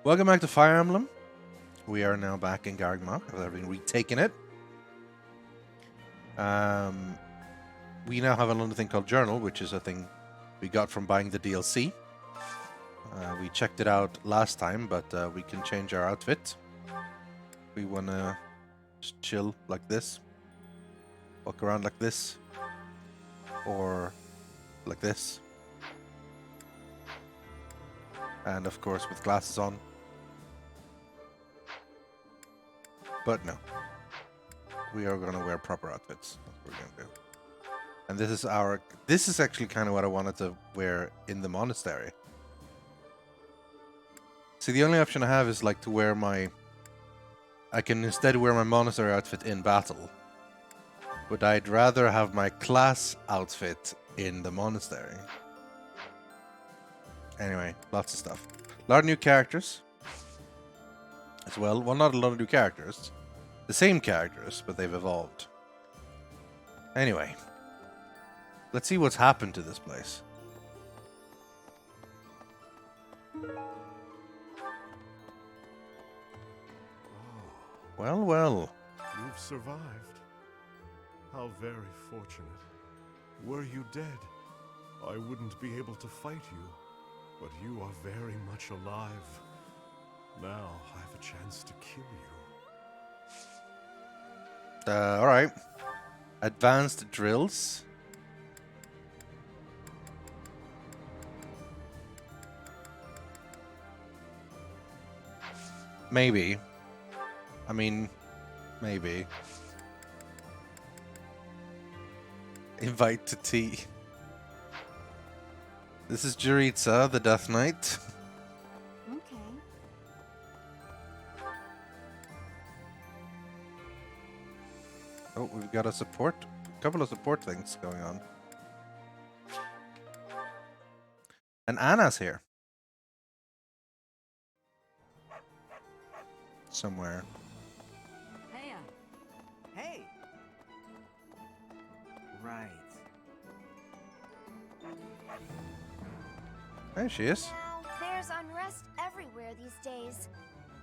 Welcome back to Fire Emblem. We are now back in Gargmach, having retaken it. We now have another thing called Journal, which is a thing we got from buying the DLC. We checked it out last time, but we can change our outfit. We want to just chill like this, walk around like this, or like this. And of course with glasses on. But no. We are going to wear proper outfits. That's what we're going to do. And this is actually kind of what I wanted to wear in the monastery. See, the only option I have is like to wear I can instead wear my monastery outfit in battle. But I'd rather have my class outfit in the monastery. Anyway, lots of stuff. A lot of new characters as well. Well, not a lot of new characters. The same characters, but they've evolved. Anyway, let's see what's happened to this place. Well, well. You've survived. How very fortunate. Were you dead, I wouldn't be able to fight you. But you are very much alive. Now I have a chance to kill you. Alright. Advanced drills. Maybe. I mean, maybe. Invite to tea. This is Juritsa, the Death Knight. Okay. Oh, we've got a couple of support things going on. And Anna's here. Somewhere. Hey, hey. Right. There she is. Now, there's unrest everywhere these days.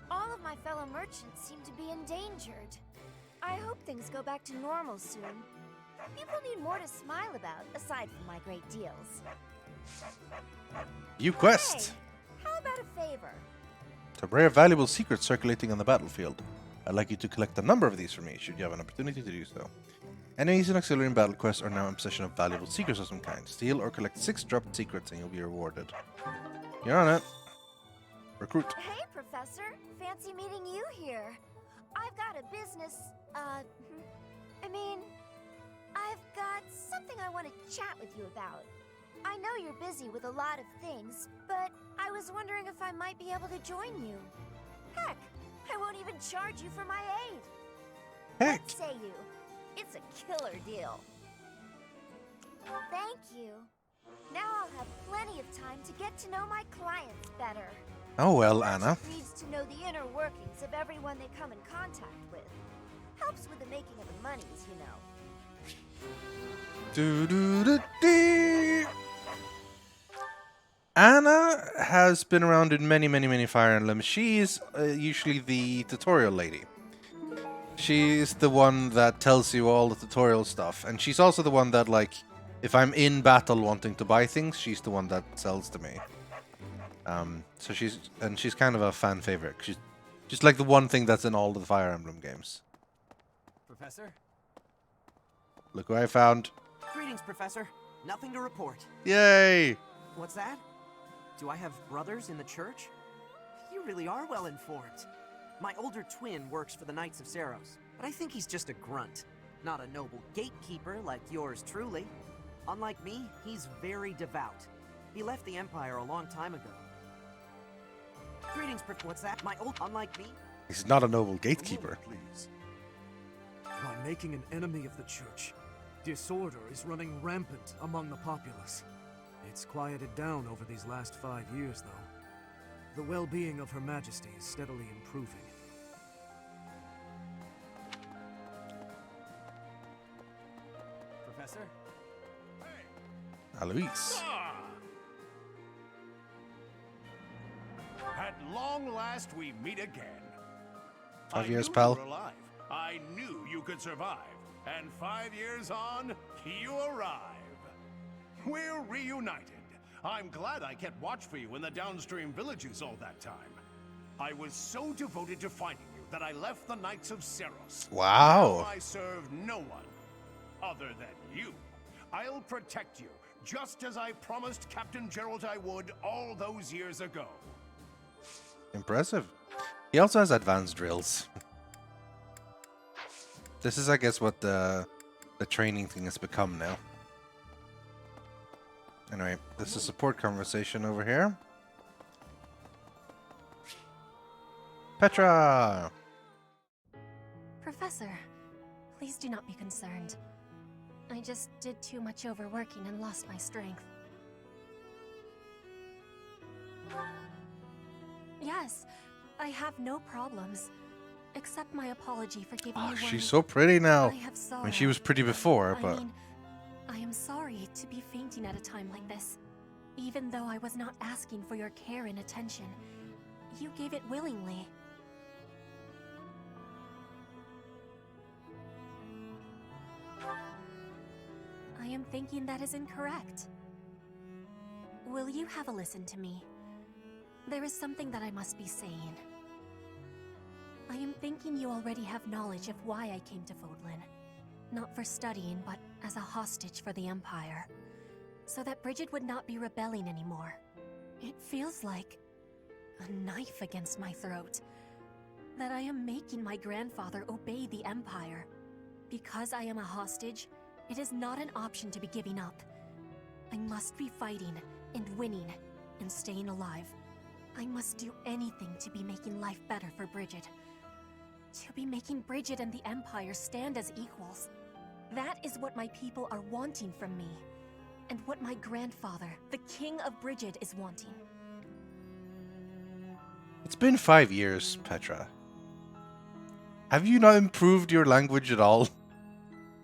All of my fellow merchants seem to be endangered. I hope things go back to normal soon. People need more to smile about, aside from my great deals. You quest! Hey, how about a favor? To rare valuable secrets circulating on the battlefield. I'd like you to collect a number of these for me, should you have an opportunity to do so. Enemies in auxiliary and battle quests are now in possession of valuable secrets of some kind. Steal or collect 6 dropped secrets and you'll be rewarded. You're on it. Recruit. Hey, Professor. Fancy meeting you here. I've got a business, I've got something I want to chat with you about. I know you're busy with a lot of things, but I was wondering if I might be able to join you. Heck, I won't even charge you for my aid. Heck! What say you? It's a killer deal. Thank you. Now I'll have plenty of time to get to know my clients better. Oh well, Anna. Needs to know the inner workings of everyone they come in contact with. Helps with the making of the monies, you know. Do-do-do-dee. Anna has been around in many Fire Emblems. She is usually the tutorial lady. She's the one that tells you all the tutorial stuff. And she's also the one that, like, if I'm in battle wanting to buy things, she's the one that sells to me. So she's kind of a fan favorite. She's just like the one thing that's in all the Fire Emblem games. Professor? Look who I found. Greetings, Professor. Nothing to report. Yay! What's that? Do I have brothers in the church? You really are well informed. My older twin works for the Knights of Saros, but I think he's just a grunt. Not a noble gatekeeper like yours truly. Unlike me, he's very devout. He left the Empire a long time ago. Greetings, what's that? Unlike me? He's not a noble gatekeeper. Please. By making an enemy of the church, disorder is running rampant among the populace. It's quieted down over these last 5 years, though. The well-being of Her Majesty is steadily improving. Professor? Alois. Had At long last, we meet again. 5 years, I knew pal. you were alive. I knew you could survive. And 5 years on, you arrive. We're reunited. I'm glad I kept watch for you in the downstream villages all that time. I was so devoted to finding you that I left the Knights of Seros. Wow. Now I serve no one other than you. I'll protect you, just as I promised Captain Gerald I would all those years ago. Impressive. He also has advanced drills. This is, I guess, what the training thing has become now. Anyway, this is a support conversation over here. Petra! Professor, please do not be concerned. I just did too much overworking and lost my strength. Yes, I have no problems. Accept my apology for giving you She's worry. so pretty now. I have sorrow. I mean, she was pretty before, I but... mean, I am sorry to be fainting at a time like this. Even though I was not asking for your care and attention, you gave it willingly. I am thinking that is incorrect. Will you have a listen to me? There is something that I must be saying. I am thinking you already have knowledge of why I came to Fodlan. Not for studying, but as a hostage for the Empire. So that Bridget would not be rebelling anymore. It feels like a knife against my throat. That I am making my grandfather obey the Empire. Because I am a hostage, it is not an option to be giving up. I must be fighting, and winning, and staying alive. I must do anything to be making life better for Bridget. To be making Bridget and the Empire stand as equals. That is what my people are wanting from me. And what my grandfather, the King of Bridget, is wanting. It's been 5 years, Petra. Have you not improved your language at all?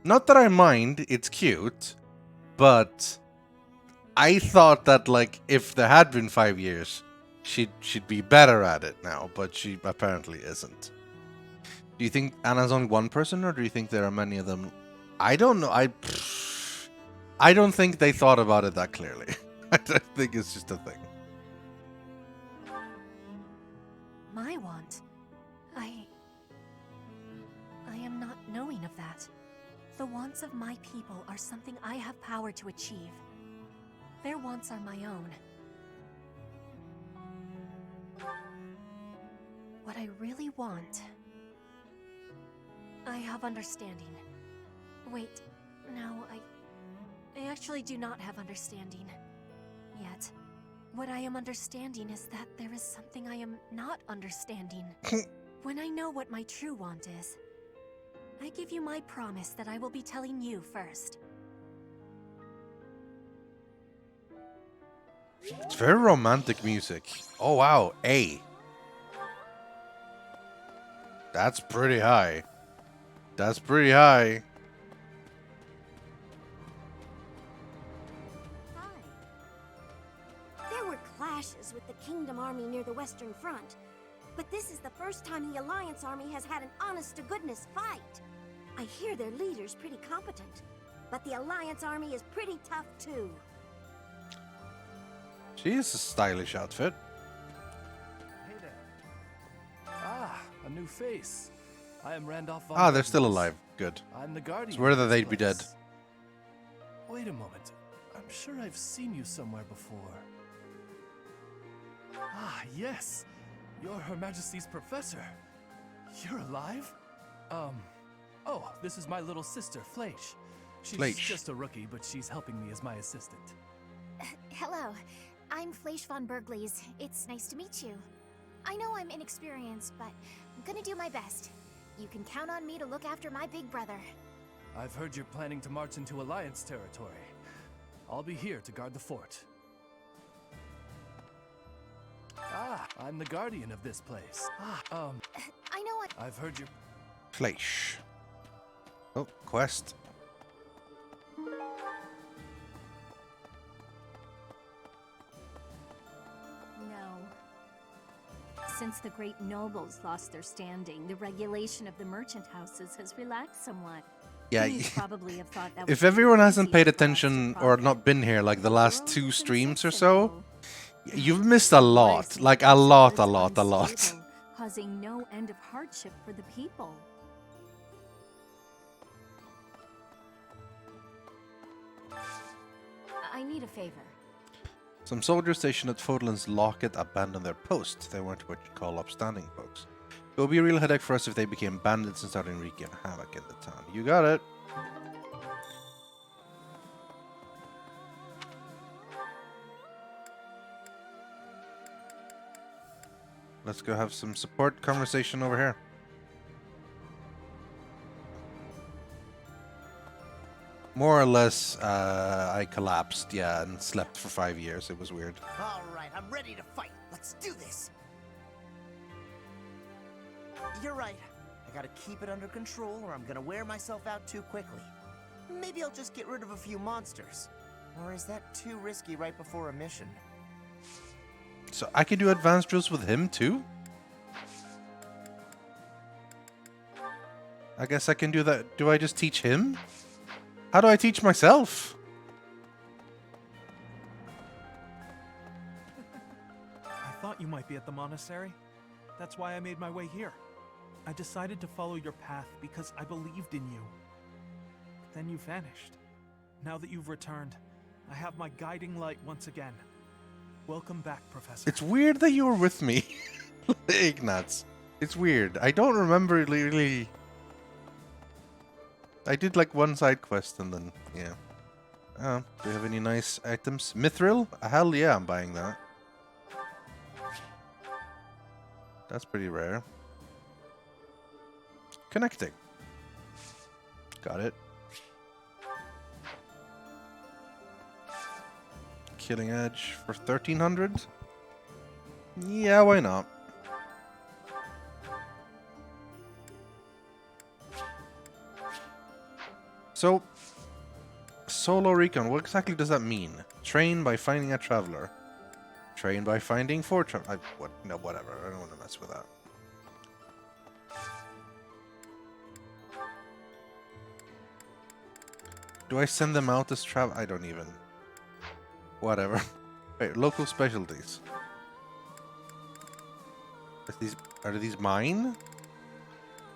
Not that I mind, it's cute, but I thought that, like, if there had been 5 years, she'd be better at it now, but she apparently isn't. Do you think Anna's only one person, or do you think there are many of them? I don't know. I don't think they thought about it that clearly. I think it's just a thing. My want? I am not knowing of that. The wants of my people are something I have power to achieve. Their wants are my own. What I really want... I have understanding. Wait, no, I actually do not have understanding. Yet. What I am understanding is that there is something I am not understanding. When I know what my true want is, I give you my promise that I will be telling you first. It's very romantic music. Oh wow, A. That's pretty high. That's pretty high. Hi. There were clashes with the Kingdom Army near the Western Front. But this is the first time the Alliance Army has had an honest-to-goodness fight. I hear their leader's pretty competent. But the Alliance Army is pretty tough, too. She is a stylish outfit. Hey there. Ah, a new face. I am Randolph von Ah, they're still Magnus. alive. Good. I'm the guardian. It's rare that of they'd this be dead. place. Wait a moment. I'm sure I've seen you somewhere before. Ah, yes. You're Her Majesty's professor. You're alive? Oh, this is my little sister, Fleisch. She's Fleisch. just a rookie, but she's helping me as my assistant. Hello. I'm Fleisch von Bergleys. It's nice to meet you. I know I'm inexperienced, but I'm gonna do my best. You can count on me to look after my big brother. I've heard you're planning to march into Alliance territory. I'll be here to guard the fort. Ah, I'm the guardian of this place. I know what... I've heard you're... Fleisch. Oh, quest. No. Since the great nobles lost their standing, the regulation of the merchant houses has relaxed somewhat. Yeah, You probably have thought that if was everyone easy hasn't paid for us to attention or profit. not been here like the last World 2 isn't streams so or so, simple. you've missed a lot. Worse, Like a it's lot, a worse lot, a lot. unstable, causing no end of hardship for the people. I need a favor. Some soldiers stationed at Fodlan's Locket abandoned their post. They weren't what you call upstanding folks. It would be a real headache for us if they became bandits and started wreaking havoc in the town. You got it. Let's go have some support conversation over here. More or less, I collapsed, yeah, and slept for 5 years. It was weird. All right, I'm ready to fight. Let's do this. You're right. I gotta keep it under control or I'm gonna wear myself out too quickly. Maybe I'll just get rid of a few monsters. Or is that too risky right before a mission? So I can do advanced drills with him too? I guess I can do that. Do I just teach him? How do I teach myself? I thought you might be at the monastery. That's why I made my way here. I decided to follow your path because I believed in you. But then you vanished. Now that you've returned, I have my guiding light once again. Welcome back, Professor. It's weird that you were with me, Ignatz. It's weird. I don't remember really. I did like one side quest and then, yeah. Oh, do you have any nice items? Mithril? Hell yeah, I'm buying that. That's pretty rare. Connecting. Got it. Killing Edge for 1300? Yeah, why not? So, solo recon, what exactly does that mean? Train by finding a traveler. Train by finding 4 travelers. No, whatever. I don't want to mess with that. Do I send them out as travel? I don't even. Whatever. Wait, local specialties. Are these mine?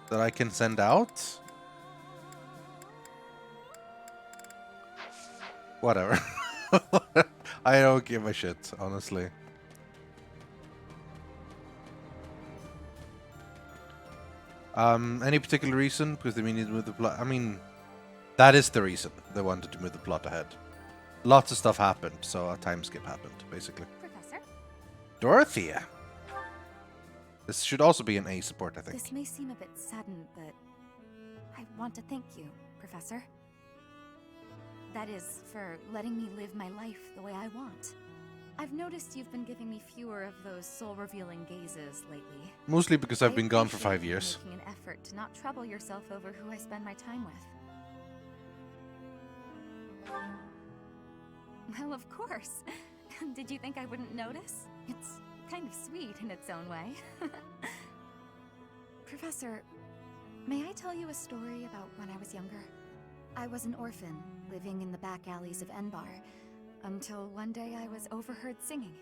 That I can send out? Whatever. I don't give a shit, honestly. Any particular reason? Because they needed to move the plot. I mean, that is the reason they wanted to move the plot ahead. Lots of stuff happened, so a time skip happened, basically. Professor? Dorothea. This should also be an A support, I think. This may seem a bit sudden, but I want to thank you, Professor. That is, for letting me live my life the way I want. I've noticed you've been giving me fewer of those soul-revealing gazes lately. Mostly because I've I been gone for appreciate 5 you years. making an effort to not trouble yourself over who I spend my time with. Well, of course. Did you think I wouldn't notice? It's kind of sweet in its own way. Professor, may I tell you a story about when I was younger? I was an orphan, living in the back alleys of Enbar, until one day I was overheard singing.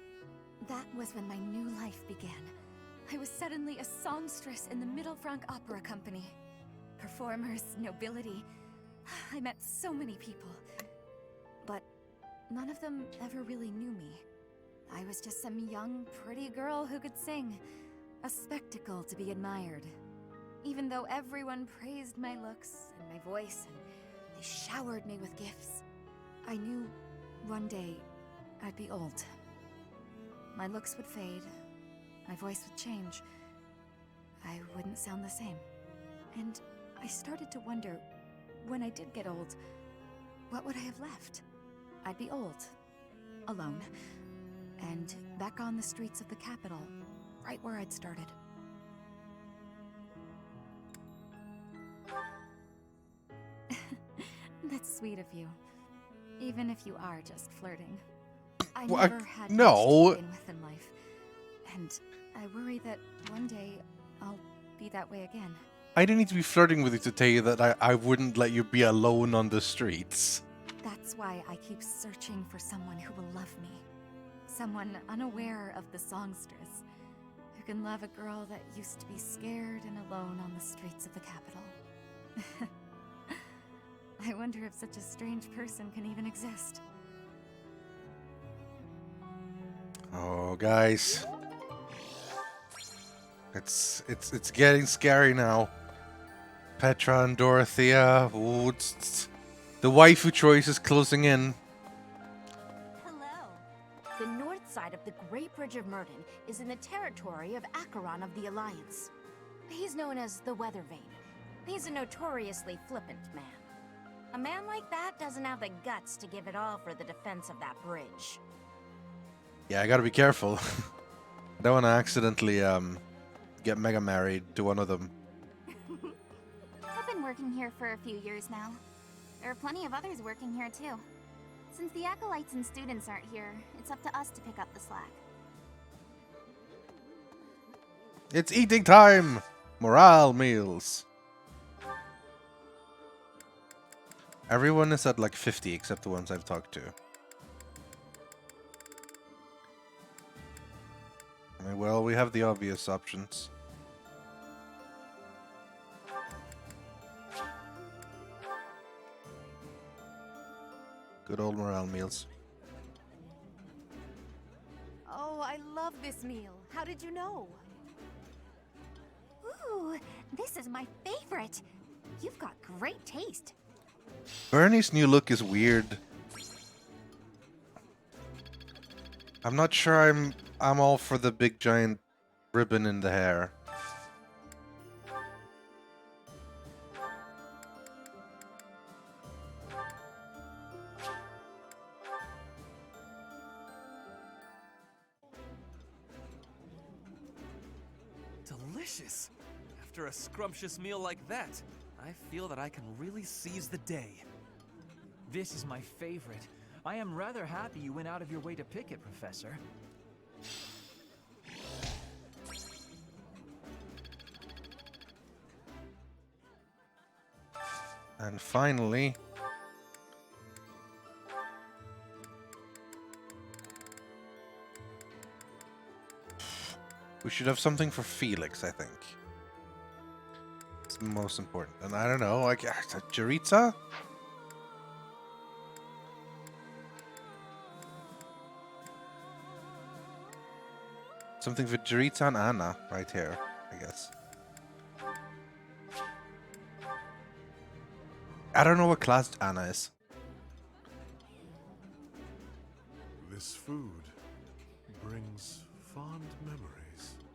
That was when my new life began. I was suddenly a songstress in the Middle Franc Opera Company. Performers, nobility. I met so many people. But none of them ever really knew me. I was just some young, pretty girl who could sing. A spectacle to be admired. Even though everyone praised my looks and my voice, and they showered me with gifts, I knew one day I'd be old. My looks would fade, my voice would change. I wouldn't sound the same. And I started to wonder, when I did get old, what would I have left? I'd be old, alone, and back on the streets of the capital, right where I'd started. That's sweet of you. Even if you are just flirting. I Well, never had no. much to begin with in life. And I worry that one day I'll be that way again. I didn't need to be flirting with you to tell you that I wouldn't let you be alone on the streets. That's why I keep searching for someone who will love me. Someone unaware of the songstress, who can love a girl that used to be scared and alone on the streets of the capital. I wonder if such a strange person can even exist. Oh, guys. It's getting scary now. Petra and Dorothea. Ooh, the waifu choice is closing in. Hello. The north side of the Great Bridge of Myrden is in the territory of Acheron of the Alliance. He's known as the Weather Vane. He's a notoriously flippant man. A man like that doesn't have the guts to give it all for the defense of that bridge. Yeah, I gotta be careful. I don't want to accidentally get mega married to one of them. I've been working here for a few years now. There are plenty of others working here too. Since the acolytes and students aren't here, it's up to us to pick up the slack. It's eating time! Morale meals. Everyone is at like 50 except the ones I've talked to. I mean, well, we have the obvious options. Good old morale meals. Oh, I love this meal. How did you know? Ooh, this is my favorite. You've got great taste. Bernie's new look is weird. I'm not sure I'm all for the big giant ribbon in the hair. Delicious! After a scrumptious meal like that, I feel that I can really seize the day. This is my favorite. I am rather happy you went out of your way to pick it, Professor. And finally... we should have something for Felix, I think. It's the most important. And I don't know, like, Jaritza? Something for Jaritza and Anna, right here, I guess. I don't know what class Anna is. This food brings fond memories.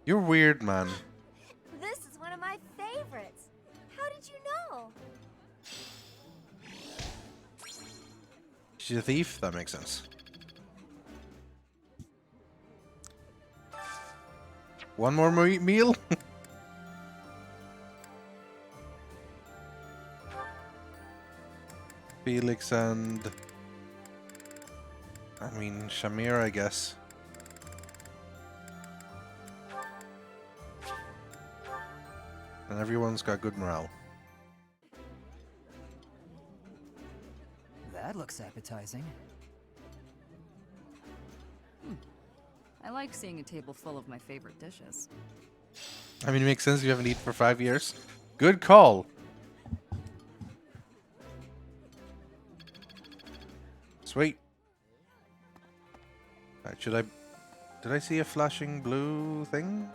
You're weird, man. This is one of my favorites. How did you know? She's a thief? That makes sense. One more meal? Felix and... I mean, Shamir, I guess. And everyone's got good morale. That looks appetizing. I like seeing a table full of my favorite dishes. I mean, it makes sense. You haven't eaten for 5 years. Good call. Sweet. Alright, should I... Did I see a flashing blue thing?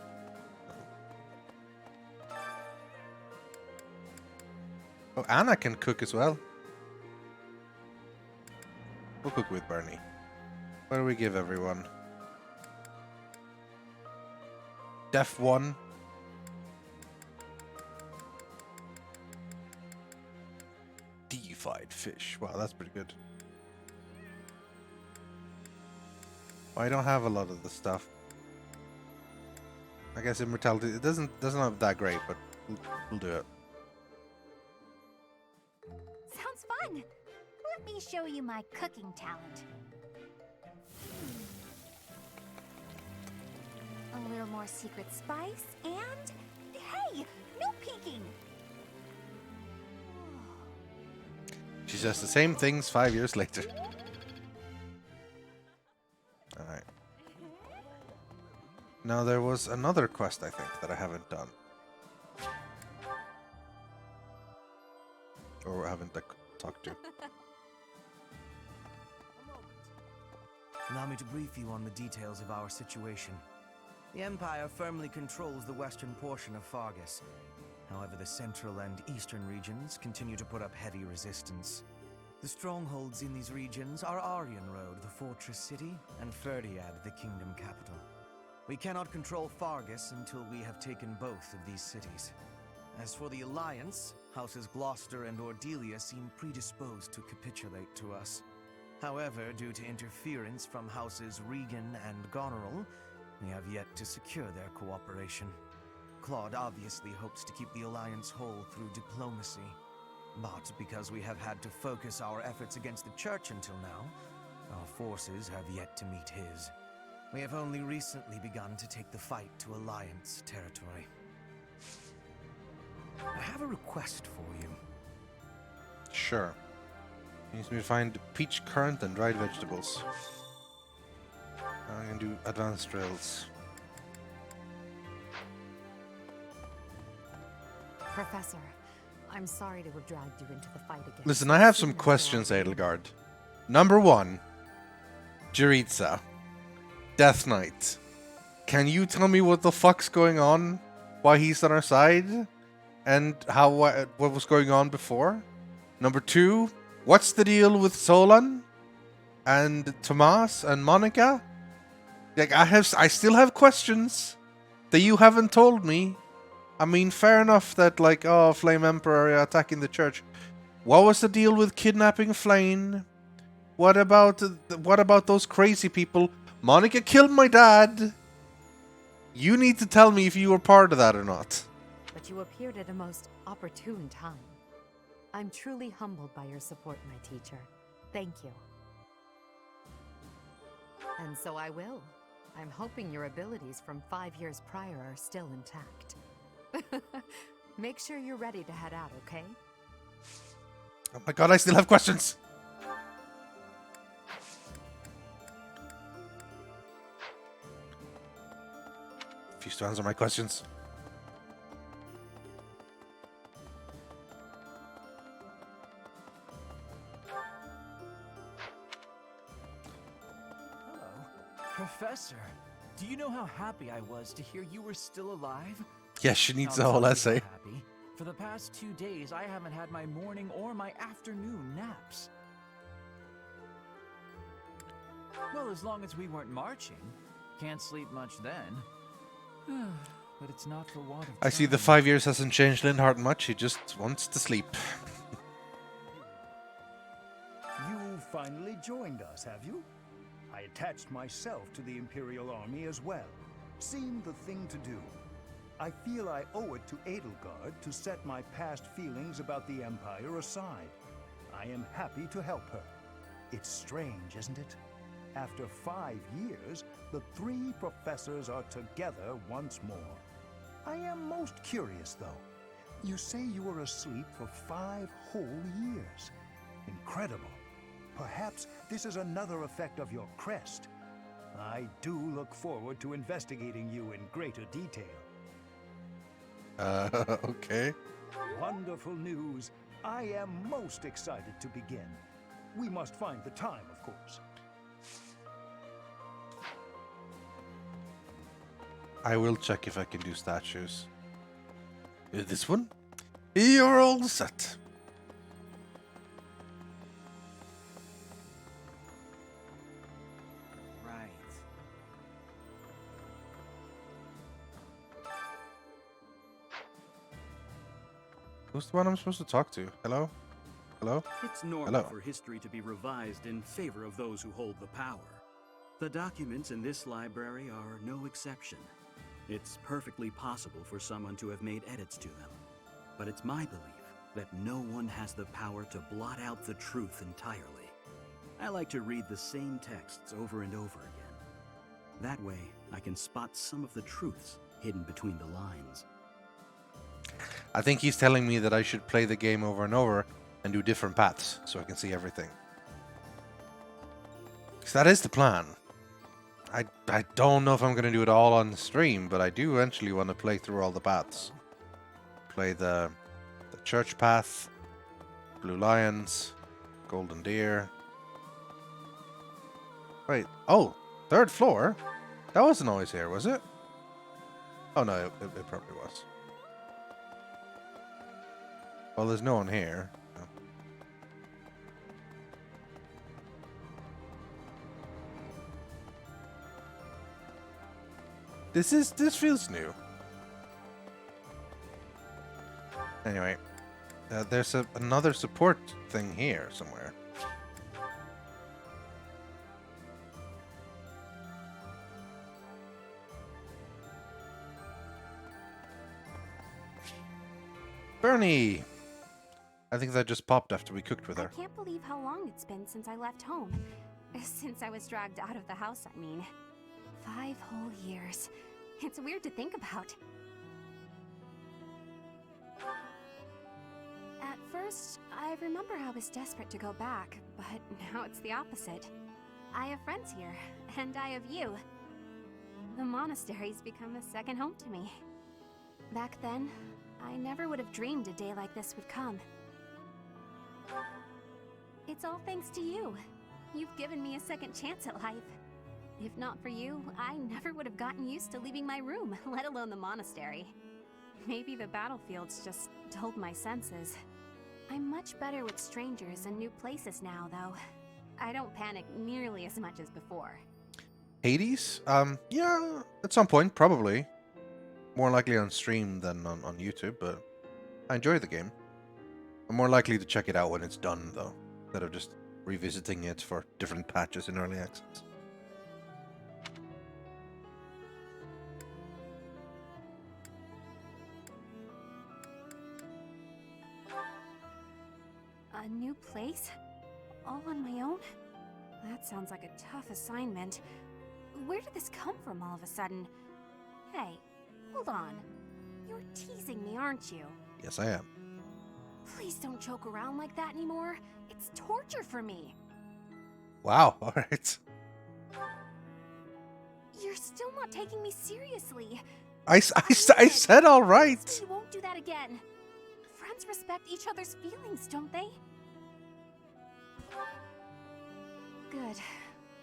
Oh, Anna can cook as well. We'll cook with Bernie. What do we give everyone? Def 1. Deified fish. Wow, that's pretty good. I don't have a lot of the stuff. I guess immortality. It doesn't have that great, but we'll do it. Sounds fun. Let me show you my cooking talent. A little more secret spice, and... Hey! No peeking! She says the same things 5 years later. Alright. Now there was another quest, I think, that I haven't done. Or haven't talked to. Allow me to brief you on the details of our situation. The Empire firmly controls the western portion of Fargus. However, the central and eastern regions continue to put up heavy resistance. The strongholds in these regions are Aryan Road, the fortress city, and Ferdiad, the kingdom capital. We cannot control Fargus until we have taken both of these cities. As for the Alliance, Houses Gloucester and Ordelia seem predisposed to capitulate to us. However, due to interference from Houses Regan and Goneril, we have yet to secure their cooperation. Claude obviously hopes to keep the Alliance whole through diplomacy. But because we have had to focus our efforts against the Church until now, our forces have yet to meet his. We have only recently begun to take the fight to Alliance territory. I have a request for you. Sure. Needs me to find peach currant and dried vegetables. I can do advanced drills. Professor, I'm sorry to have dragged you into the fight again. Listen, I have some questions, Edelgard. Number 1. Jeritza. Death Knight. Can you tell me what the fuck's going on? Why he's on our side? And how what was going on before? Number 2. What's the deal with Solan? And Tomas and Monica? Like, I still have questions that you haven't told me. I mean, fair enough that, like, oh, Flame Emperor attacking the church. What was the deal with kidnapping Flame? What about those crazy people? Monica killed my dad. You need to tell me if you were part of that or not. But you appeared at a most opportune time. I'm truly humbled by your support, my teacher. Thank you. And so I will. I'm hoping your abilities from 5 years prior are still intact. Make sure you're ready to head out, okay? Oh my god, I still have questions! Refuse to answer my questions. Hello. Professor, do you know how happy I was to hear you were still alive? Yeah, she needs the I'll whole tell you essay. how happy. For the past 2 days, I haven't had my morning or my afternoon naps. Well, as long as we weren't marching. Can't sleep much then. But it's not for want of I see the 5 years hasn't changed Lindhart much, he just wants to sleep. You finally joined us, have you? I attached myself to the Imperial Army as well. Seemed the thing to do. I feel I owe it to Edelgard to set my past feelings about the Empire aside. I am happy to help her. It's strange, isn't it? After 5 years, the 3 professors are together once more. I am most curious, though. You say you were asleep for 5 whole years. Incredible. Perhaps this is another effect of your crest. I do look forward to investigating you in greater detail. Okay. Wonderful news. I am most excited to begin. We must find the time, of course. I will check if I can do statues. This one? You're all set. Right. Who's the one I'm supposed to talk to? Hello? Hello? It's normal Hello. for history to be revised in favor of those who hold the power. The documents in this library are no exception. It's perfectly possible for someone to have made edits to them. But it's my belief that no one has the power to blot out the truth entirely. I like to read the same texts over and over again. That way, I can spot some of the truths hidden between the lines. I think he's telling me that I should play the game over and over and do different paths so I can see everything. Because that is the plan. I don't know if I'm going to do it all on the stream, but I do eventually want to play through all the paths. Play the church path, Blue Lions, Golden Deer. Wait, oh, third floor? That wasn't always here, was it? Oh no, it probably was. Well, there's no one here. No. This feels new. Anyway, there's another support thing here somewhere. Bernie! I think that just popped after we cooked with her. I can't believe how long it's been since I left home. Since I was dragged out of the house, I mean. 5 whole years. It's weird to think about. At first, I remember I was desperate to go back, but now it's the opposite. I have friends here, and I have you. The monastery's become a second home to me. Back then, I never would have dreamed a day like this would come. It's all thanks to you. You've given me a second chance at life. If not for you, I never would have gotten used to leaving my room, let alone the monastery. Maybe the battlefields just dulled my senses. I'm much better with strangers and new places now, though. I don't panic nearly as much as before. Hades? Yeah, at some point, probably. More likely on stream than on YouTube, but I enjoy the game. I'm more likely to check it out when it's done, though, instead of just revisiting it for different patches in early access. A new place? All on my own? That sounds like a tough assignment. Where did this come from all of a sudden? Hey, hold on. You're teasing me, aren't you? Yes, I am. Please don't joke around like that anymore. It's torture for me. Wow, alright. You're still not taking me seriously. I said alright. You won't do that again. Friends respect each other's feelings, don't they? Good.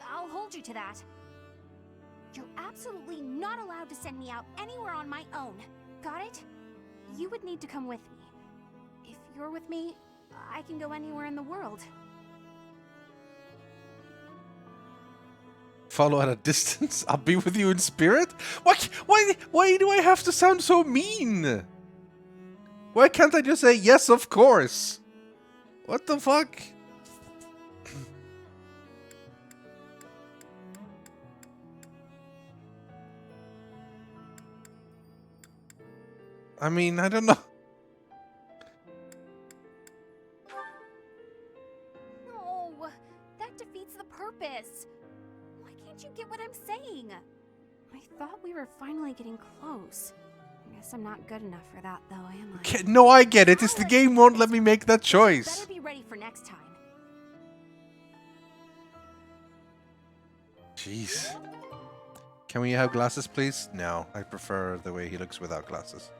I'll hold you to that. You're absolutely not allowed to send me out anywhere on my own. Got it? You would need to come with me. If you're with me, I can go anywhere in the world. Follow at a distance? I'll be with you in spirit? Why do I have to sound so mean? Why can't I just say yes, of course? What the fuck? I mean, I don't know. No, that defeats the purpose. Why can't you get what I'm saying? I thought we were finally getting close. I guess I'm not good enough for that, though, am I? Okay, no, I get it. It's the game won't let me make that choice. Better be ready for next time. Jeez. Can we have glasses, please? No, I prefer the way he looks without glasses.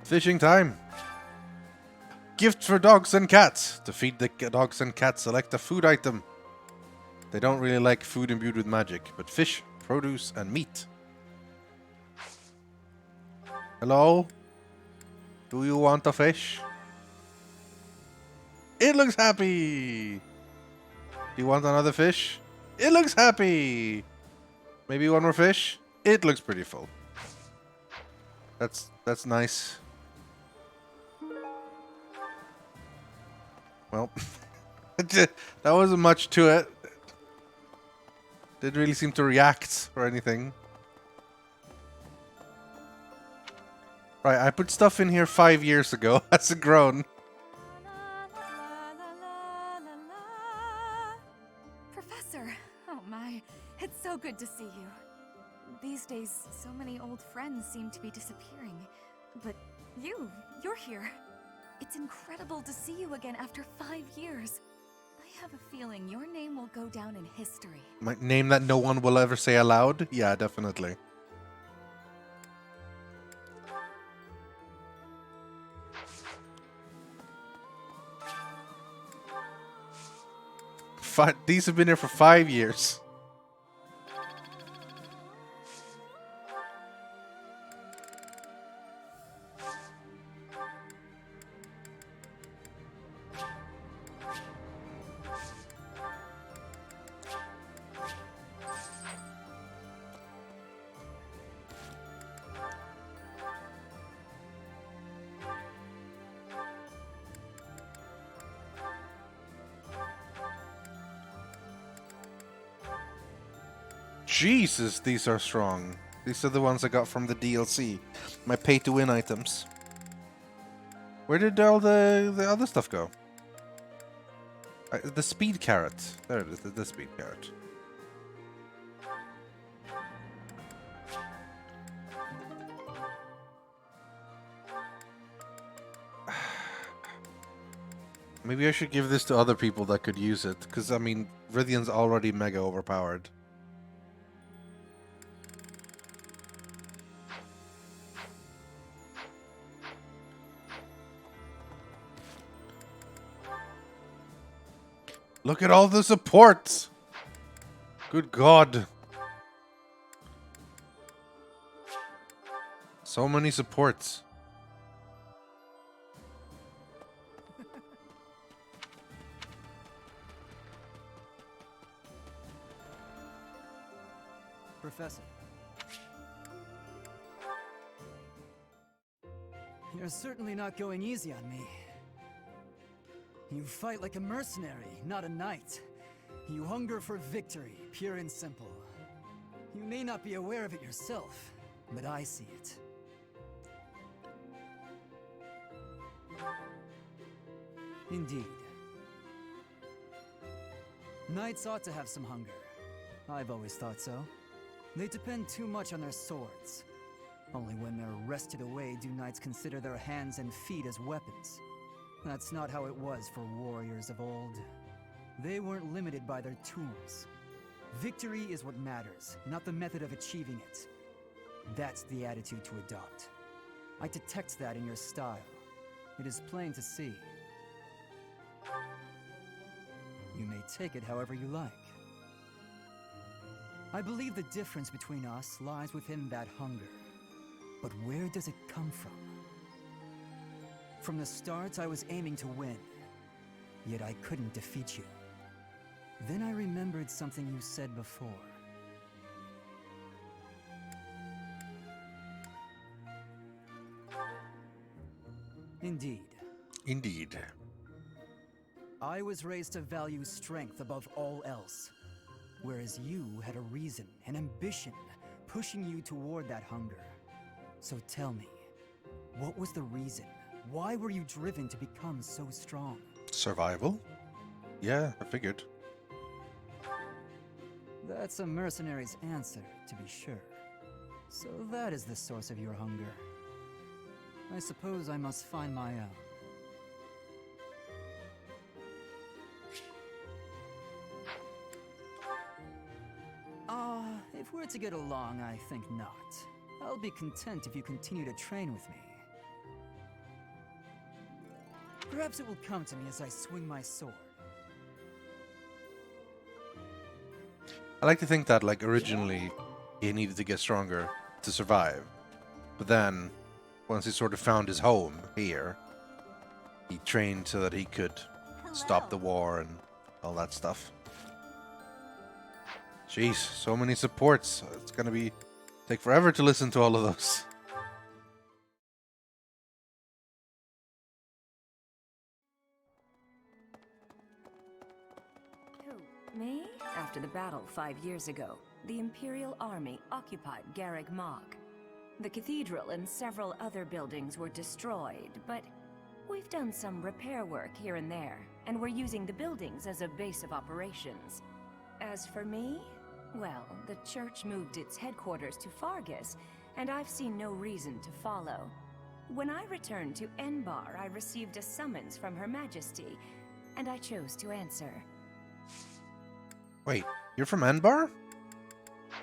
Fishing time! Gift for dogs and cats! To feed the dogs and cats, select a food item. They don't really like food imbued with magic, but fish, produce, and meat. Hello? Do you want a fish? It looks happy! Do you want another fish? It looks happy! Maybe one more fish? It looks pretty full. That's nice. Well, that wasn't much to it. Didn't really seem to react or anything. Right, I put stuff in here 5 years ago. Has it grown? It's so good to see you. These days, so many old friends seem to be disappearing. But you're here. It's incredible to see you again after 5 years. I have a feeling your name will go down in history. My name that no one will ever say aloud? Yeah, definitely. These have been here for 5 years. Jesus, these are strong. These are the ones I got from the DLC. My pay-to-win items. Where did all the other stuff go? The speed carrot. There it is, the speed carrot. Maybe I should give this to other people that could use it. Because, I mean, Rythian's already mega overpowered. Look at all the supports! Good God. So many supports. Professor. You're certainly not going easy on me. You fight like a mercenary, not a knight. You hunger for victory, pure and simple. You may not be aware of it yourself, but I see it. Indeed. Knights ought to have some hunger. I've always thought so. They depend too much on their swords. Only when they're wrested away do knights consider their hands and feet as weapons. That's not how it was for warriors of old. They weren't limited by their tools. Victory is what matters, not the method of achieving it. That's the attitude to adopt. I detect that in your style. It is plain to see. You may take it however you like. I believe the difference between us lies within that hunger. But where does it come from? From the start, I was aiming to win. Yet I couldn't defeat you. Then I remembered something you said before. Indeed. Indeed. I was raised to value strength above all else. Whereas you had a reason, an ambition, pushing you toward that hunger. So tell me, what was the reason? Why were you driven to become so strong? Survival? Yeah, I figured. That's a mercenary's answer, to be sure. So that is the source of your hunger. I suppose I must find my own. If we're to get along, I think not. I'll be content if you continue to train with me. Perhaps it will come to me as I swing my sword. I like to think that, like, originally he needed to get stronger to survive. But then, once he sort of found his home here, he trained so that he could stop the war and all that stuff. Jeez, so many supports. It's gonna take forever to listen to all of those. Who, me? After the battle 5 years ago, the Imperial Army occupied Garreg Mach. The cathedral and several other buildings were destroyed, but we've done some repair work here and there, and we're using the buildings as a base of operations. As for me, Well, the church moved its headquarters to Fargus, and I've seen no reason to follow. When I returned to Enbar, I received a summons from Her Majesty, and I chose to answer. Wait, you're from Enbar?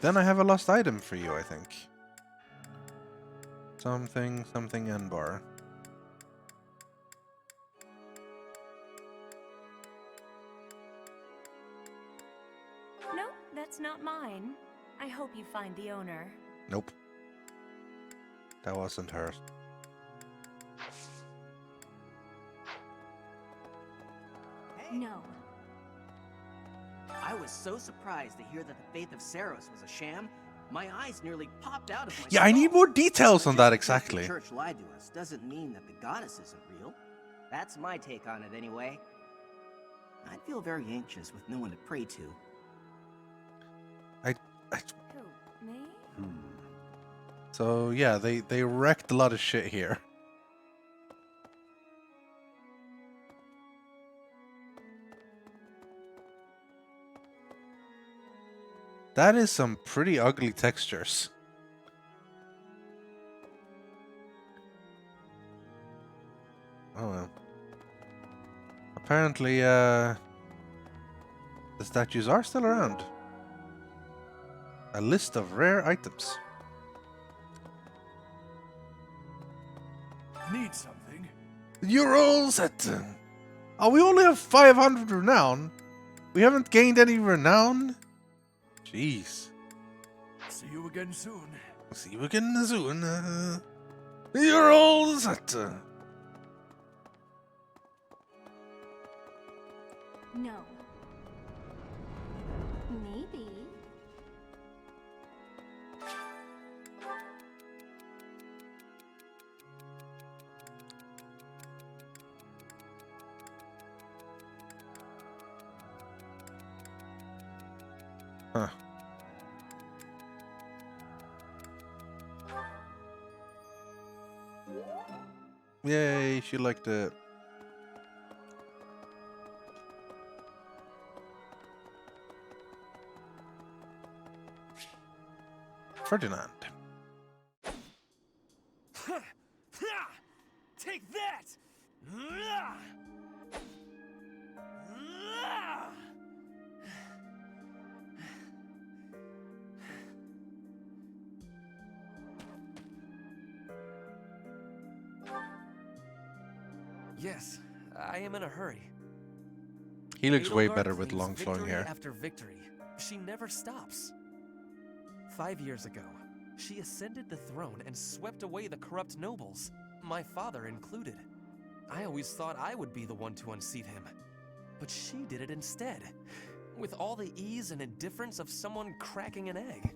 Then I have a lost item for you, I think. Something Enbar. No, that's not mine. I hope you find the owner. Nope. That wasn't hers. No. I was so surprised to hear that the faith of Saros was a sham. My eyes nearly popped out of my Yeah, I need more details on that exactly. The church lied to us doesn't mean that the goddess isn't real. That's my take on it anyway. I'd feel very anxious with no one to pray to. Who, me? So yeah, they wrecked a lot of shit here. That is some pretty ugly textures. Oh well. Apparently, the statues are still around. A list of rare items. Need something? You're all set. Oh, we only have 500 renown. We haven't gained any renown. Jeez. See you again soon. See you again soon. You're all set. No. Maybe. Huh. Yay, she liked it. Ferdinand. Take that! Yes, I am in a hurry. He looks way Edelgard better with claims long flowing victory hair. after victory. She never stops. 5 years ago, she ascended the throne and swept away the corrupt nobles, my father included. I always thought I would be the one to unseat him. But she did it instead, with all the ease and indifference of someone cracking an egg.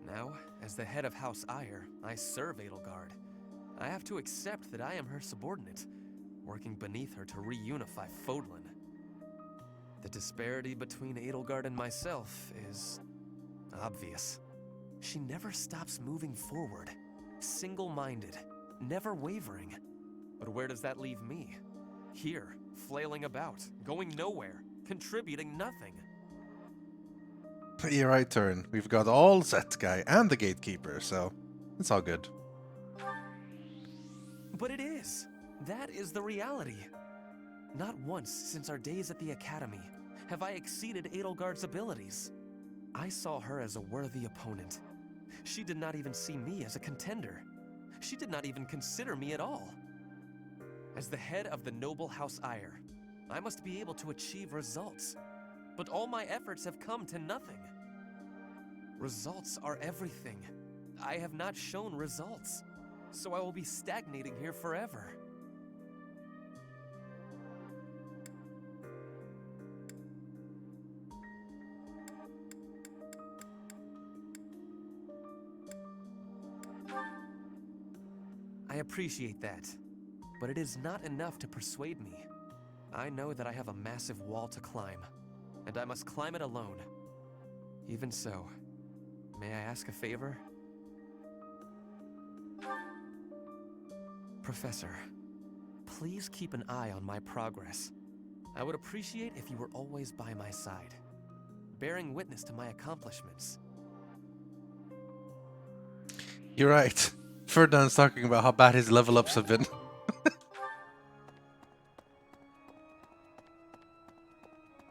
Now, as the head of House Eyre, I serve Edelgard. I have to accept that I am her subordinate, working beneath her to reunify Fodlan. The disparity between Edelgard and myself is obvious. She never stops moving forward, single-minded, never wavering. But where does that leave me? Here, flailing about, going nowhere, contributing nothing. You're right, Turin. We've got all Zet guy and the gatekeeper, so it's all good. But it is. That is the reality. Not once since our days at the Academy have I exceeded Edelgard's abilities. I saw her as a worthy opponent. She did not even see me as a contender. She did not even consider me at all. As the head of the noble House Eyre, I must be able to achieve results. But all my efforts have come to nothing. Results are everything. I have not shown results, so I will be stagnating here forever. I appreciate that, but it is not enough to persuade me. I know that I have a massive wall to climb, and I must climb it alone. Even so, may I ask a favor? Professor, please keep an eye on my progress. I would appreciate if you were always by my side. bearing witness to my accomplishments. You're right. Ferdinand's talking about how bad his level ups have been.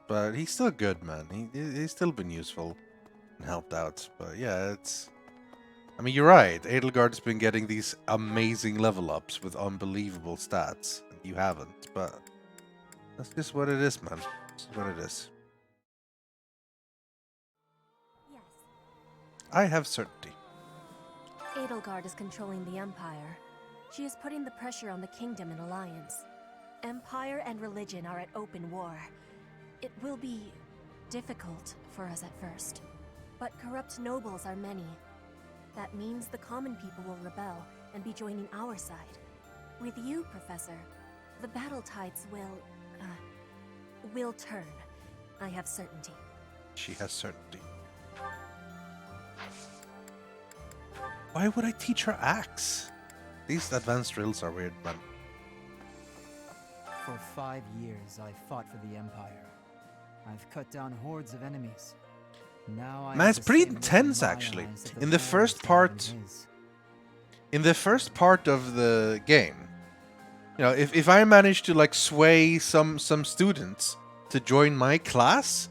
But he's still good, man. He's still been useful and helped out. But yeah, it's... I mean, you're right. Edelgard's been getting these amazing level ups with unbelievable stats. You haven't, but that's just what it is, man. That's what it is. Yes. I have certainty. Edelgard is controlling the Empire. She is putting the pressure on the kingdom in alliance. Empire and religion are at open war. It will be difficult for us at first, but corrupt nobles are many. That means the common people will rebel and be joining our side. With you, Professor, the battle tides will turn. I have certainty. She has certainty. Why would I teach her axe? These advanced drills are weird, man. For 5 years, I've fought for the Empire. I've cut down hordes of enemies. Now Man, it's pretty intense, actually. In the first part of the game, you know, if I manage to like sway some students to join my class,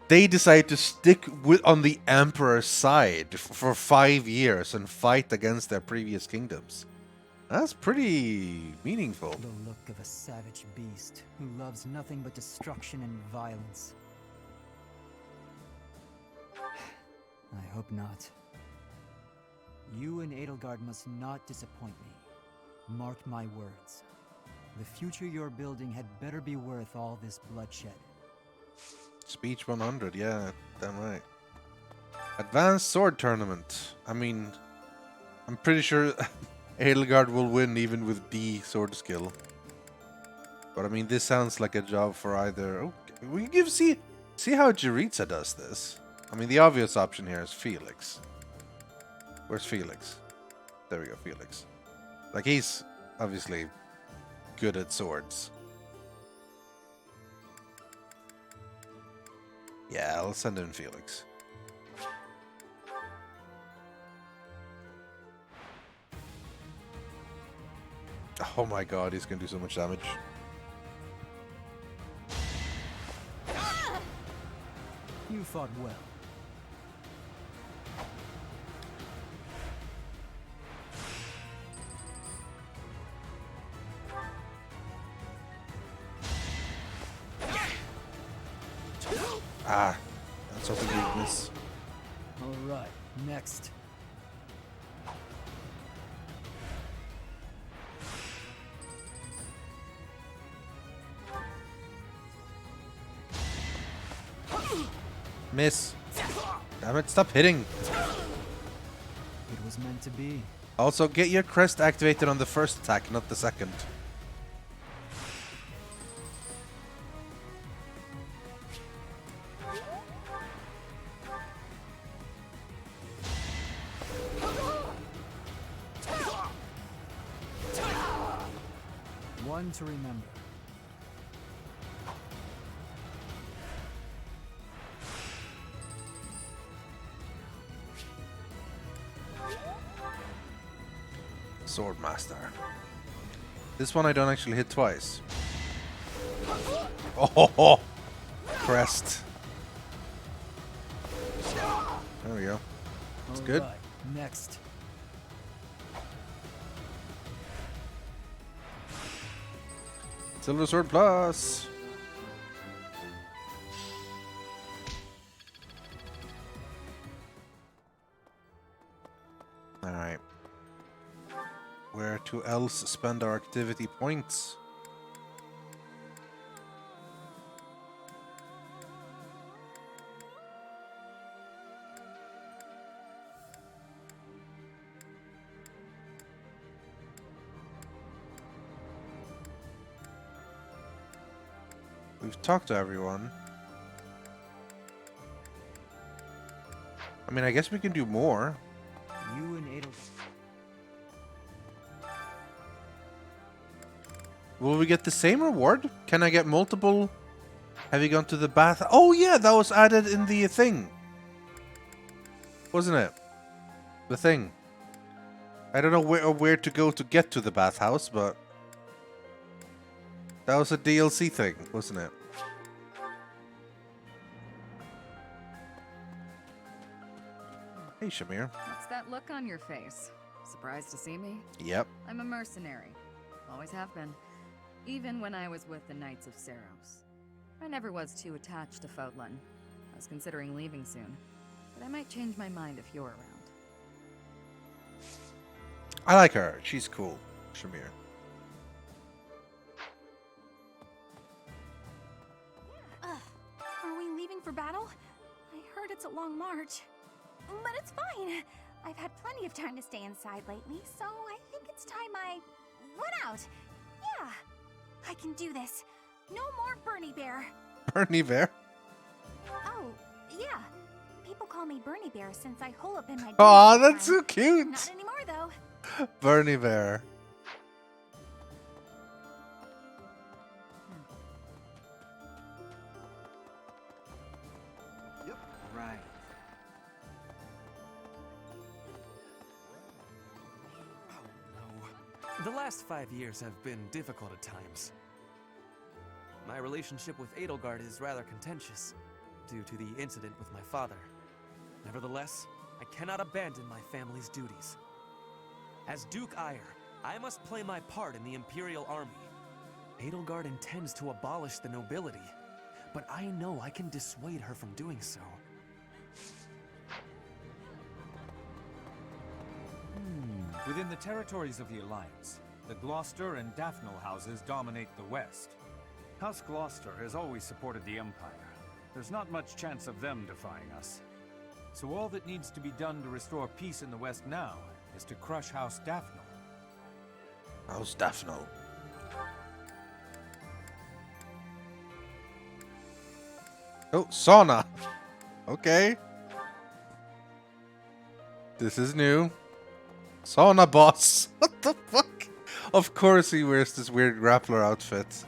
they decide to stick on the Emperor's side for 5 years and fight against their previous kingdoms. That's pretty meaningful. The look of a savage beast who loves nothing but destruction and violence. I hope not. You and Edelgard must not disappoint me. Mark my words. The future you're building had better be worth all this bloodshed. Speech 100, yeah, damn right. Advanced Sword Tournament. I mean, I'm pretty sure Edelgard will win even with D sword skill. But I mean, this sounds like a job for either... Okay, we can see how Jeritza does this. I mean, the obvious option here is Felix. Where's Felix? There we go, Felix. Like, he's obviously good at swords. Yeah, I'll send in Felix. Oh my god, he's gonna do so much damage. You fought well. Ah, that's also weakness. Alright, next. Miss. Damn it, stop hitting. It was meant to be. Also, get your crest activated on the first attack, not the second. One to remember. Swordmaster. This one I don't actually hit twice. Oh, crest. There we go. That's good. Right, next. Silver Sword Plus. Alright. Where to else spend our activity points? We've talked to everyone. I mean, I guess we can do more. You and Adel. Will we get the same reward? Can I get multiple Have you gone to the bath? Oh yeah, that was added in the thing. Wasn't it? The thing. I don't know where to go to get to the bathhouse, but that was a DLC thing, wasn't it? Hey, Shamir. What's that look on your face? Surprised to see me? Yep. I'm a mercenary. Always have been. Even when I was with the Knights of Seros. I never was too attached to Fodlan. I was considering leaving soon. But I might change my mind if you're around. I like her. She's cool, Shamir. Are we leaving for battle? I heard it's a long march. But it's fine. I've had plenty of time to stay inside lately, so I think it's time I run out. Yeah, I can do this. No more Bernie Bear. Bernie Bear? Oh, yeah. People call me Bernie Bear since I hole up in my... Aw, that's so cute. Not anymore, though. Bernie Bear. Yep. Right. The last 5 years have been difficult at times. My relationship with Edelgard is rather contentious, due to the incident with my father. Nevertheless, I cannot abandon my family's duties. As Duke Eyre, I must play my part in the Imperial Army. Edelgard intends to abolish the nobility, but I know I can dissuade her from doing so. Within the territories of the Alliance, the Gloucester and Daphnel houses dominate the West. House Gloucester has always supported the Empire. There's not much chance of them defying us. So all that needs to be done to restore peace in the West now is to crush House Daphnel. House Daphnel. Oh, sauna. Okay. This is new. Sauna boss. What the fuck? Of course he wears this weird grappler outfit.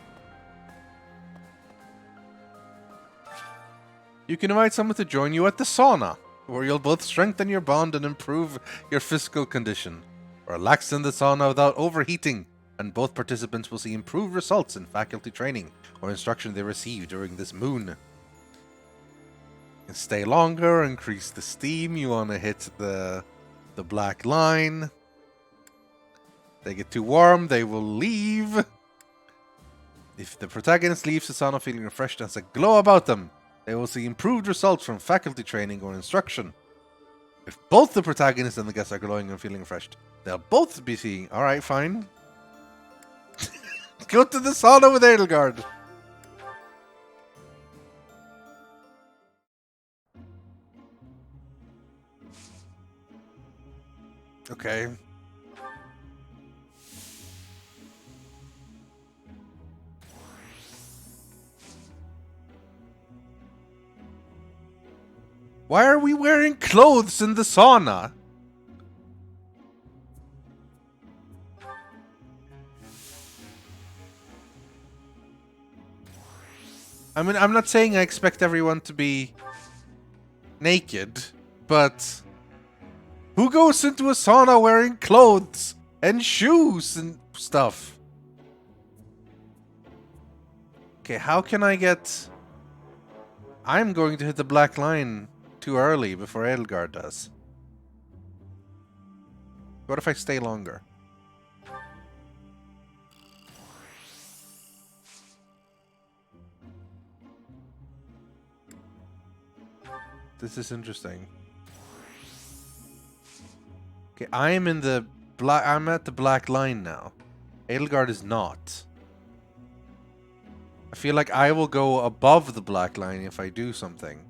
You can invite someone to join you at the sauna, where you'll both strengthen your bond and improve your physical condition. Relax in the sauna without overheating, and both participants will see improved results in faculty training or instruction they receive during this moon. You can stay longer, increase the steam. You want to hit the black line. They get too warm, they will leave. If the protagonist leaves the sauna feeling refreshed and has a glow about them, they will see improved results from faculty training or instruction. If both the protagonist and the guest are glowing and feeling refreshed, they'll both be seeing. Alright, fine. Go to the sauna with Edelgard. Okay. Why are we wearing clothes in the sauna? I mean, I'm not saying I expect everyone to be naked, but who goes into a sauna wearing clothes and shoes and stuff? Okay, how can I get... I'm going to hit the black line too early before Edelgard does. What if I stay longer? This is interesting. Okay, I'm in the black. I'm at the black line now. Edelgard is not. I feel like I will go above the black line if I do something,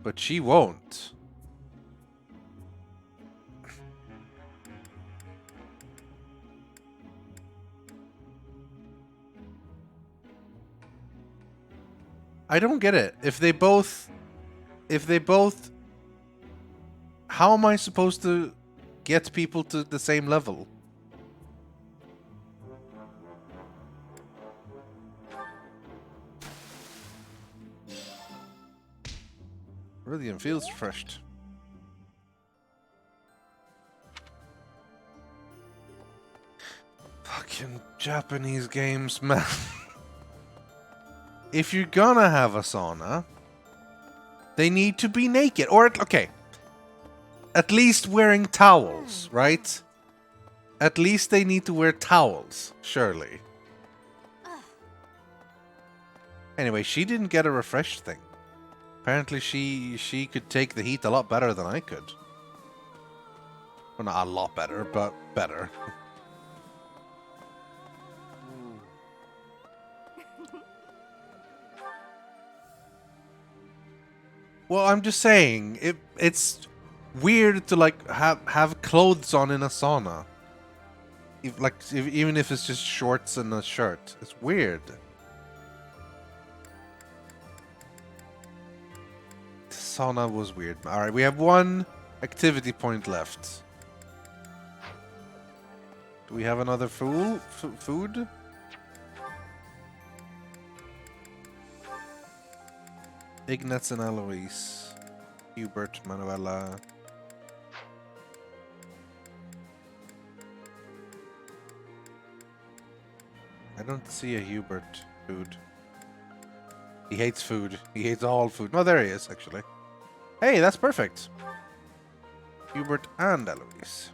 but she won't. I don't get it. If they both, how am I supposed to get people to the same level? Rythian feels refreshed. Fucking Japanese games, man. If you're gonna have a sauna, they need to be naked. Or, okay, at least wearing towels, right? At least they need to wear towels, surely. Anyway, she didn't get a refresh thing. Apparently she could take the heat a lot better than I could. Well, not a lot better, but better. Well, I'm just saying, it's weird to like have clothes on in a sauna. Even if it's just shorts and a shirt, it's weird. The sauna was weird. All right, we have one activity point left. Do we have another food? Ignatz and Eloise. Hubert, Manuela. I don't see a Hubert food. He hates food. He hates all food. No, there he is, actually. Hey, that's perfect. Hubert and Eloise.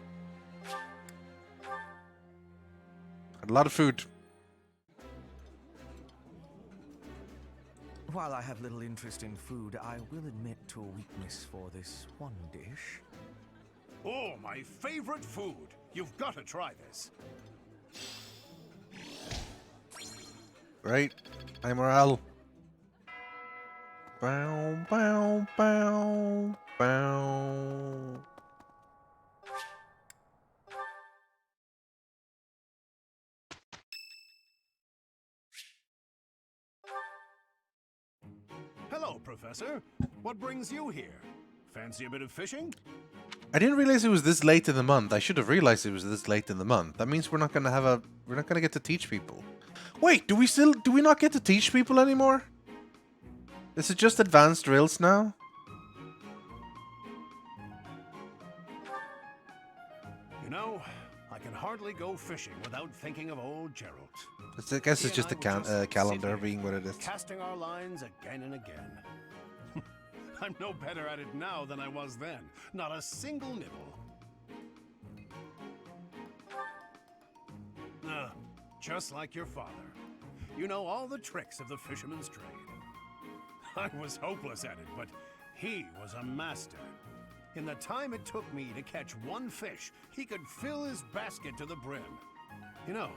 A lot of food. While I have little interest in food, I will admit to a weakness for this one dish. Oh, my favorite food! You've got to try this. Right? Hi, Morale. Bow, bow, bow, bow. Hello, Professor. What brings you here? Fancy a bit of fishing? I didn't realize it was this late in the month. I should have realized it was this late in the month. That means we're not gonna get to teach people. Wait, do we not get to teach people anymore? Is it just advanced drills now? You know, I can hardly go fishing without thinking of old Gerald. I guess it's just a calendar being what it is. Casting our lines again and again. I'm no better at it now than I was then. Not a single nibble. Just like your father. You know all the tricks of the fisherman's trade. I was hopeless at it, but he was a master. In the time it took me to catch one fish, he could fill his basket to the brim. You know,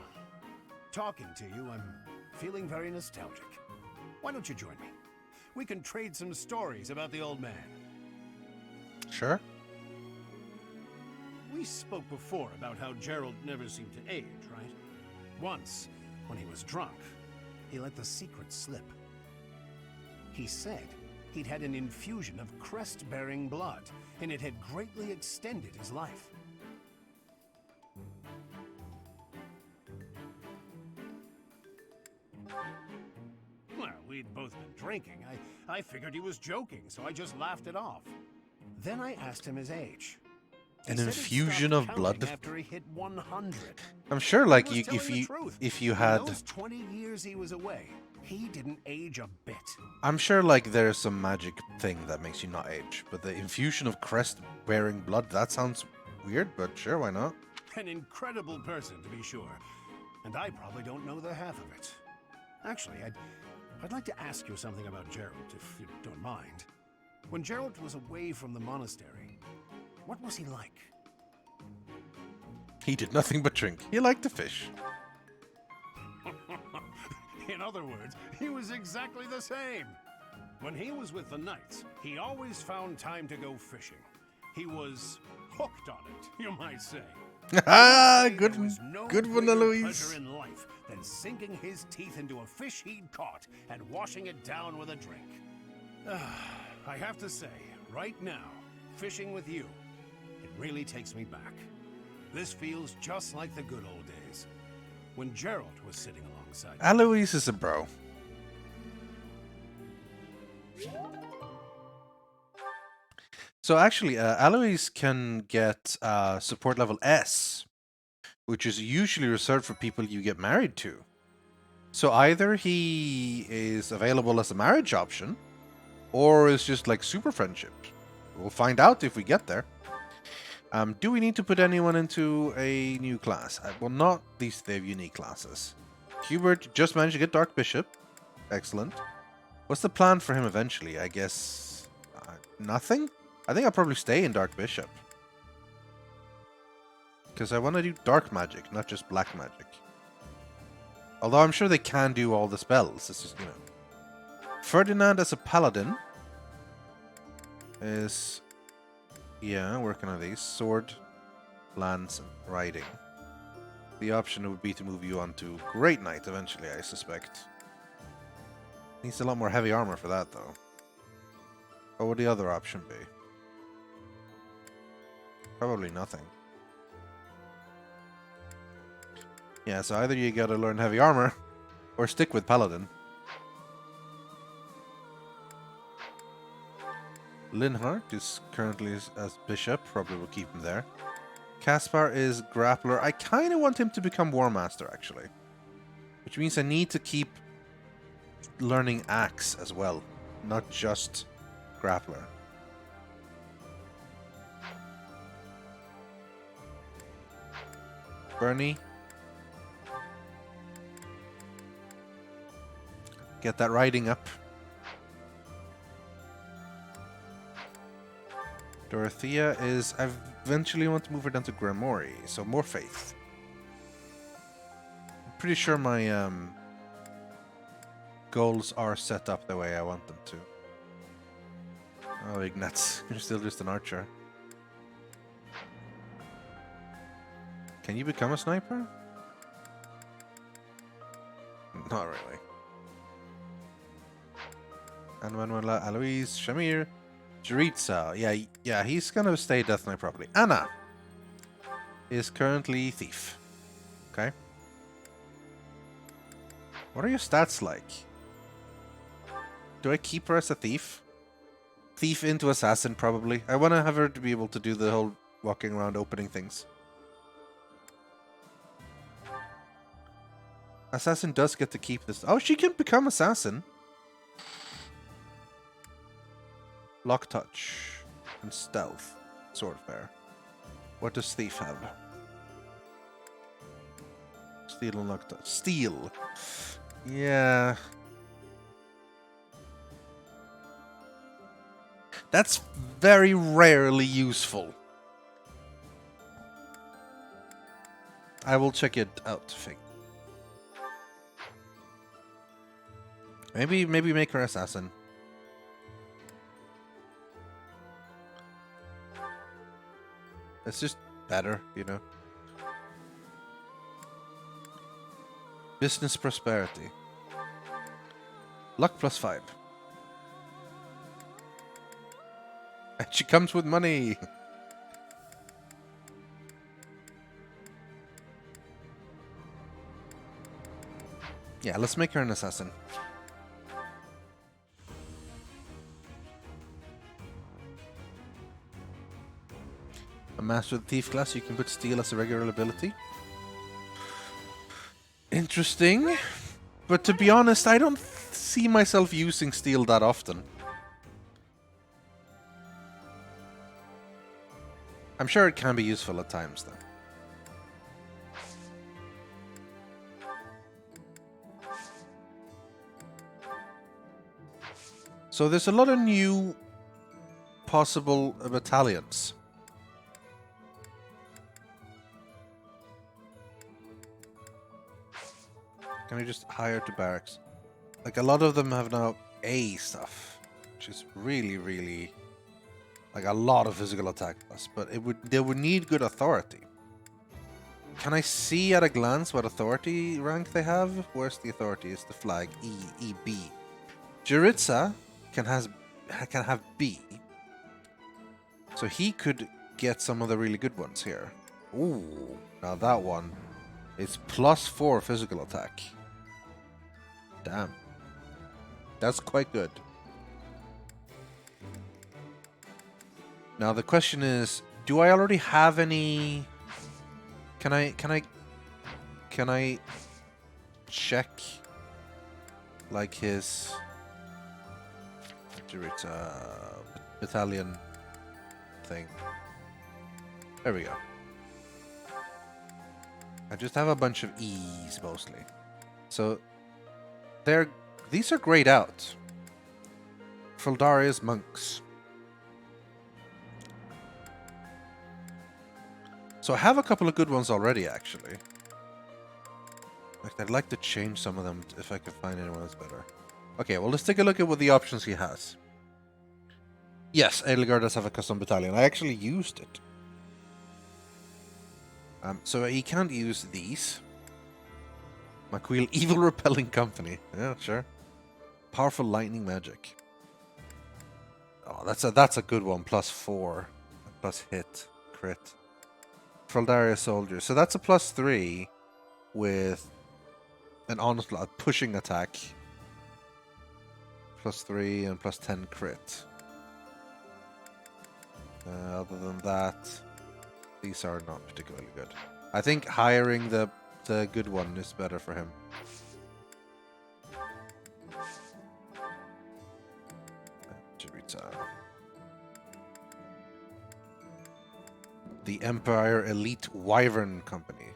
talking to you, I'm feeling very nostalgic. Why don't you join me? We can trade some stories about the old man. Sure. We spoke before about how Gerald never seemed to age, right? Once, when he was drunk, he let the secret slip. He said he'd had an infusion of crest-bearing blood, and it had greatly extended his life. Well, we'd both been drinking. I figured he was joking, so I just laughed it off. Then I asked him his age. An infusion of blood. After he hit 100. I'm sure, like, if you had. In those 20 years he was away, he didn't age a bit. I'm sure, like, there's some magic thing that makes you not age, but the infusion of crest-bearing blood—that sounds weird, but sure, why not? An incredible person, to be sure, and I probably don't know the half of it. Actually, I'd like to ask you something about Gerald, if you don't mind. When Gerald was away from the monastery, what was he like? He did nothing but drink. He liked to fish. In other words, he was exactly the same. When he was with the Knights, he always found time to go fishing. He was hooked on it, you might say. Good one, Eloise. Pleasure in life than sinking his teeth into a fish he'd caught and washing it down with a drink. I have to say, right now, fishing with you, it really takes me back. This feels just like the good old days, when Gerald was sitting alongside me. Eloise is a bro. So actually, Aloys can get support level S, which is usually reserved for people you get married to. So either he is available as a marriage option, or is just like super friendship. We'll find out if we get there. Do we need to put anyone into a new class? Well, not these. They have unique classes. Hubert just managed to get Dark Bishop. Excellent. What's the plan for him eventually? I guess nothing? I think I'll probably stay in Dark Bishop. Because I want to do dark magic, not just black magic. Although I'm sure they can do all the spells. It's just, you know. Ferdinand as a paladin is... yeah, working on these. Sword, lance, and riding. The option would be to move you on to Great Knight eventually, I suspect. Needs a lot more heavy armor for that, though. What would the other option be? Probably nothing. Yeah, so either you gotta learn heavy armor, or stick with Paladin. Linhardt is currently as Bishop, probably will keep him there. Caspar is Grappler. I kind of want him to become War Master, actually. Which means I need to keep learning Axe as well, not just Grappler. Bernie. Get that riding up. Dorothea is... I eventually want to move her down to Grimoire, so more faith. I'm pretty sure my goals are set up the way I want them to. Oh, Ignatz, you're still just an archer. Can you become a sniper? Not really. And Manuela, Alois, Shamir, Jaritza. Yeah, he's gonna stay Death Knight properly. Anna is currently Thief. Okay. What are your stats like? Do I keep her as a Thief? Thief into Assassin, probably. I want to have her to be able to do the whole walking around opening things. Assassin does get to keep this. Oh, she can become Assassin. Lock Touch and Stealth. Swordfare. What does Thief have? Steel and Lock Touch. Steel. Yeah. That's very rarely useful. I will check it out, Fig. Maybe make her Assassin. It's just better, you know. Business Prosperity. Luck +5. And she comes with money. Yeah, let's make her an assassin. A master of the thief class, you can put steal as a regular ability. Interesting. But to be honest, I don't see myself using steal that often. I'm sure it can be useful at times, though. So there's a lot of new possible battalions. Can I just hire to barracks? Like, a lot of them have now A stuff, which is really, really... like a lot of physical attack plus, but they would need good authority. Can I see at a glance what authority rank they have? Where's the authority? It's the flag EB. Jaritza can have B, so he could get some of the really good ones here. Ooh, now that one is +4 physical attack. Damn, that's quite good. Now the question is, do I already have any? Can I check like his battalion thing? There we go. I just have a bunch of E's mostly. So these are grayed out. Feldaria's monks. So I have a couple of good ones already, actually. In fact, I'd like to change some of them if I could find anyone that's better. Okay, well, let's take a look at what the options he has. Yes, Edelgard does have a custom battalion. I actually used it. So he can't use these. Maquil, evil repelling company. Yeah, sure. Powerful lightning magic. Oh, that's a good one. +4, plus hit, crit. Feldaria soldier. So that's a +3 with an onslaught pushing attack. +3 and +10 crit. Other than that, these are not particularly good. I think hiring the good one is better for him. The Empire Elite Wyvern Company.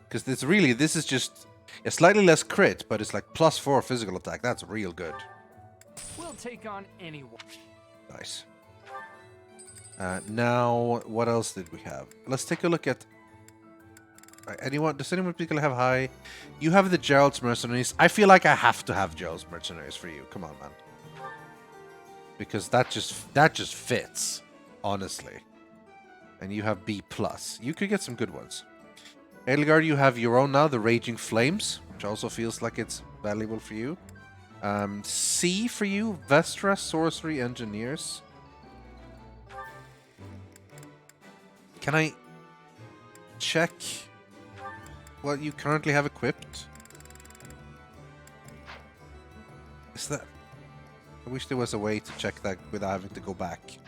Because this is just a slightly less crit, but it's like +4 physical attack. That's real good. We'll take on anyone. Nice. Now, what else did we have? Let's take a look at... Does anyone particularly have high? You have the Gerald's Mercenaries. I feel like I have to have Gerald's Mercenaries for you. Come on, man. Because that just fits, honestly. And you have B+. You could get some good ones. Edelgard, you have your own now, the Raging Flames, which also feels like it's valuable for you. C for you, Vestra Sorcery Engineers. Can I check what you currently have equipped? Is that... I wish there was a way to check that without having to go back.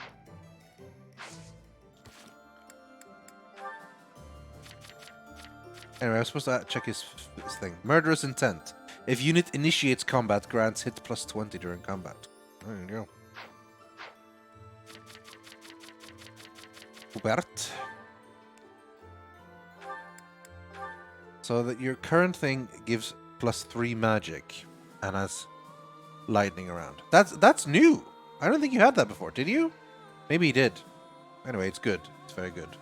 Anyway, I was supposed to check his thing. Murderous Intent. If unit initiates combat, grants hit +20 during combat. There you go. Hubert. So that your current thing gives +3 magic and has lightning around. That's new. I don't think you had that before, did you? Maybe you did. Anyway, it's good. It's very good.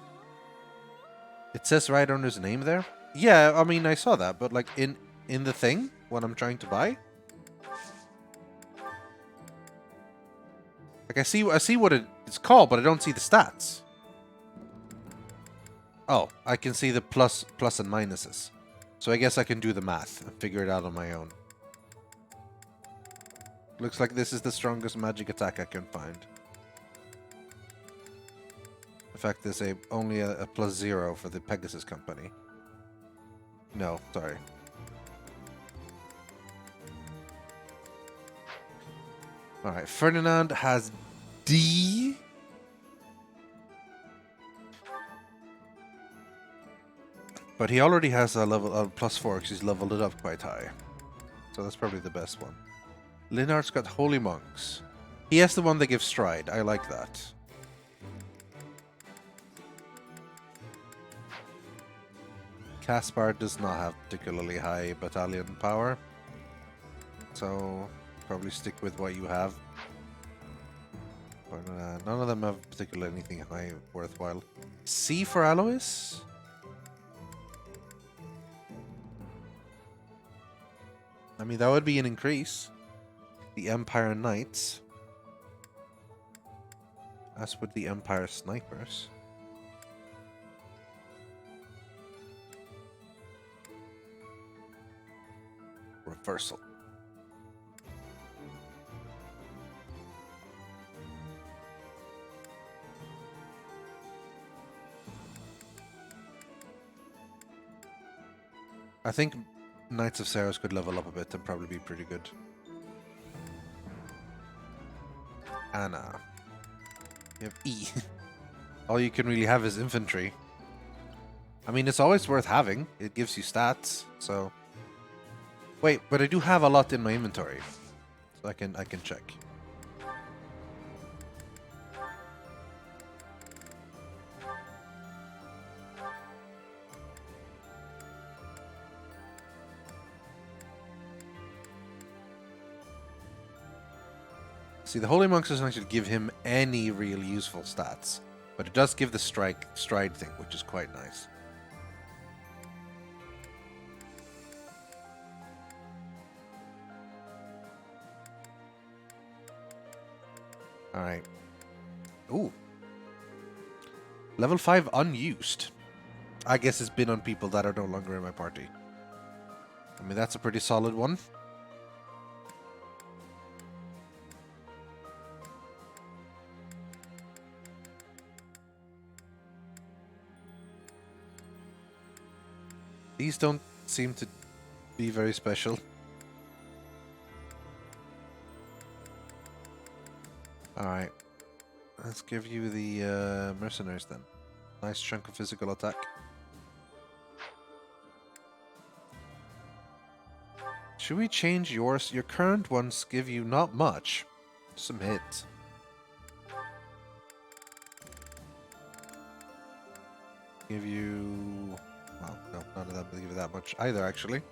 It says right under his name there. Yeah, I mean I saw that, but like in the thing when I'm trying to buy, like I see what it's called, but I don't see the stats. Oh, I can see the plus and minuses. So I guess I can do the math and figure it out on my own. Looks like this is the strongest magic attack I can find. In fact, there's only a +0 for the Pegasus Company. No, sorry. Alright, Ferdinand has D. But he already has a level of +4 because he's leveled it up quite high. So that's probably the best one. Linard's got Holy Monks. He has the one that gives Stride. I like that. Caspar does not have particularly high battalion power. So probably stick with what you have. But none of them have particularly anything high worthwhile. C for Alois? I mean, that would be an increase. The Empire Knights. As would the Empire Snipers. Reversal. I think Knights of Saros could level up a bit and probably be pretty good. Anna. You have E. all you can really have is infantry. I mean, it's always worth having. It gives you stats, so... Wait, but I do have a lot in my inventory. So I can check. See, the Holy Monks doesn't actually give him any real useful stats. But it does give the stride thing, which is quite nice. Alright. Ooh. Level 5 unused. I guess it's been on people that are no longer in my party. I mean, that's a pretty solid one. These don't seem to be very special. Alright. Let's give you the mercenaries then. Nice chunk of physical attack. Should we change yours? Your current ones give you not much. Some hits. Give you... Well, no, none of them give you that much either, actually.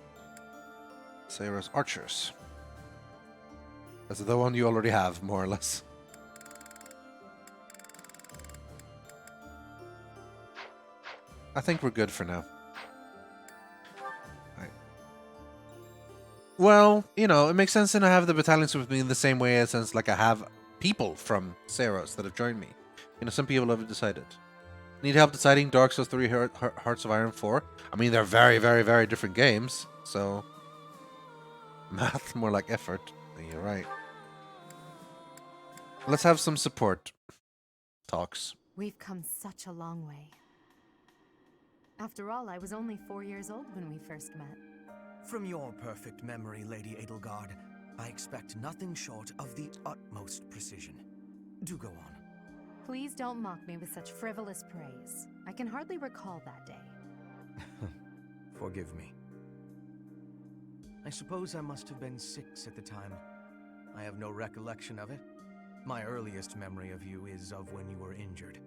Sarah's archers. That's the one you already have, more or less. I think we're good for now. Right. Well, you know, it makes sense to have the battalions with me in the same way as since, like, I have people from Saros that have joined me. You know, some people have decided. Need help deciding Dark Souls 3 Hearts of Iron 4? I mean, they're very, very, very different games, so... Math, more like effort. You're right. Let's have some support talks. We've come such a long way. After all, I was only 4 years old when we first met. From your perfect memory, Lady Edelgard, I expect nothing short of the utmost precision. Do go on. Please don't mock me with such frivolous praise. I can hardly recall that day. Forgive me. I suppose I must have been 6 at the time. I have no recollection of it. My earliest memory of you is of when you were injured.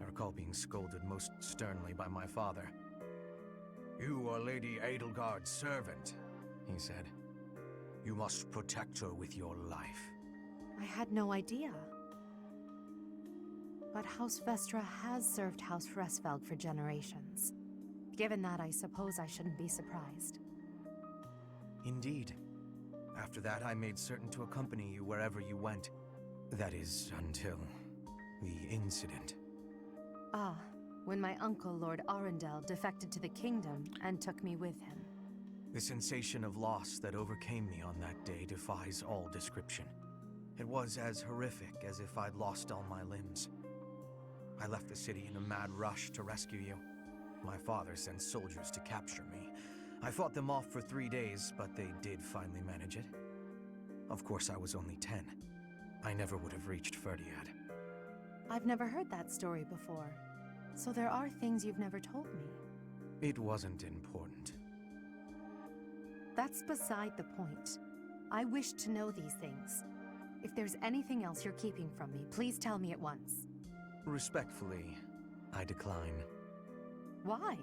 I recall being scolded most sternly by my father. You are Lady Edelgard's servant, he said. You must protect her with your life. I had no idea. But House Vestra has served House Fresfeld for generations. Given that, I suppose I shouldn't be surprised. Indeed. After that, I made certain to accompany you wherever you went. That is, until the incident. Ah, when my uncle, Lord Arundel, defected to the kingdom and took me with him. The sensation of loss that overcame me on that day defies all description. It was as horrific as if I'd lost all my limbs. I left the city in a mad rush to rescue you. My father sent soldiers to capture me. I fought them off for 3 days, but they did finally manage it. Of course, I was only 10. I never would have reached Ferdiad. I've never heard that story before. So there are things you've never told me. It wasn't important. That's beside the point. I wish to know these things. If there's anything else you're keeping from me, please tell me at once. Respectfully, I decline. Why?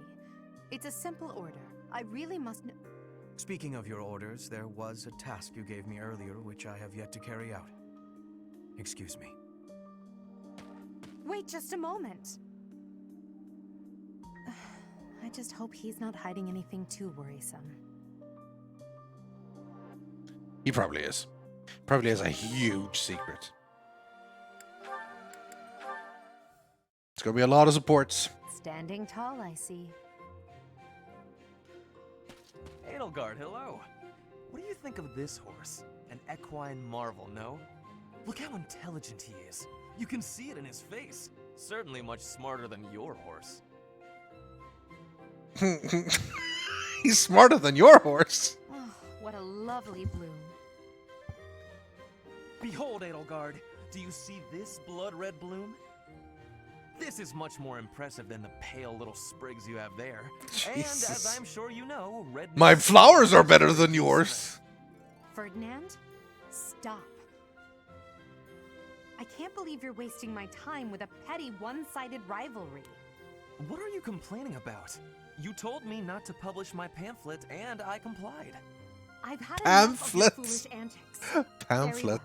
It's a simple order. I really must know. Speaking of your orders, there was a task you gave me earlier which I have yet to carry out. Excuse me. Wait just a moment. I just hope he's not hiding anything too worrisome. He probably is. Probably has a huge secret. It's gonna be a lot of supports. Standing tall, I see. Edelgard, hello. What do you think of this horse? An equine marvel, no? Look how intelligent he is. You can see it in his face. Certainly much smarter than your horse. He's smarter than your horse. Oh, what a lovely bloom. Behold, Edelgard. Do you see this blood-red bloom? This is much more impressive than the pale little sprigs you have there. And Jesus. as I'm sure you know, red... My flowers are better than yours. Ferdinand, stop. I can't believe you're wasting my time with a petty one-sided rivalry. What are you complaining about? You told me not to publish my pamphlet, and I complied. I've had enough of your foolish antics. Pamphlet. Very well.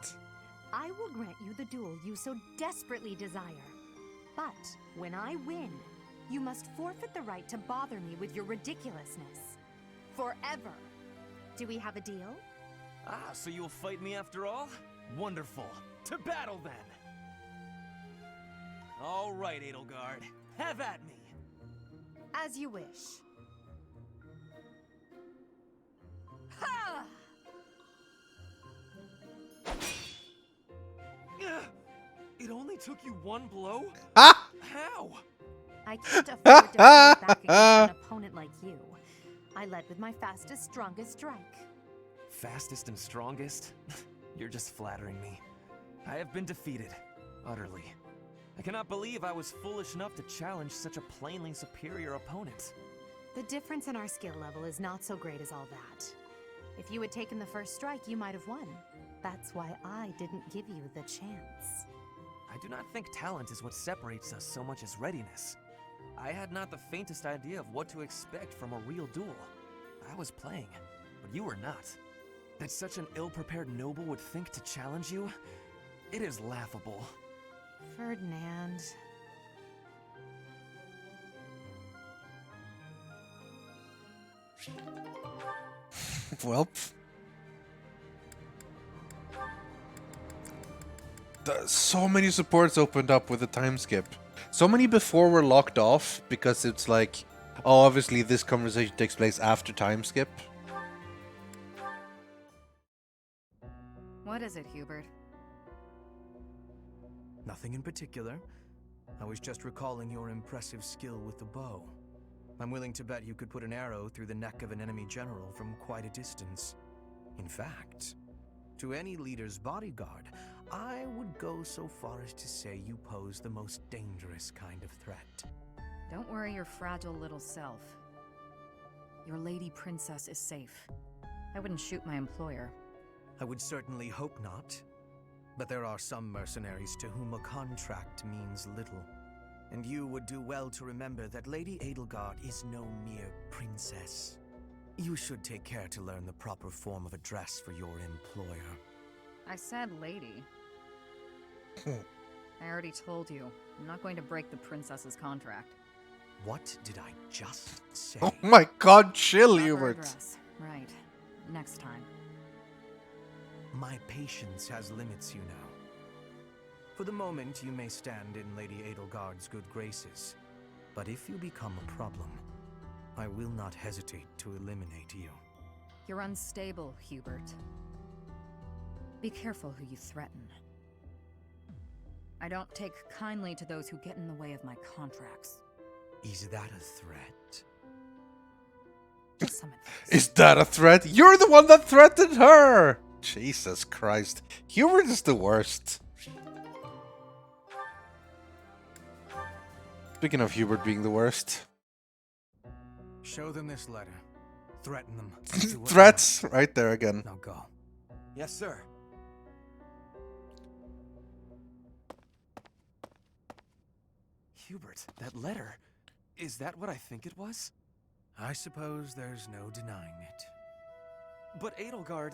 I will grant you the duel you so desperately desire. But when I win, you must forfeit the right to bother me with your ridiculousness. Forever. Do we have a deal? Ah, so you'll fight me after all? Wonderful. To battle, then! All right, Edelgard. Have at me! As you wish. Ha! It only took you one blow? Ah! How? I can't afford to fight back against an opponent like you. I led with my fastest, strongest strike. Fastest and strongest? You're just flattering me. I have been defeated. Utterly. I cannot believe I was foolish enough to challenge such a plainly superior opponent. The difference in our skill level is not so great as all that. If you had taken the first strike, you might have won. That's why I didn't give you the chance. I do not think talent is what separates us so much as readiness. I had not the faintest idea of what to expect from a real duel. I was playing, but you were not. That such an ill-prepared noble would think to challenge you? It is laughable. Ferdinand... Well... So many supports opened up with the time skip. So many before were locked off because it's like, oh, obviously this conversation takes place after time skip. What is it, Hubert? Nothing in particular. I was just recalling your impressive skill with the bow. I'm willing to bet you could put an arrow through the neck of an enemy general from quite a distance. In fact, to any leader's bodyguard, I would go so far as to say you pose the most dangerous kind of threat. Don't worry your fragile little self. Your lady princess is safe. I wouldn't shoot my employer. I would certainly hope not. But there are some mercenaries to whom a contract means little. And you would do well to remember that Lady Edelgard is no mere princess. You should take care to learn the proper form of address for your employer. I said lady. I already told you. I'm not going to break the princess's contract. What did I just say? Oh my god, chill, Proper Hubert. address. Right. Next time. My patience has limits, you know. For the moment, you may stand in Lady Edelgard's good graces. But if you become a problem, I will not hesitate to eliminate you. You're unstable, Hubert. Be careful who you threaten. I don't take kindly to those who get in the way of my contracts. Is that a threat? Just some advice. Is that a threat? You're the one that threatened her! Jesus Christ. Hubert is the worst. Speaking of Hubert being the worst. Show them this letter. Threaten them. Threats! Right there again. Now go. Yes, sir. Hubert, that letter. Is that what I think it was? I suppose there's no denying it. But Edelgard...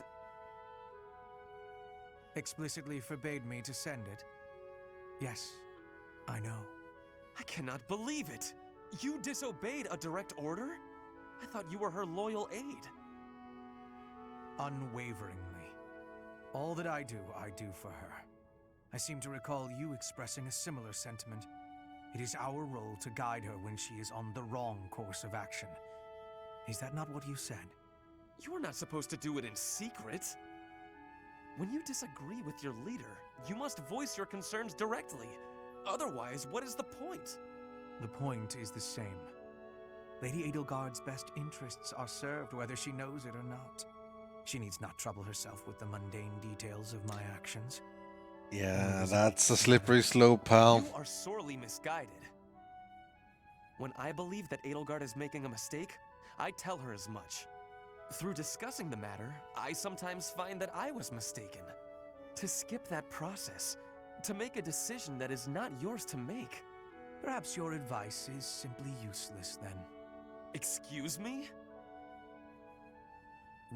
explicitly forbade me to send it. Yes, I know. I cannot believe it! You disobeyed a direct order? I thought you were her loyal aide. Unwaveringly. All that I do for her. I seem to recall you expressing a similar sentiment. It is our role to guide her when she is on the wrong course of action. Is that not what you said? You are not supposed to do it in secret. When you disagree with your leader, you must voice your concerns directly. Otherwise, what is the point? The point is the same. Lady Edelgard's best interests are served whether she knows it or not. She needs not trouble herself with the mundane details of my actions. Yeah, that's a slippery slope, pal. You are sorely misguided. When I believe that Edelgard is making a mistake, I tell her as much. Through discussing the matter, I sometimes find that I was mistaken. To skip that process, to make a decision that is not yours to make. Perhaps your advice is simply useless then. Excuse me?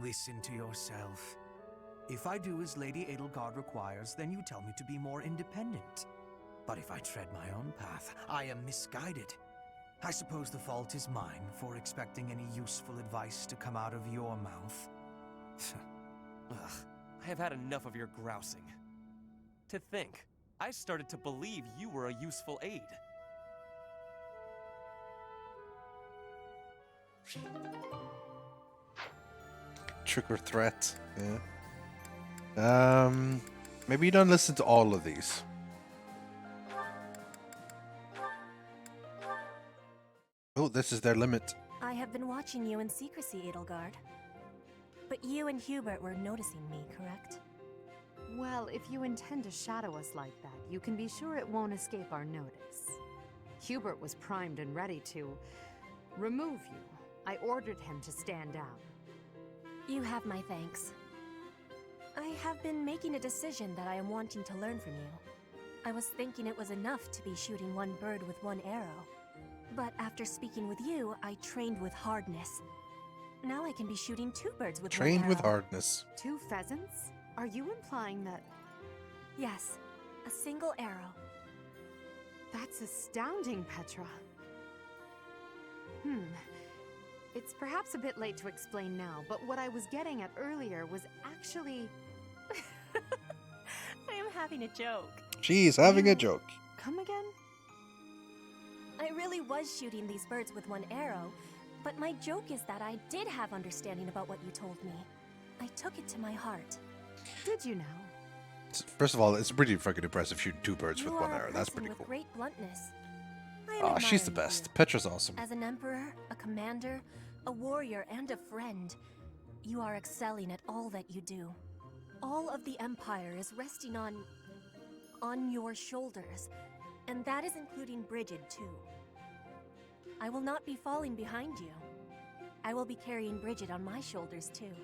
Listen to yourself. If I do as Lady Edelgard requires, then you tell me to be more independent. But if I tread my own path, I am misguided. I suppose the fault is mine for expecting any useful advice to come out of your mouth. Ugh, I have had enough of your grousing. To think, I started to believe you were a useful aid. Trick or threat, yeah. Maybe you don't listen to all of these. Oh, this is their limit. I have been watching you in secrecy, Edelgard. But you and Hubert were noticing me, correct? Well, if you intend to shadow us like that, you can be sure it won't escape our notice. Hubert was primed and ready to remove you. I ordered him to stand down. You have my thanks. I have been making a decision that I am wanting to learn from you. I was thinking it was enough to be shooting one bird with one arrow. But after speaking with you, I trained with hardness. Now I can be shooting two birds with one arrow. Trained with hardness. 2 pheasants? Are you implying that... Yes, a single arrow. That's astounding, Petra. It's perhaps a bit late to explain now, but what I was getting at earlier was actually... I am having a joke. She's having a joke. Come again? I really was shooting these birds with one arrow, but my joke is that I did have understanding about what you told me. I took it to my heart. Did you now? First of all, it's pretty fucking impressive shooting 2 birds with You one are a arrow. That's person pretty with cool. great bluntness. Ah, she's the best. Petra's awesome. As an emperor, a commander, a warrior, and a friend, you are excelling at all that you do. All of the Empire is resting on your shoulders, and that is including Brigid, too. I will not be falling behind you. I will be carrying Brigid on my shoulders, too.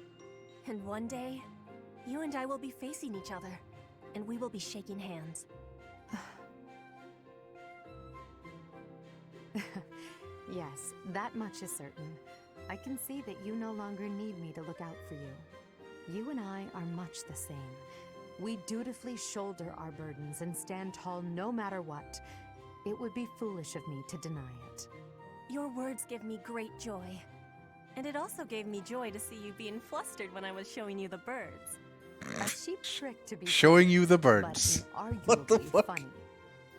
And one day, you and I will be facing each other, and we will be shaking hands. Yes, that much is certain. I can see that you no longer need me to look out for you. You and I are much the same. We dutifully shoulder our burdens and stand tall no matter what. It would be foolish of me to deny it. Your words give me great joy. And it also gave me joy to see you being flustered when I was showing you the birds. A cheap trick to be Showing you the but birds. What the fuck? Funny.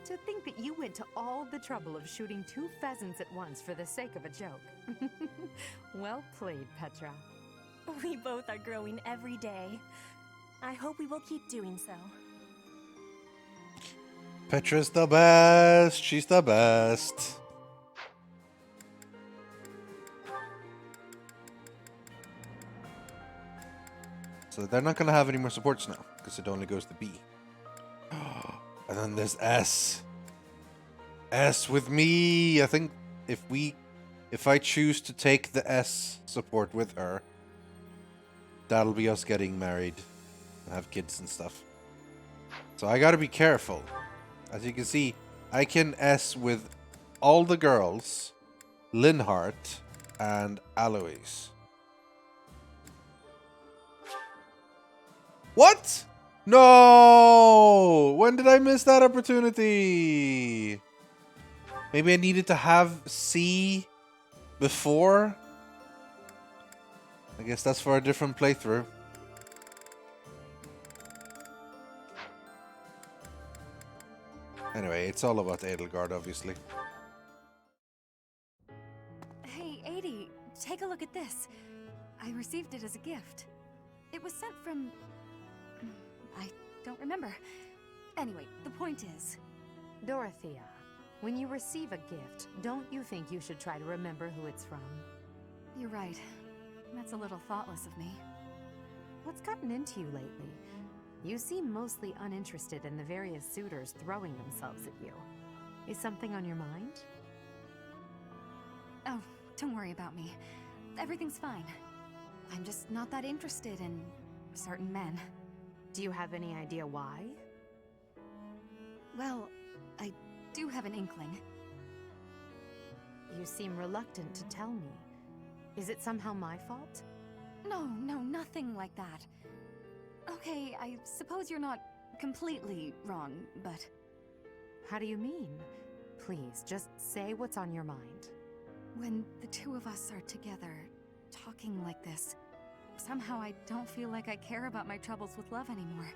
To think that you went to all the trouble of shooting 2 pheasants at once for the sake of a joke. Well played, Petra. We both are growing every day. I hope we will keep doing so. Petra's the best. She's the best. So they're not going to have any more supports now, because it only goes to B. And then there's S. S with me. I think if I choose to take the S support with her, that'll be us getting married, have kids and stuff. So I gotta be careful. As you can see, I can S with all the girls, Linhart, and Alois. What? No! When did I miss that opportunity? Maybe I needed to have C before? I guess that's for a different playthrough. Anyway, it's all about Edelgard, obviously. Hey, Adie, take a look at this. I received it as a gift. It was sent from... I don't remember. Anyway, the point is... Dorothea, when you receive a gift, don't you think you should try to remember who it's from? You're right. That's a little thoughtless of me. What's gotten into you lately? You seem mostly uninterested in the various suitors throwing themselves at you. Is something on your mind? Oh, don't worry about me. Everything's fine. I'm just not that interested in certain men. Do you have any idea why? Well, I do have an inkling. You seem reluctant to tell me. Is it somehow my fault? No, nothing like that. Okay, I suppose you're not completely wrong, but... How do you mean? Please, just say what's on your mind. When the two of us are together, talking like this, somehow I don't feel like I care about my troubles with love anymore.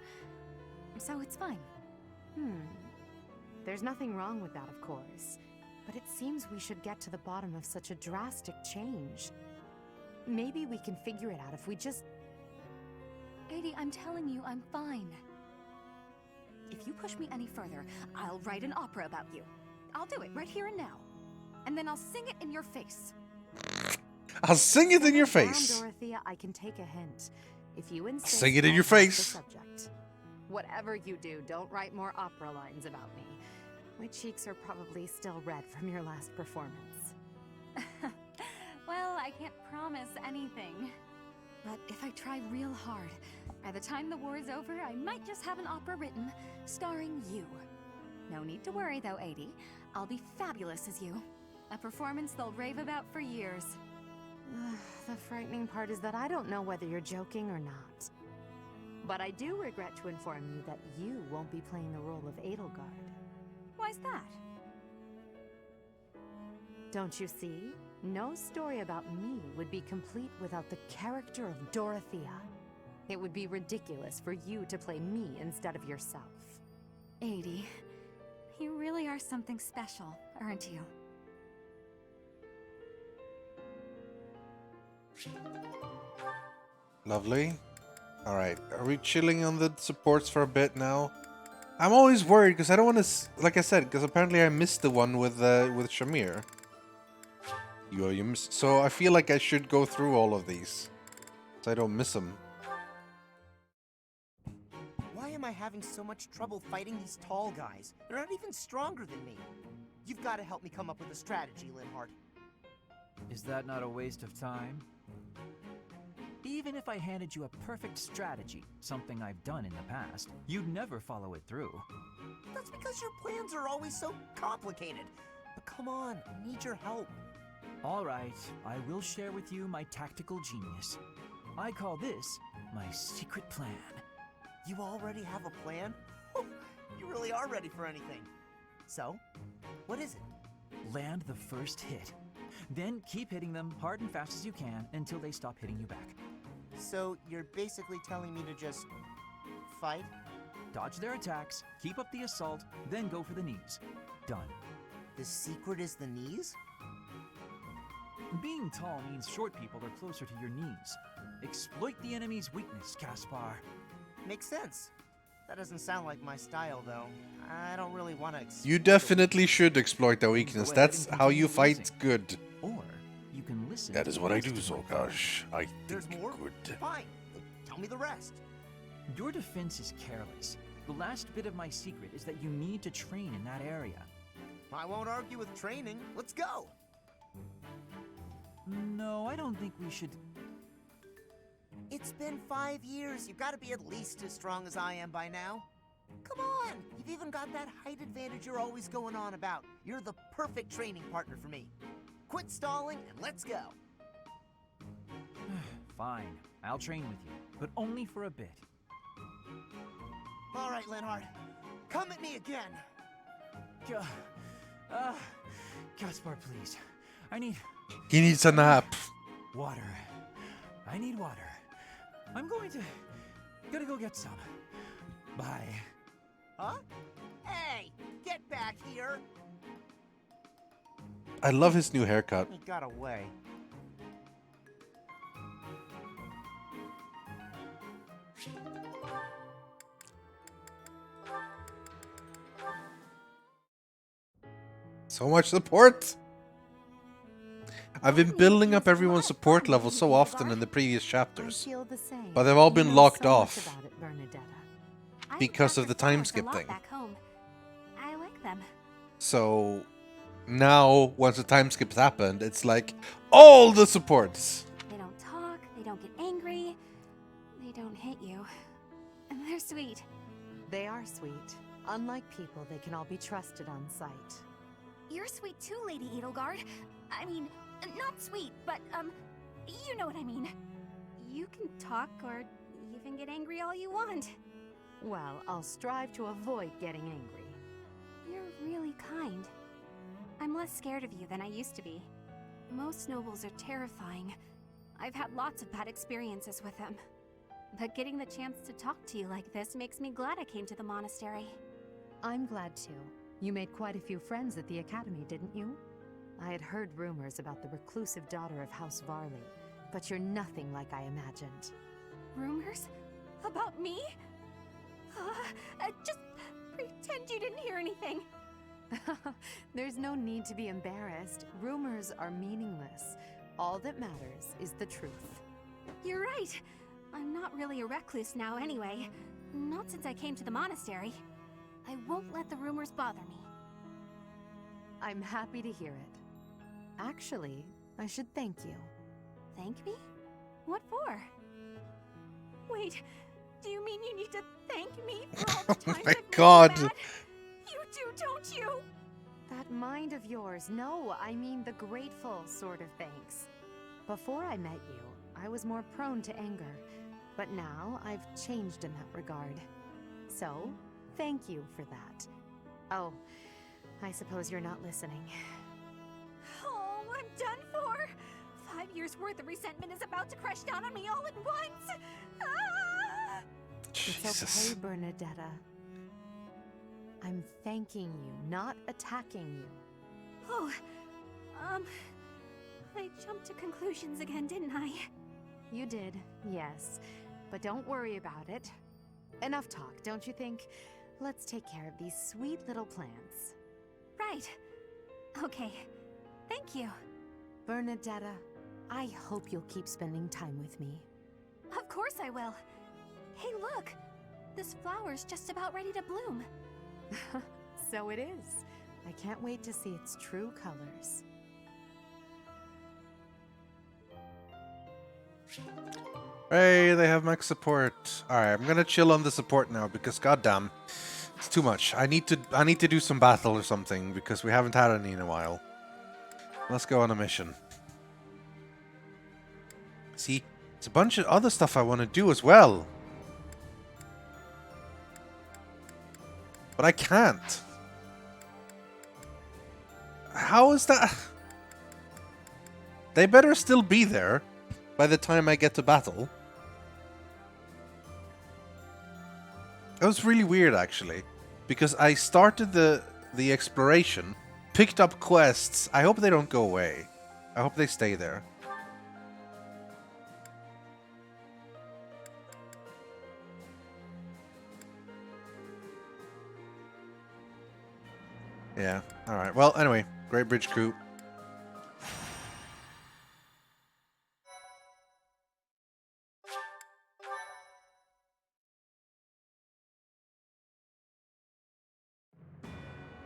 So it's fine. There's nothing wrong with that, of course. But it seems we should get to the bottom of such a drastic change. Maybe we can figure it out if we just... Adi, I'm telling you, I'm fine. If you push me any further, I'll write an opera about you. I'll do it right here and now. And then I'll sing it in your face. I'll sing it in your face. Dorothea, I can take a hint. If you insist, Sing it in I'll your drop the face. subject. Whatever you do, don't write more opera lines about me. My cheeks are probably still red from your last performance. Well, I can't promise anything. But if I try real hard, by the time the war is over, I might just have an opera written, starring you. No need to worry though, Adi. I'll be fabulous as you. A performance they'll rave about for years. The frightening part is that I don't know whether you're joking or not. But I do regret to inform you that you won't be playing the role of Edelgard. Why's that? Don't you see? No story about me would be complete without the character of Dorothea. It would be ridiculous for you to play me instead of yourself. Adi, you really are something special, aren't you? Lovely. Alright, are we chilling on the supports for a bit now? I'm always worried because I don't want to, like I said, because apparently I missed the one with Shamir. So I feel like I should go through all of these, so I don't miss them. Why am I having so much trouble fighting these tall guys? They're not even stronger than me. You've got to help me come up with a strategy, Linhardt. Is that not a waste of time? Even if I handed you a perfect strategy, something I've done in the past, you'd never follow it through. That's because your plans are always so complicated. But come on, I need your help. All right, I will share with you my tactical genius. I call this my secret plan. You already have a plan? You really are ready for anything. So, what is it? Land the first hit. Then keep hitting them hard and fast as you can until they stop hitting you back. So, you're basically telling me to just... fight? Dodge their attacks, keep up the assault, then go for the knees. Done. The secret is the knees? Being tall means short people are closer to your knees. Exploit the enemy's weakness, Caspar. Makes sense. That doesn't sound like my style, though. I don't really want to... You definitely should exploit their weakness. That's how you fight good. Or you can listen. That is what I do, Zolgash. I There's think more? good. Fine. Tell me the rest. Your defense is careless. The last bit of my secret is that you need to train in that area. I won't argue with training. Let's go. No, I don't think we should... It's been 5 years. You've got to be at least as strong as I am by now. Come on. You've even got that height advantage you're always going on about. You're the perfect training partner for me. Quit stalling and let's go. Fine, I'll train with you, but only for a bit. All right, Linhardt. Come at me again. Caspar, please. I need... He needs a nap. Water. I need water. I'm gonna go get some. Bye. Huh? Hey, get back here. I love his new haircut. He got away. So much support. I've been building up everyone's support level so often in the previous chapters, I feel the same. but they've all You been know locked so much off. about it, Bernadetta. because of the time flowers a skip lot thing. back home. I like them. So now, once the time skips happened, it's like all the supports. They don't talk, they don't get angry, they don't hit you. And they're sweet. They are sweet. Unlike people, they can all be trusted on sight. You're sweet too, Lady Edelgard. I mean, not sweet, but, you know what I mean. You can talk or even get angry all you want. Well, I'll strive to avoid getting angry. You're really kind. I'm less scared of you than I used to be. Most nobles are terrifying. I've had lots of bad experiences with them. But getting the chance to talk to you like this makes me glad I came to the monastery. I'm glad too. You made quite a few friends at the academy, didn't you? I had heard rumors about the reclusive daughter of House Varley, but you're nothing like I imagined. Rumors? About me? Just pretend you didn't hear anything. There's no need to be embarrassed. Rumors are meaningless. All that matters is the truth. You're right. I'm not really a recluse now anyway. Not since I came to the monastery. I won't let the rumors bother me. I'm happy to hear it. Actually, I should thank you. Thank me? What for? Wait, do you mean you need to thank me for all the times my I've made God. you mad? You do, don't you? That mind of yours. No, I mean the grateful sort of thanks. Before I met you, I was more prone to anger. But now, I've changed in that regard. So, thank you for that. Oh, I suppose you're not listening. Oh, I'm done for. 5 years worth of resentment is about to crash down on me all at once. Ah! It's okay, Bernadetta. I'm thanking you, not attacking you. Oh, I jumped to conclusions again, didn't I? You did, yes. But don't worry about it. Enough talk, don't you think? Let's take care of these sweet little plants. Right. Okay. Thank you. Bernadetta, I hope you'll keep spending time with me. Of course I will. Hey, look! This flower's just about ready to bloom. So it is. I can't wait to see its true colors. Hey, they have max support. Alright, I'm gonna chill on the support now because goddamn, it's too much. I need to do some battle or something because we haven't had any in a while. Let's go on a mission. See, it's a bunch of other stuff I want to do as well. But I can't. How is that? They better still be there by the time I get to battle. That was really weird, actually, because I started the exploration, picked up quests. I hope they don't go away. I hope they stay there. Yeah, alright. Well, anyway, Great Bridge Crew.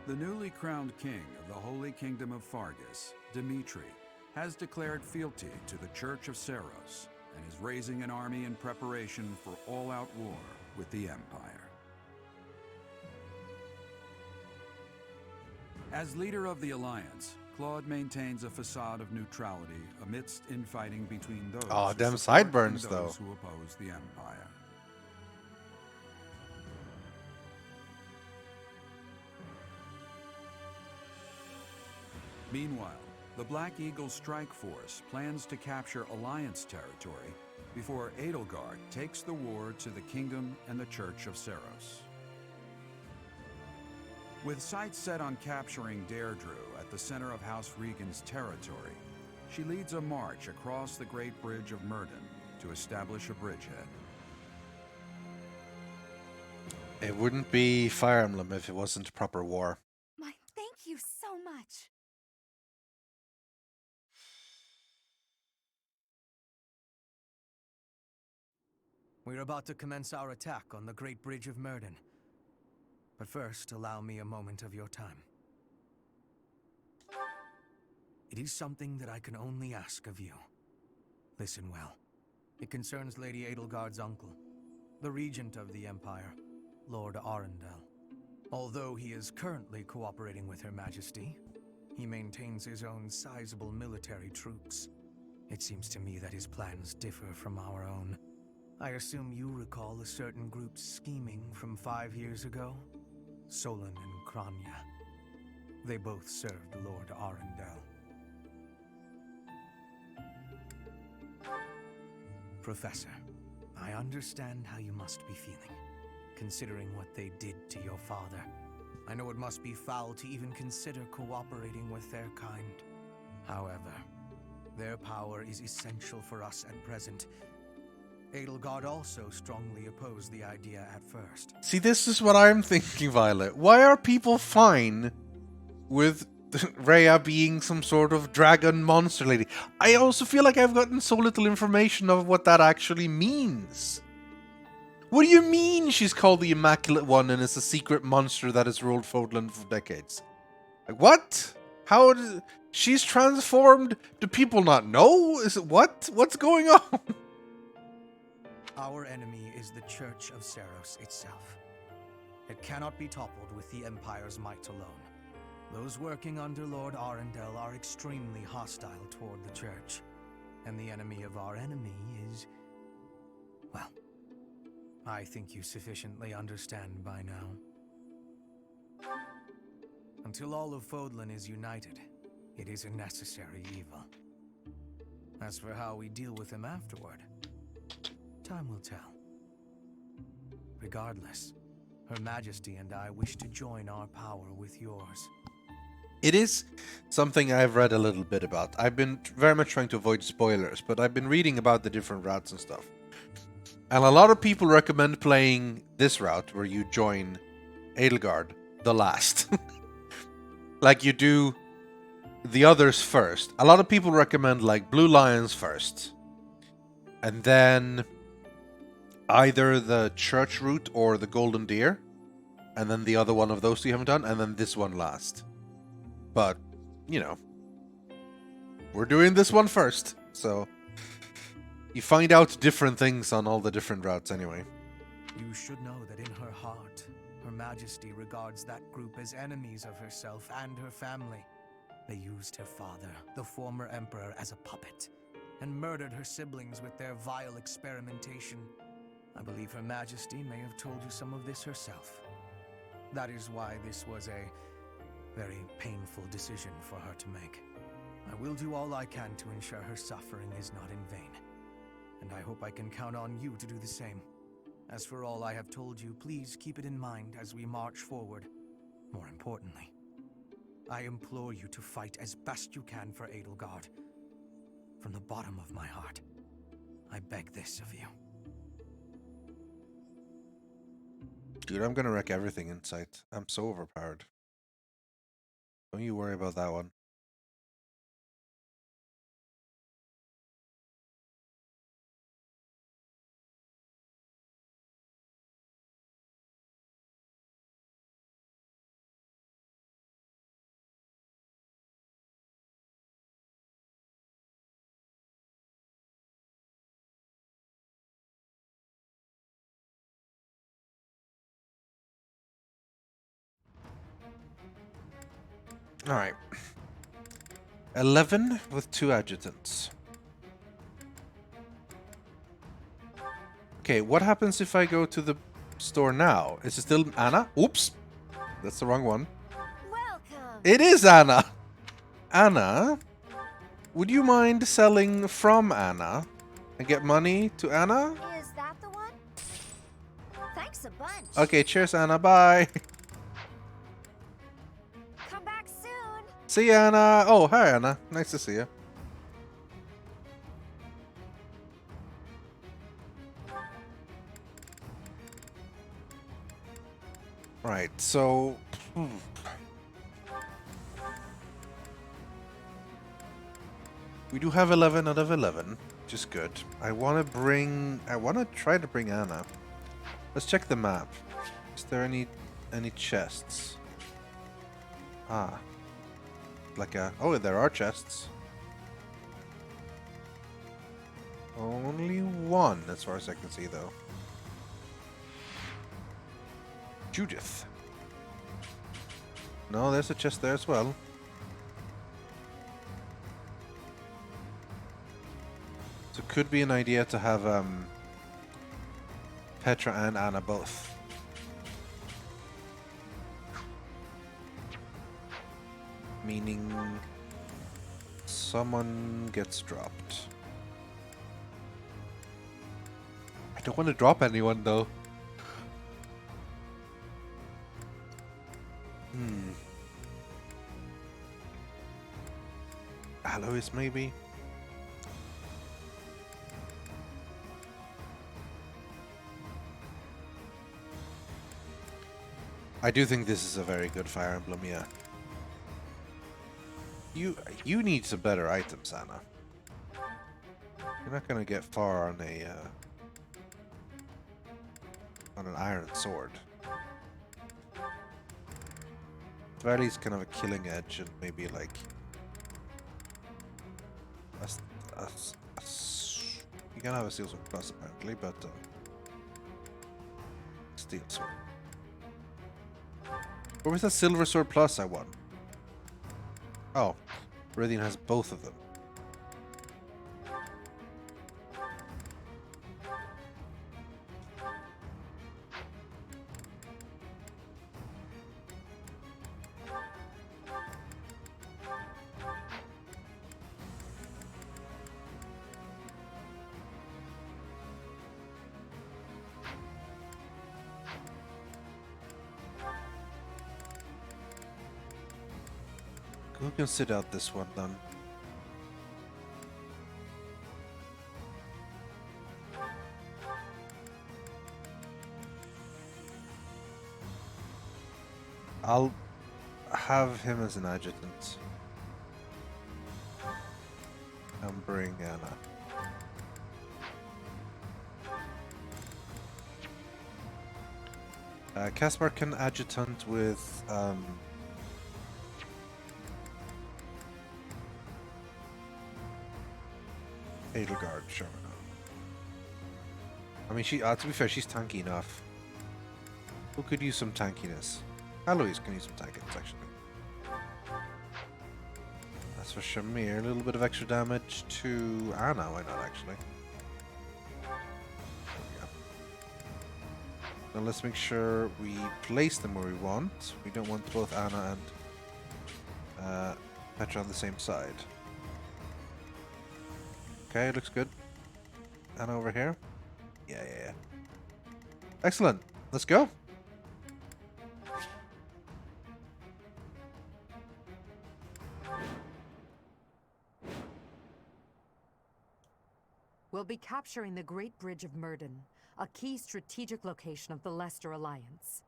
The newly crowned king of the Holy Kingdom of Fargus, Dimitri, has declared fealty to the Church of Seros and is raising an army in preparation for all-out war with the Empire. As leader of the Alliance, Claude maintains a facade of neutrality amidst infighting between those Aw, who them support sideburns, and those though. who oppose the Empire. Meanwhile, the Black Eagle Strike Force plans to capture Alliance territory before Edelgard takes the war to the Kingdom and the Church of Seros. With sights set on capturing Deirdre at the center of House Regan's territory, she leads a march across the Great Bridge of Myrddin to establish a bridgehead. It wouldn't be Fire Emblem if it wasn't proper war. My, thank you so much. We're about to commence our attack on the Great Bridge of Murden. But first, allow me a moment of your time. It is something that I can only ask of you. Listen well. It concerns Lady Edelgard's uncle, the regent of the Empire, Lord Arundel. Although he is currently cooperating with Her Majesty, he maintains his own sizable military troops. It seems to me that his plans differ from our own. I assume you recall a certain group's scheming from 5 years ago? Solon and Kranya. They both served Lord Arundel. Professor, I understand how you must be feeling, considering what they did to your father. I know it must be foul to even consider cooperating with their kind. However, their power is essential for us at present. Edelgard also strongly opposed the idea at first. See, this is what I'm thinking, Violet. Why are people fine with Rhea being some sort of dragon monster lady? I also feel like I've gotten so little information of what that actually means. What do you mean she's called the Immaculate One and is a secret monster that has ruled Fodlan for decades? Like, what? How does... She's transformed? Do people not know? Is it what? What's going on? Our enemy is the Church of Seros itself. It cannot be toppled with the Empire's might alone. Those working under Lord Arundel are extremely hostile toward the Church. And the enemy of our enemy is... well, I think you sufficiently understand by now. Until all of Fodlan is united, it is a necessary evil. As for how we deal with him afterward, time will tell. Regardless, Her Majesty and I wish to join our power with yours. It is something I've read a little bit about. I've been very much trying to avoid spoilers, but I've been reading about the different routes and stuff. And a lot of people recommend playing this route where you join Edelgard the last. Like you do the others first. A lot of people recommend like Blue Lions first. And then either the Church route or the Golden Deer. And then the other one of those two you haven't done. And then this one last. But, you know, we're doing this one first. So you find out different things on all the different routes anyway. You should know that in her heart, Her Majesty regards that group as enemies of herself and her family. They used her father, the former emperor, as a puppet, and murdered her siblings with their vile experimentation. I believe Her Majesty may have told you some of this herself. That is why this was a very painful decision for her to make. I will do all I can to ensure her suffering is not in vain. And I hope I can count on you to do the same. As for all I have told you, please keep it in mind as we march forward. More importantly, I implore you to fight as best you can for Edelgard. From the bottom of my heart, I beg this of you. Dude, I'm gonna wreck everything in sight. I'm so overpowered. Don't you worry about that one. Alright. 11 with 2 adjutants. Okay, what happens if I go to the store now? Is it still Anna? Oops! That's the wrong one. Welcome. It is Anna! Anna? Would you mind selling from Anna and get money to Anna? Is that the one? Thanks a bunch. Okay, cheers Anna, bye! Come back soon. See ya, Anna! Oh, hi Anna. Nice to see you. Right, so... We do have 11 out of 11. which is good. I want to try to bring Anna. Let's check the map. Is there any chests? Ah. Oh, there are chests. Only one, as far as I can see, though. Judith. No, there's a chest there as well. So it could be an idea to have Petra and Anna both. Meaning someone gets dropped. I don't want to drop anyone though. Alois maybe? I do think this is a very good Fire Emblem, yeah. You need some better items, Anna. You're not gonna get far on an iron sword. Valley's kind of a killing edge, and maybe like you can have a steel sword plus apparently, but steel sword. Or was that silver sword plus I won? Oh, Rythian has both of them. Who can sit out this one then? I'll have him as an adjutant. And bring Anna. Caspar can adjutant with Edelgard, sure enough. I mean, to be fair, she's tanky enough. Who could use some tankiness? Alois can use some tankiness, actually. That's for Shamir. A little bit of extra damage to Anna, why not, actually? There we go. Now let's make sure we place them where we want. We don't want both Anna and Petra on the same side. Okay, looks good. Anna over here. Yeah. Excellent. Let's go. We'll be capturing the Great Bridge of Murden, a key strategic location of the Leicester Alliance.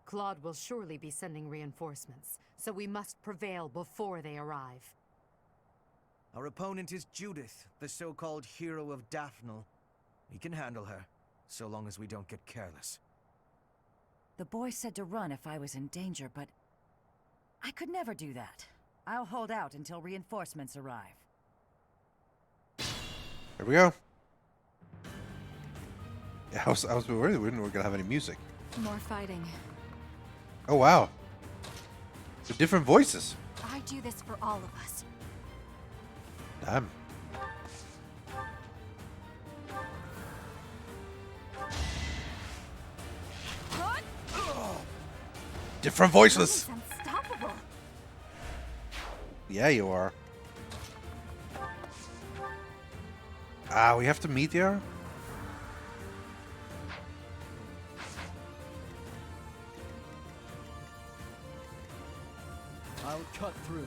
Claude will surely be sending reinforcements, so we must prevail before they arrive. Our opponent is Judith, the so-called hero of Daphnel. We can handle her, so long as we don't get careless. The boy said to run if I was in danger, but I could never do that. I'll hold out until reinforcements arrive. Here we go. Yeah, I was worried we weren't gonna have any music. More fighting. Oh wow. The different voices. I do this for all of us. Damn. Different voices. Unstoppable. Yeah, you are. Ah, we have to meet here? I'll cut through.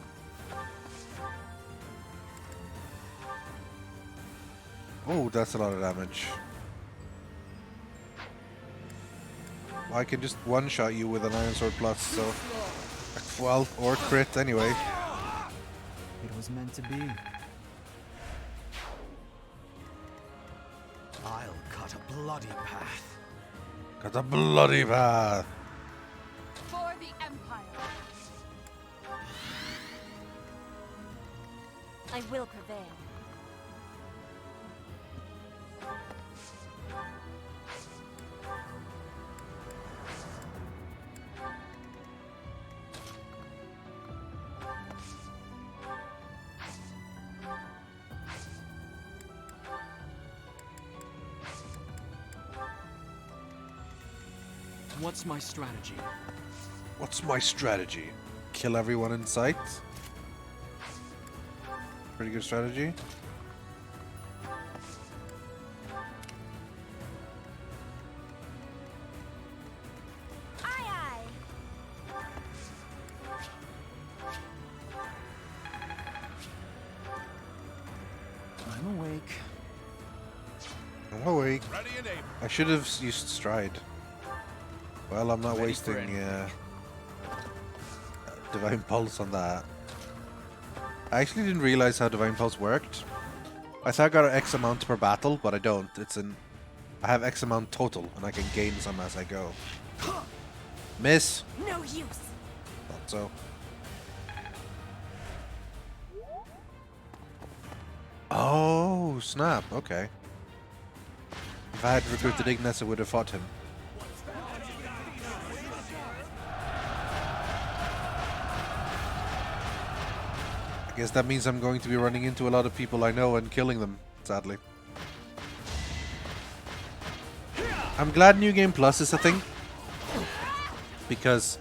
Oh, that's a lot of damage. Well, I can just one-shot you with an Iron Sword Plus, so... Well, or crit anyway. It was meant to be. I'll cut a bloody path. Cut a bloody path. For the Empire. I will prevail. What's my strategy? What's my strategy? Kill everyone in sight? Pretty good strategy. I'm awake. I'm awake. I should have used stride. Well, I'm not wasting Divine Pulse on that. I actually didn't realize how Divine Pulse worked. I thought I got an X amount per battle, but I don't. I have X amount total, and I can gain some as I go. Miss! No use! Thought so. Oh, snap. Okay. If I had recruited Ignis, I would have fought him. I guess that means I'm going to be running into a lot of people I know and killing them, sadly. I'm glad New Game Plus is a thing. Because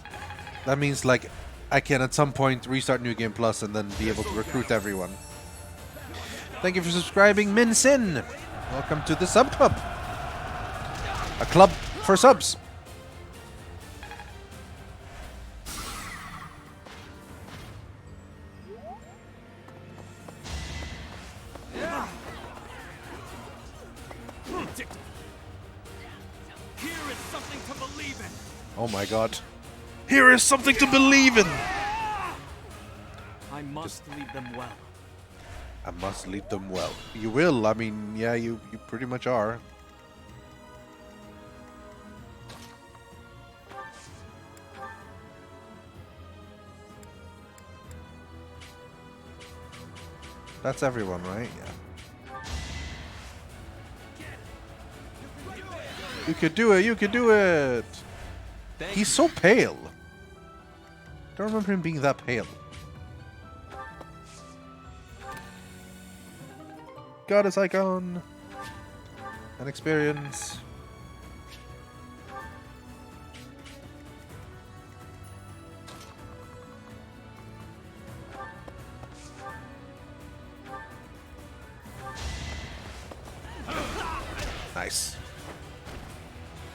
that means, like, I can at some point restart New Game Plus and then be able to recruit everyone. Thank you for subscribing, Min Sin! Welcome to the Sub Club! A club for subs! Oh my god. Here is something to believe in! I must lead them well. I must lead them well. You will, I mean, yeah, you pretty much are. That's everyone, right? Yeah. You could do it, you could do it! He's so pale. Don't remember him being that pale. Goddess icon. An experience. Nice.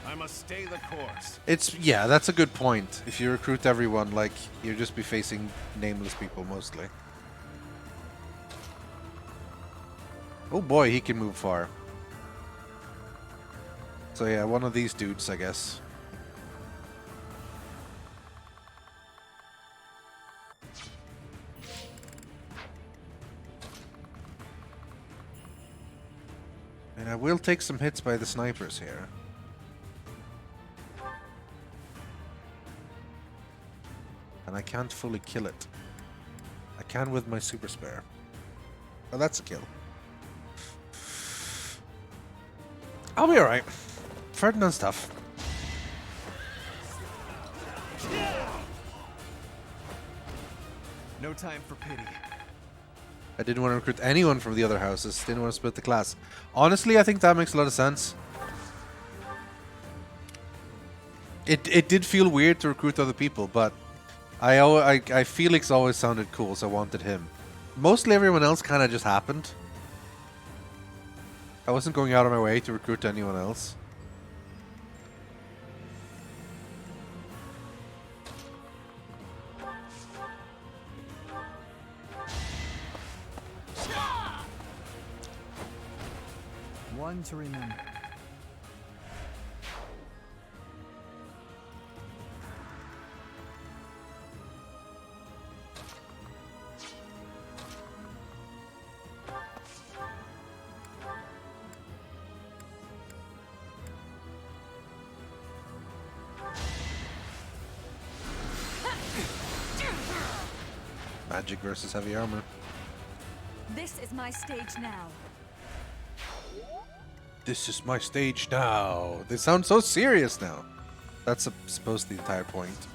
I must stay the course. Yeah, that's a good point. If you recruit everyone, like, you'll just be facing nameless people mostly. Oh boy, he can move far. So yeah, one of these dudes, I guess. And I will take some hits by the snipers here. And I can't fully kill it. I can with my super spare. Oh, that's a kill. I'll be alright. Ferdinand's tough. No time for pity. I didn't want to recruit anyone from the other houses. Didn't want to split the class. Honestly, I think that makes a lot of sense. It did feel weird to recruit other people, but I Felix always sounded cool, so I wanted him. Mostly everyone else kind of just happened. I wasn't going out of my way to recruit anyone else. One to remember. Magic versus heavy armor. This is my stage now. This is my stage now. They sound so serious now. That's supposed to be the entire point.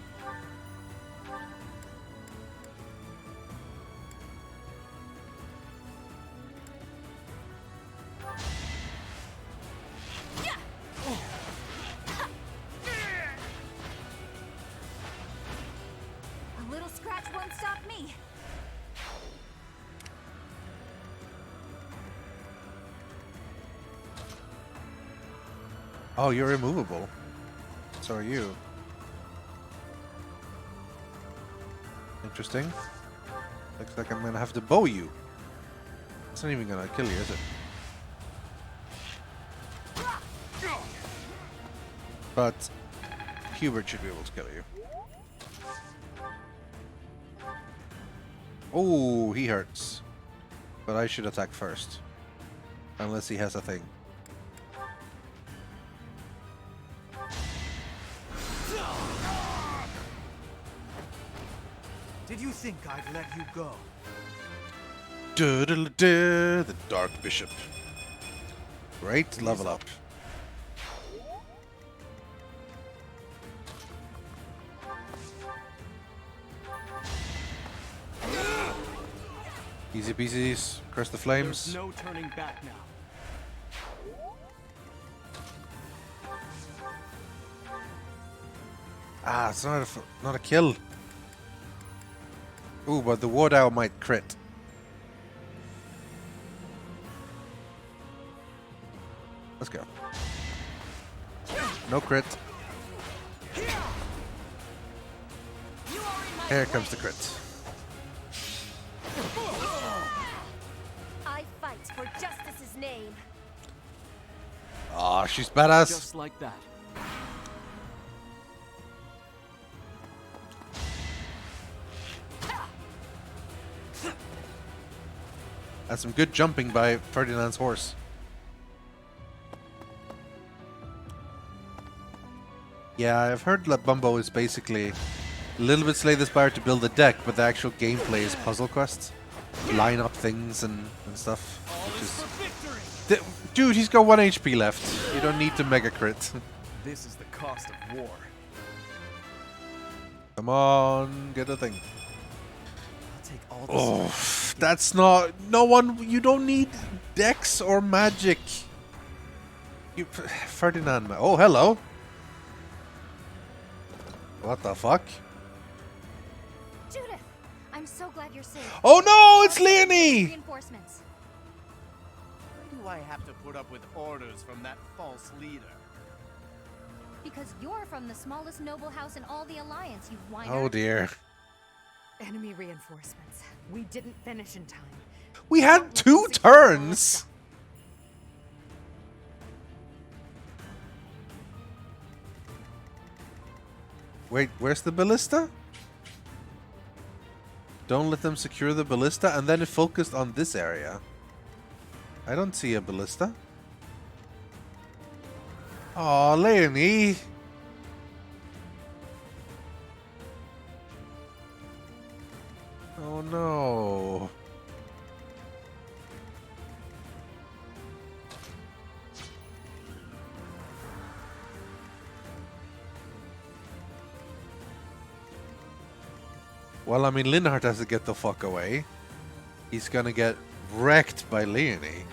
A little scratch won't stop me. Oh, you're immovable. So are you. Interesting. Looks like I'm gonna have to bow you. It's not even gonna kill you, is it? But Hubert should be able to kill you. Oh, he hurts. But I should attack first. Unless he has a thing. Did you think I'd let you go? The Dark Bishop. Great level up. Easy peasies. Curse the flames. There's no turning back now. Ah, it's not a kill. Ooh, but the Ward Owl might crit. Let's go. No crit. Here comes the crit. I fight for justice's name. Ah, she's badass. Just like that. That's some good jumping by Ferdinand's horse. Yeah, I've heard that Bumbo is basically a little bit Slay the Spire to build a deck, but the actual gameplay is puzzle quests. Line up things and stuff. Which is... Dude, he's got 1 HP left. You don't need to mega crit. This is the cost of war. Come on, get a thing. I'll take all Oh, that's not... No one... You don't need Dex or Magic. You, Ferdinand... Oh, hello. What the fuck? Judith, I'm so glad you're safe. Oh no, it's Leonie! Reinforcements. Why do I have to put up with orders from that false leader? Because you're from the smallest noble house in all the Alliance, you whiner. Oh dear. Enemy reinforcements. We didn't finish in time. We had 2 turns! Wait, where's the ballista? Don't let them secure the ballista, and then it focused on this area. I don't see a ballista. Aw, Leonie! Oh no. Well, I mean, Linhardt has to get the fuck away. He's gonna get wrecked by Leonie.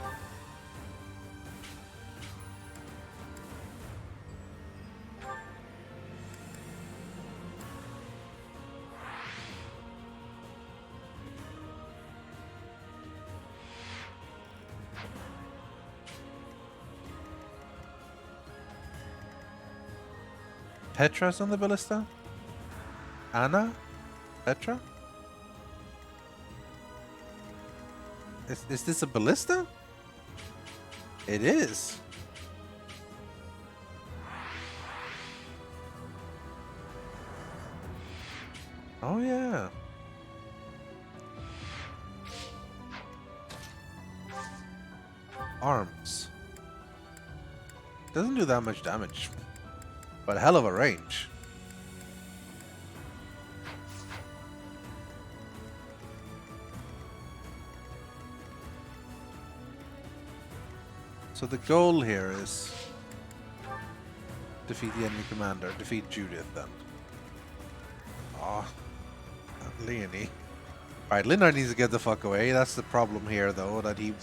Petra's on the ballista? Anna? Petra? Is this a ballista? It is. Oh yeah. Arms. Doesn't do that much damage, but a hell of a range. So the goal here is defeat the enemy commander, defeat Judith then. Aw, Leonie. Alright, Linard needs to get the fuck away. That's the problem here though, that he's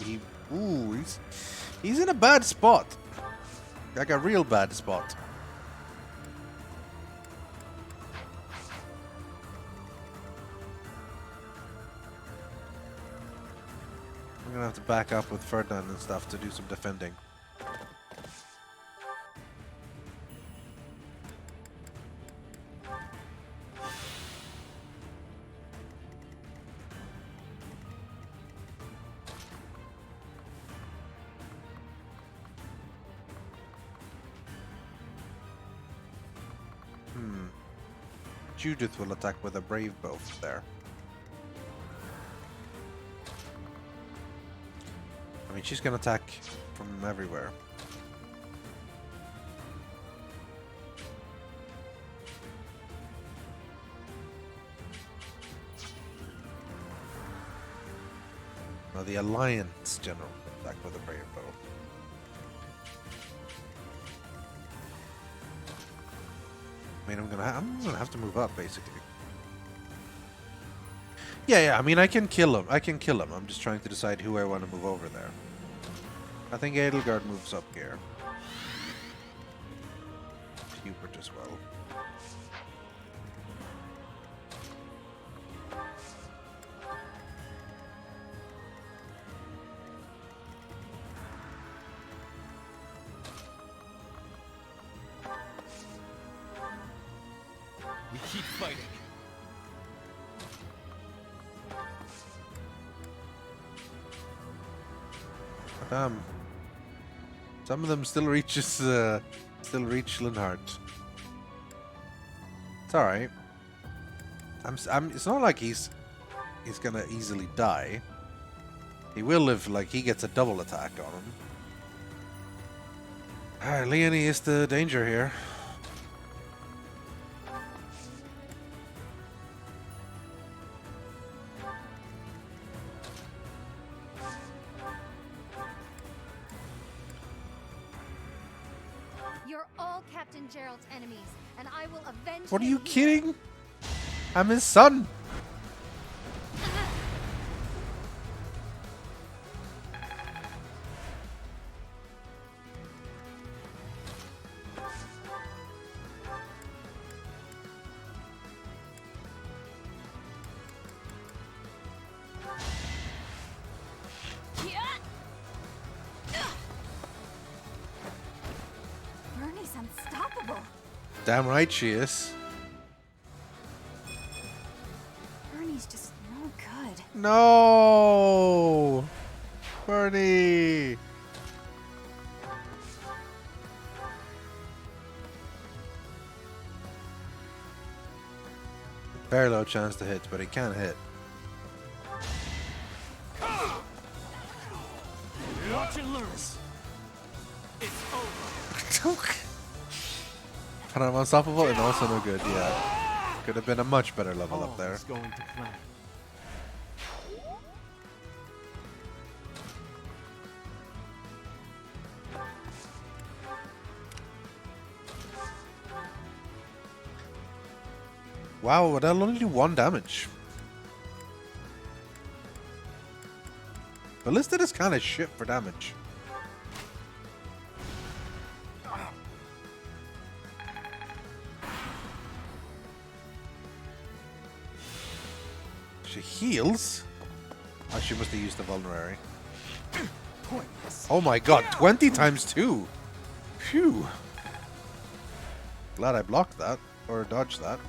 in a bad spot. Like a real bad spot. We're gonna have to back up with Ferdinand and stuff to do some defending. Judith will attack with a brave bow there. I mean, she's gonna attack from everywhere. Now the Alliance General will attack with a brave bow. I mean, I'm gonna have to move up, basically. Yeah, I mean, I can kill him. I'm just trying to decide who I want to move over there. I think Edelgard moves up here. Hubert as well. We keep fighting. Some of them still reach Linhardt. It's all right. It's not like he's gonna easily die. He will live, like he gets a double attack on him. Alright, Leonie is the danger here. You're all Captain Gerald's enemies, and I will avenge What are him you here. kidding? I'm his son. Bernie's unstoppable. Damn right she is. Bernie's just no good. No, Bernie. Very low chance to hit, but he can hit. Watch and learn. It's over. But I'm unstoppable and also no good. Yeah, could have been a much better level up there. All's going to plan. Wow, that'll only do 1 damage. Ballista is kind of shit for damage. She heals? Oh, she must have used the vulnerary. Oh my god, 20 times 2! Phew. Glad I blocked that, or dodged that.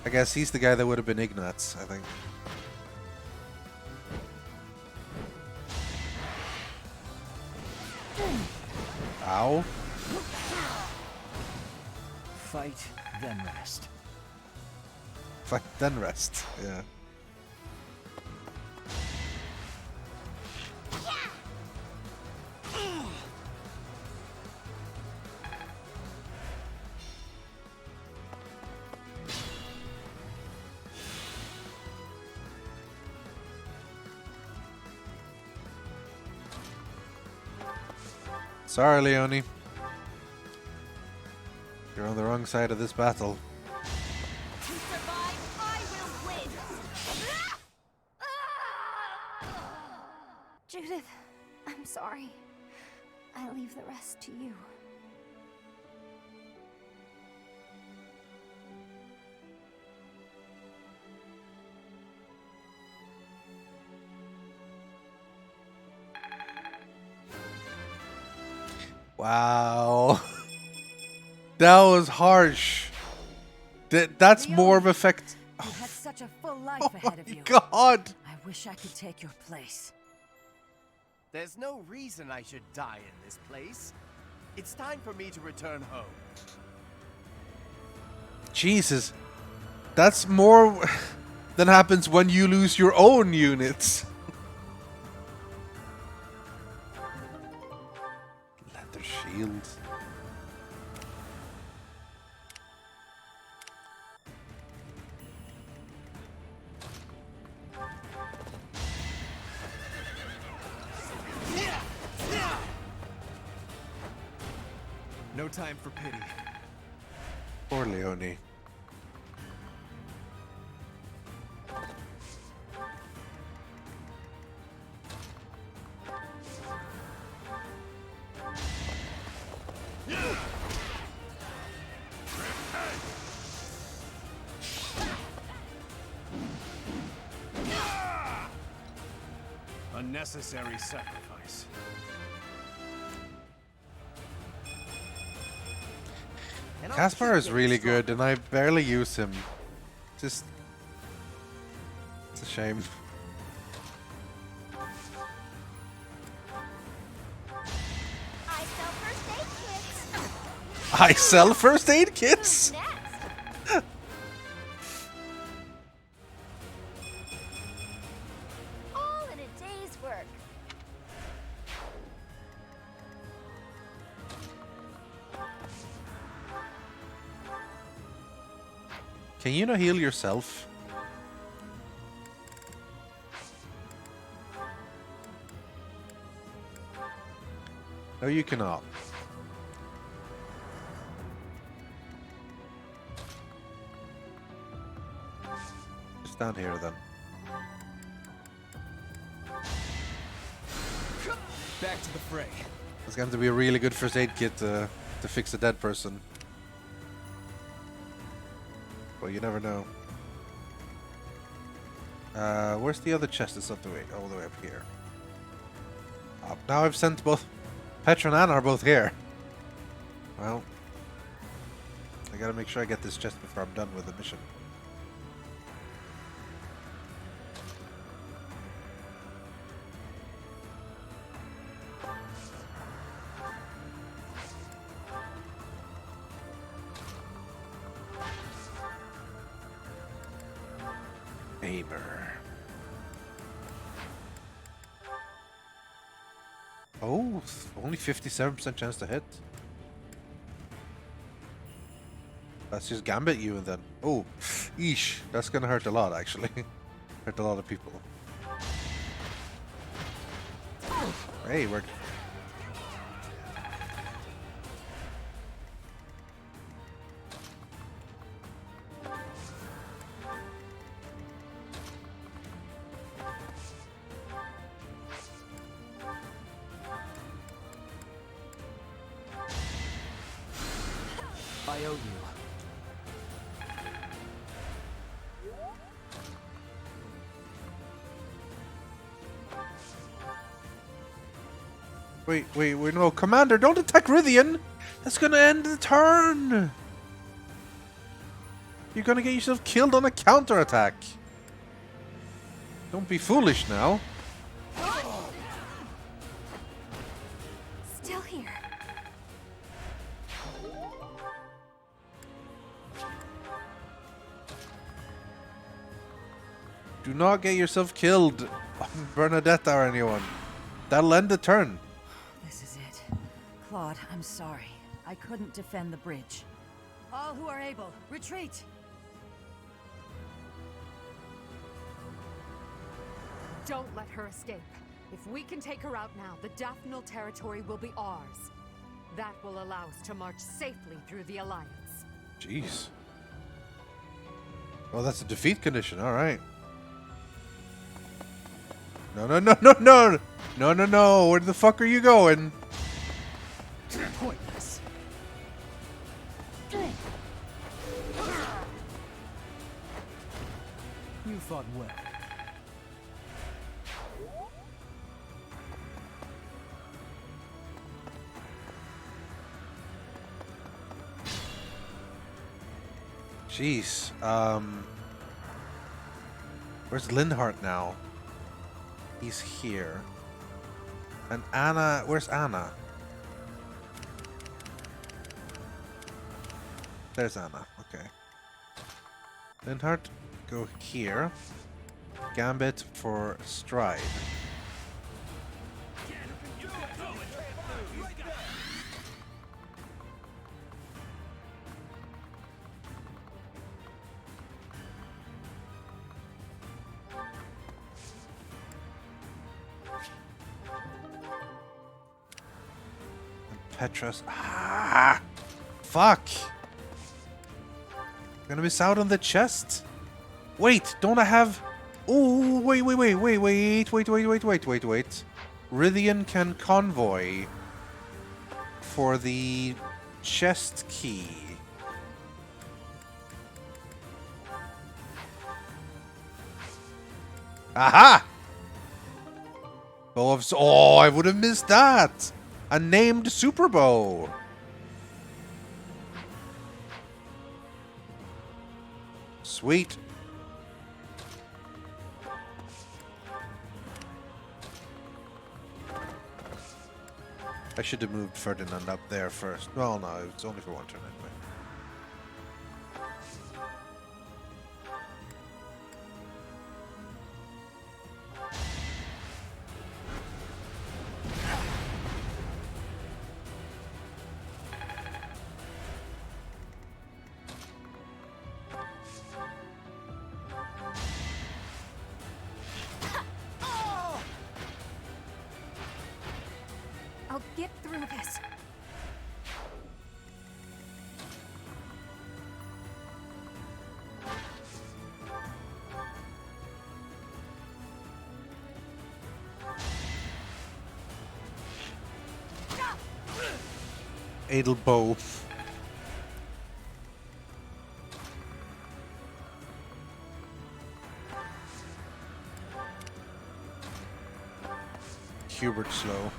I guess he's the guy that would have been Ignatz, I think. Ow. Fight, then rest. Fight, then rest. Yeah. Sorry, Leonie. You're on the wrong side of this battle. To survive, I will win! Judith, I'm sorry. I leave the rest to you. Wow. That was harsh. That's more of effect. You had such a full life ahead of you. God. I wish I could take your place. There's no reason I should die in this place. It's time for me to return home. Jesus. That's more than happens when you lose your own units. Leather shields. No time for pity. Poor Leonie. Unnecessary sacrifice. Caspar is really good, and I barely use him. Just... It's a shame. I sell first aid kits? All in a day's work. Can you not heal yourself? No, you cannot. Just down here then. Back to the fray. It's going to be a really good first aid kit to fix a dead person. Well, you never know. Where's the other chest? It's up the way, all the way up here. Now I've sent both Petra and Anna are both here. Well, I gotta make sure I get this chest before I'm done with the mission. Aimer. Oh, only 57% chance to hit. Let's just gambit you and then... Oh, eesh. That's gonna hurt a lot, actually. Hurt a lot of people. Hey, we're... I owe you. Wait, no, Commander, don't attack Rythian! That's gonna end the turn! You're gonna get yourself killed on a counterattack! Don't be foolish now. Still here. Do not get yourself killed on Bernadetta or anyone. That'll end the turn. This is it. Claude, I'm sorry. I couldn't defend the bridge. All who are able, retreat! Don't let her escape. If we can take her out now, the Daphne territory will be ours. That will allow us to march safely through the Alliance. Jeez. Oh, that's a defeat condition. All right. No, no, no, no, no! No, no, no! Where the fuck are you going? Pointless. You fought well. Jeez. Where's Linhardt now? He's here. And Anna, where's Anna? There's Anna, okay. Linhardt, go here. Gambit for Stride. Petras. Ah! Fuck! Gonna miss out on the chest? Wait, don't I have... Oh, wait. Rythian can convoy for the chest key. Aha! Oh, I would have missed that! A named super bow. Sweet. I should have moved Ferdinand up there first. Well, no, it's only for one turn anyway. I'll get through this. Edelbow. Hubert slow.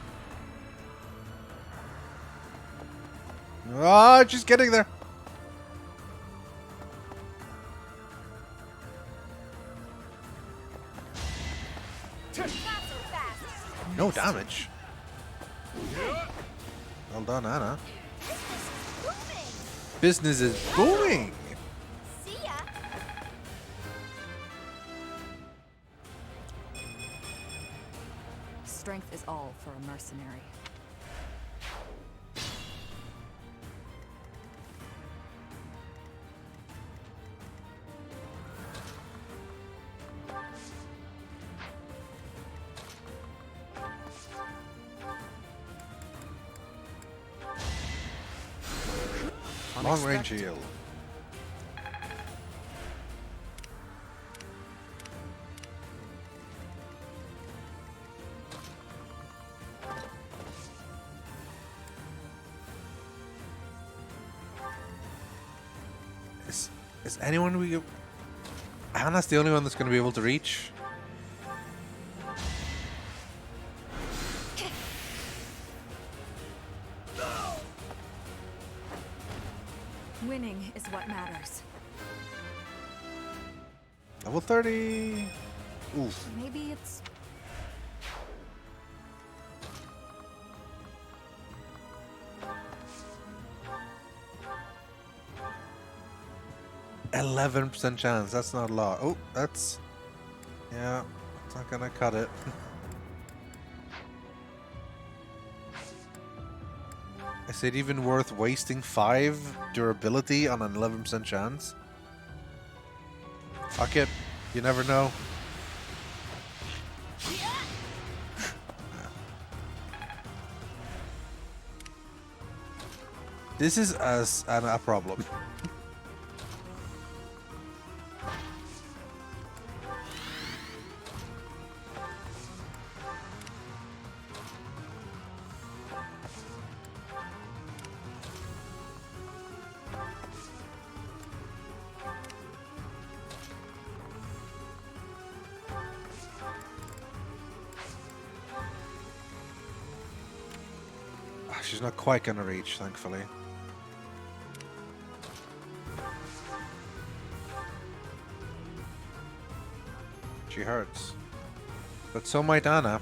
Ah, she's getting there. No damage. Well done, Anna. Business is booming. See ya. Strength is all for a mercenary. Long range heal. Is anyone we... Anna's the only one that's going to be able to reach. Winning is what matters. Level 30. Oof. Maybe it's... %11 chance. That's not a lot. Oh, that's... Yeah, it's not gonna cut it. Is it even worth wasting 5 durability on an 11% chance? Fuck it. You never know. This is a problem. She's not quite gonna reach, thankfully. She hurts. But so might Anna.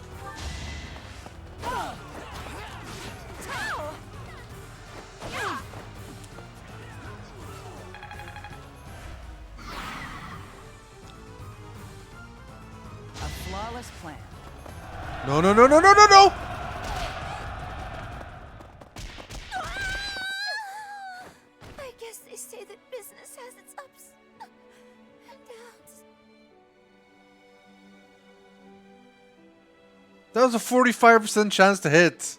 A flawless plan. No, no, no, no, no, no, no! I guess they say that business has its ups and downs. That was a 45% chance to hit.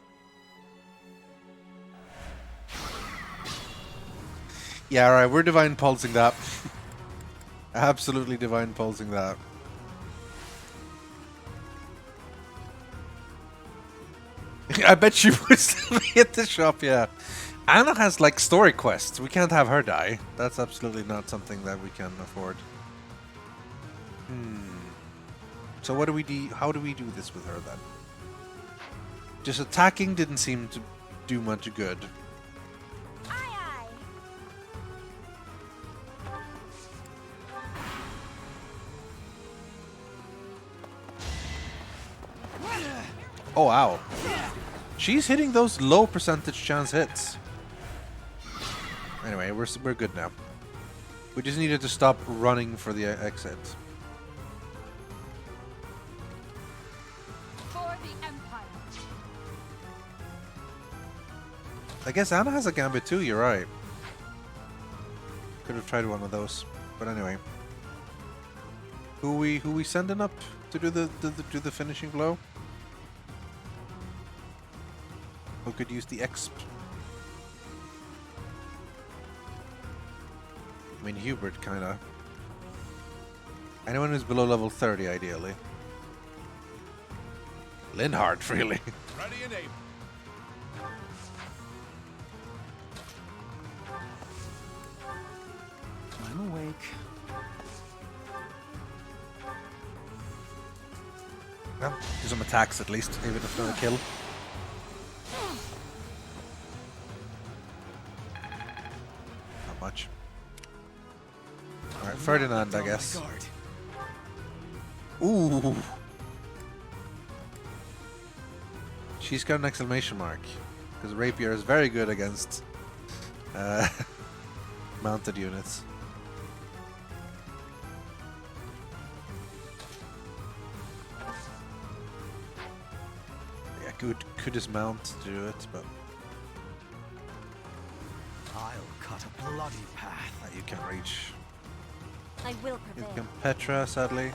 Yeah, alright, we're divine pulsing that. Absolutely divine pulsing that. I bet she would still be at the shop, yeah. Anna has like story quests. We can't have her die. That's absolutely not something that we can afford. So what do we do? How do we do this with her then? Just attacking didn't seem to do much good. Oh wow. She's hitting those low percentage chance hits. Anyway, we're good now. We just needed to stop running for the exit. For the Empire. I guess Anna has a gambit too, you're right. Could have tried one of those. But anyway. Who we sending up to do the finishing blow? Who could use the exp? I mean, Hubert, kinda. Anyone who's below level 30, ideally. Linhardt, really. Ready and able. I'm awake. Well, do some attacks at least, even if not a kill. Not much. Alright, Ferdinand, I guess. Ooh! She's got an exclamation mark. Because Rapier is very good against mounted units. Yeah, could dismount to do it, but I'll cut a bloody path. you can't reach. I will You prevail. can Petra, sadly. You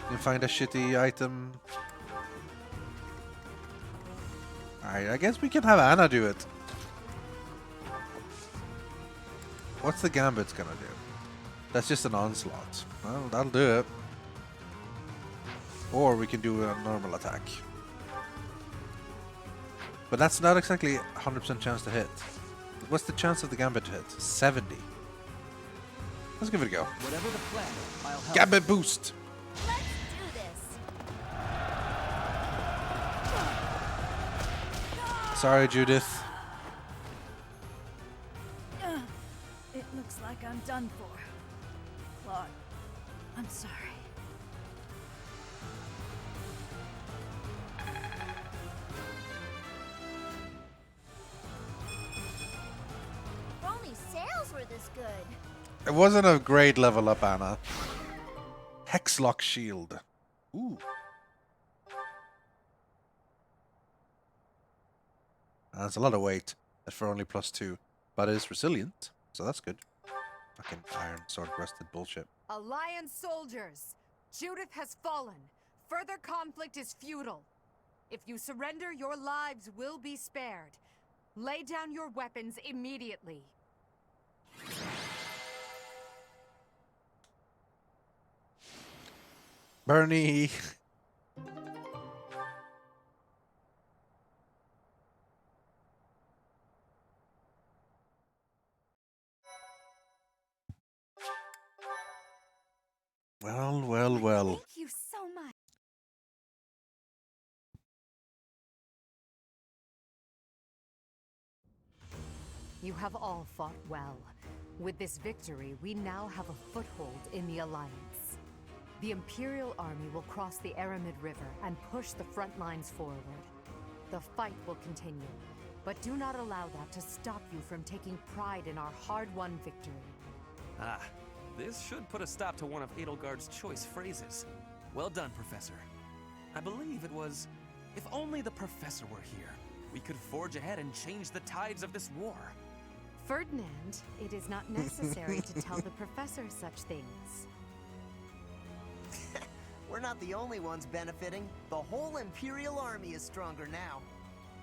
can find a shitty item. Alright, I guess we can have Anna do it. What's the Gambit's gonna do? That's just an onslaught. Well, that'll do it. Or we can do a normal attack. But that's not exactly 100% chance to hit. What's the chance of the Gambit to hit? 70. Let's give it a go. Whatever the plan, I'll help. Gambit boost! Let's do this. Sorry, Judith. It looks like I'm done for. Claude, I'm sorry. If only sales were this good. It wasn't a great level up, Anna. Hexlock Shield. Ooh. That's a lot of weight. That's for only +2. But it is resilient, so that's good. Fucking iron sword rusted bullshit. Alliance soldiers! Judith has fallen. Further conflict is futile. If you surrender, your lives will be spared. Lay down your weapons immediately. Bernie. Well, well, well. Thank you so much. You have all fought well. With this victory, we now have a foothold in the Alliance. The Imperial Army will cross the Aramid River and push the front lines forward. The fight will continue, but do not allow that to stop you from taking pride in our hard-won victory. Ah, this should put a stop to one of Edelgard's choice phrases. Well done, Professor. I believe it was, if only the Professor were here, we could forge ahead and change the tides of this war. Ferdinand, it is not necessary to tell the Professor such things. We're not the only ones benefiting. The whole Imperial Army is stronger now.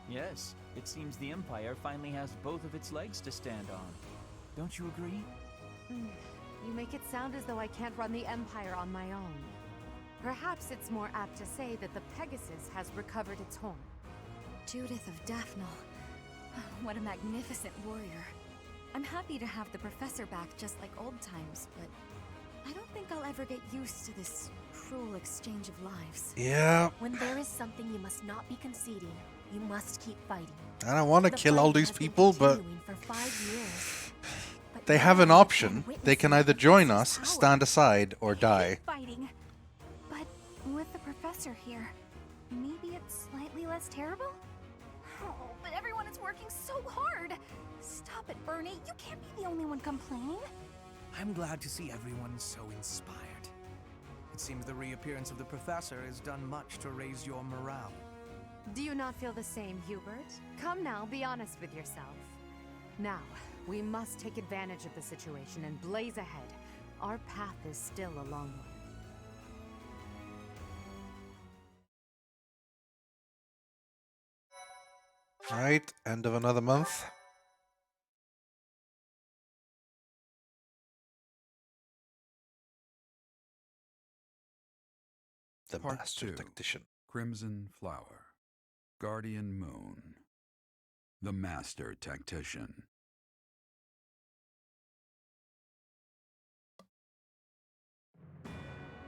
Yes, it seems the Empire finally has both of its legs to stand on. Don't you agree? You make it sound as though I can't run the Empire on my own. Perhaps it's more apt to say that the Pegasus has recovered its horn. Judith of Daphne. What a magnificent warrior. I'm happy to have the Professor back just like old times, but I don't think I'll ever get used to this cruel exchange of lives. Yeah. When there is something you must not be conceding, you must keep fighting. I don't want to kill all these people, but For 5 years. they have an option. They can either join us, stand aside, or die. Fighting. But with the Professor here, maybe it's slightly less terrible? Oh, but everyone is working so hard. Stop it, Bernie. You can't be the only one complaining. I'm glad to see everyone so inspired. It seems the reappearance of the Professor has done much to raise your morale. Do you not feel the same, Hubert? Come now, be honest with yourself. Now, we must take advantage of the situation and blaze ahead. Our path is still a long one. Right, end of another month. The Part Master 2. Tactician. Crimson Flower. Guardian Moon. The Master Tactician.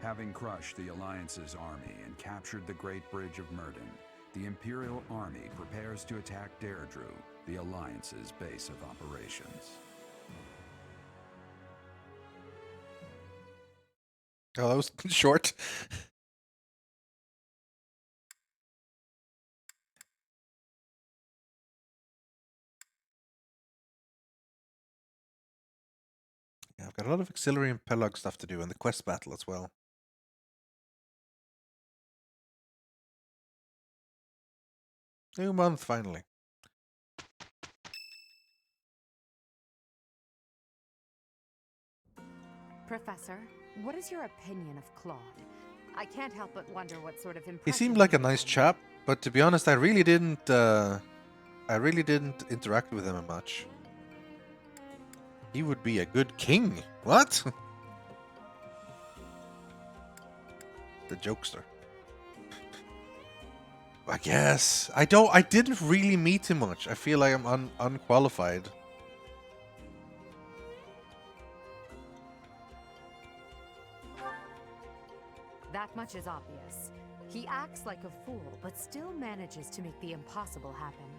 Having crushed the Alliance's army and captured the Great Bridge of Myrden, the Imperial Army prepares to attack Deirdre, the Alliance's base of operations. Oh, that was short. Yeah, I've got a lot of auxiliary and Pelag stuff to do, and the quest battle as well. New month, finally. Professor, what is your opinion of Claude? I can't help but wonder what sort of impression He seemed like a nice chap, but to be honest, I really didn't interact with him much. He would be a good king. What? The jokester. I guess. I didn't really meet him much. I feel like I'm unqualified. That much is obvious. He acts like a fool, but still manages to make the impossible happen.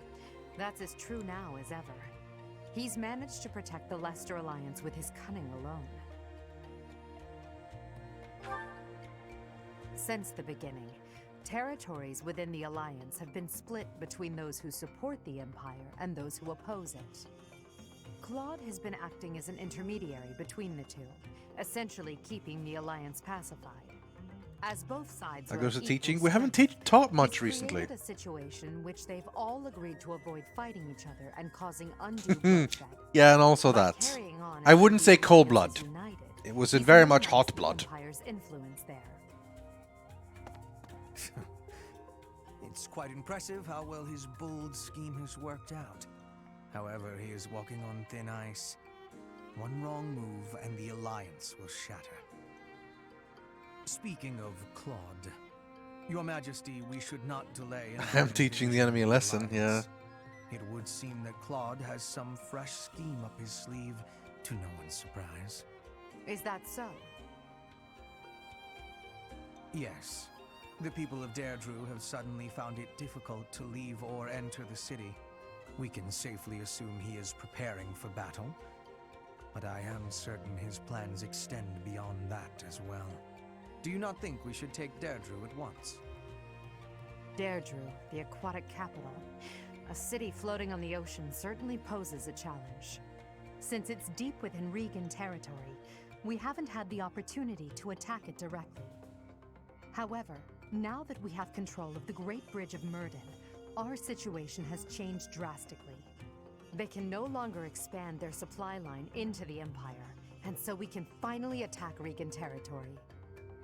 That's as true now as ever. He's managed to protect the Leicester Alliance with his cunning alone. Since the beginning, territories within the Alliance have been split between those who support the Empire and those who oppose it. Claude has been acting as an intermediary between the two, essentially keeping the Alliance pacified. As both sides That are goes to equal teaching. We haven't strength, taught much he's recently. created a situation in which they've all agreed to avoid fighting each other and causing undue bloodshed. Yeah, and also that. Carrying on I as wouldn't if say the cold Alliance blood. is united, It was in he's very much minimized hot the blood. Empire's influence there. It's quite impressive how well his bold scheme has worked out. However, he is walking on thin ice. One wrong move and the Alliance will shatter. Speaking of Claude, Your Majesty, we should not delay in I'm teaching the enemy a lesson, yeah. It would seem that Claude has some fresh scheme up his sleeve, to no one's surprise. Is that so? Yes. The people of Deirdre have suddenly found it difficult to leave or enter the city. We can safely assume he is preparing for battle, but I am certain his plans extend beyond that as well. Do you not think we should take Deirdre at once? Deirdre, the aquatic capital. A city floating on the ocean certainly poses a challenge. Since it's deep within Regan territory, we haven't had the opportunity to attack it directly. However, now that we have control of the Great Bridge of Myrden, our situation has changed drastically. They can no longer expand their supply line into the Empire, and so we can finally attack Regan territory.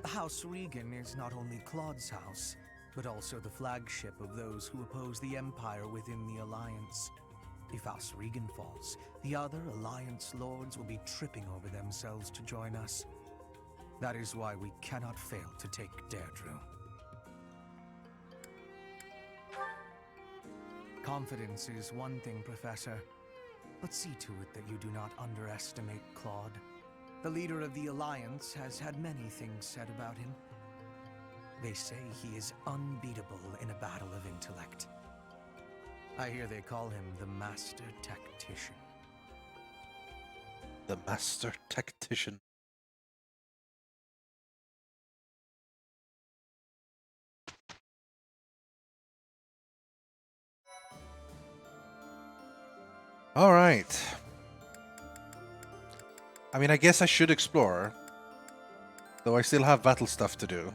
House Regan is not only Claude's house, but also the flagship of those who oppose the Empire within the Alliance. If House Regan falls, the other Alliance lords will be tripping over themselves to join us. That is why we cannot fail to take Deirdre. Confidence is one thing, Professor, but see to it that you do not underestimate Claude. The leader of the Alliance has had many things said about him. They say he is unbeatable in a battle of intellect. I hear they call him the Master Tactician. The Master Tactician. All right. I mean, I guess I should explore, though I still have battle stuff to do.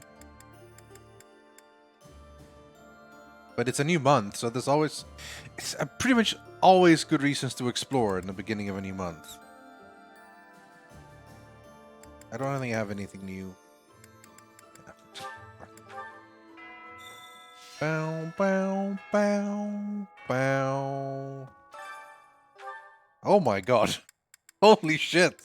But it's a new month, so there's always... It's pretty much always good reasons to explore in the beginning of a new month. I don't think I have anything new. Bow, bow, bow, bow. Oh my god. Holy shit.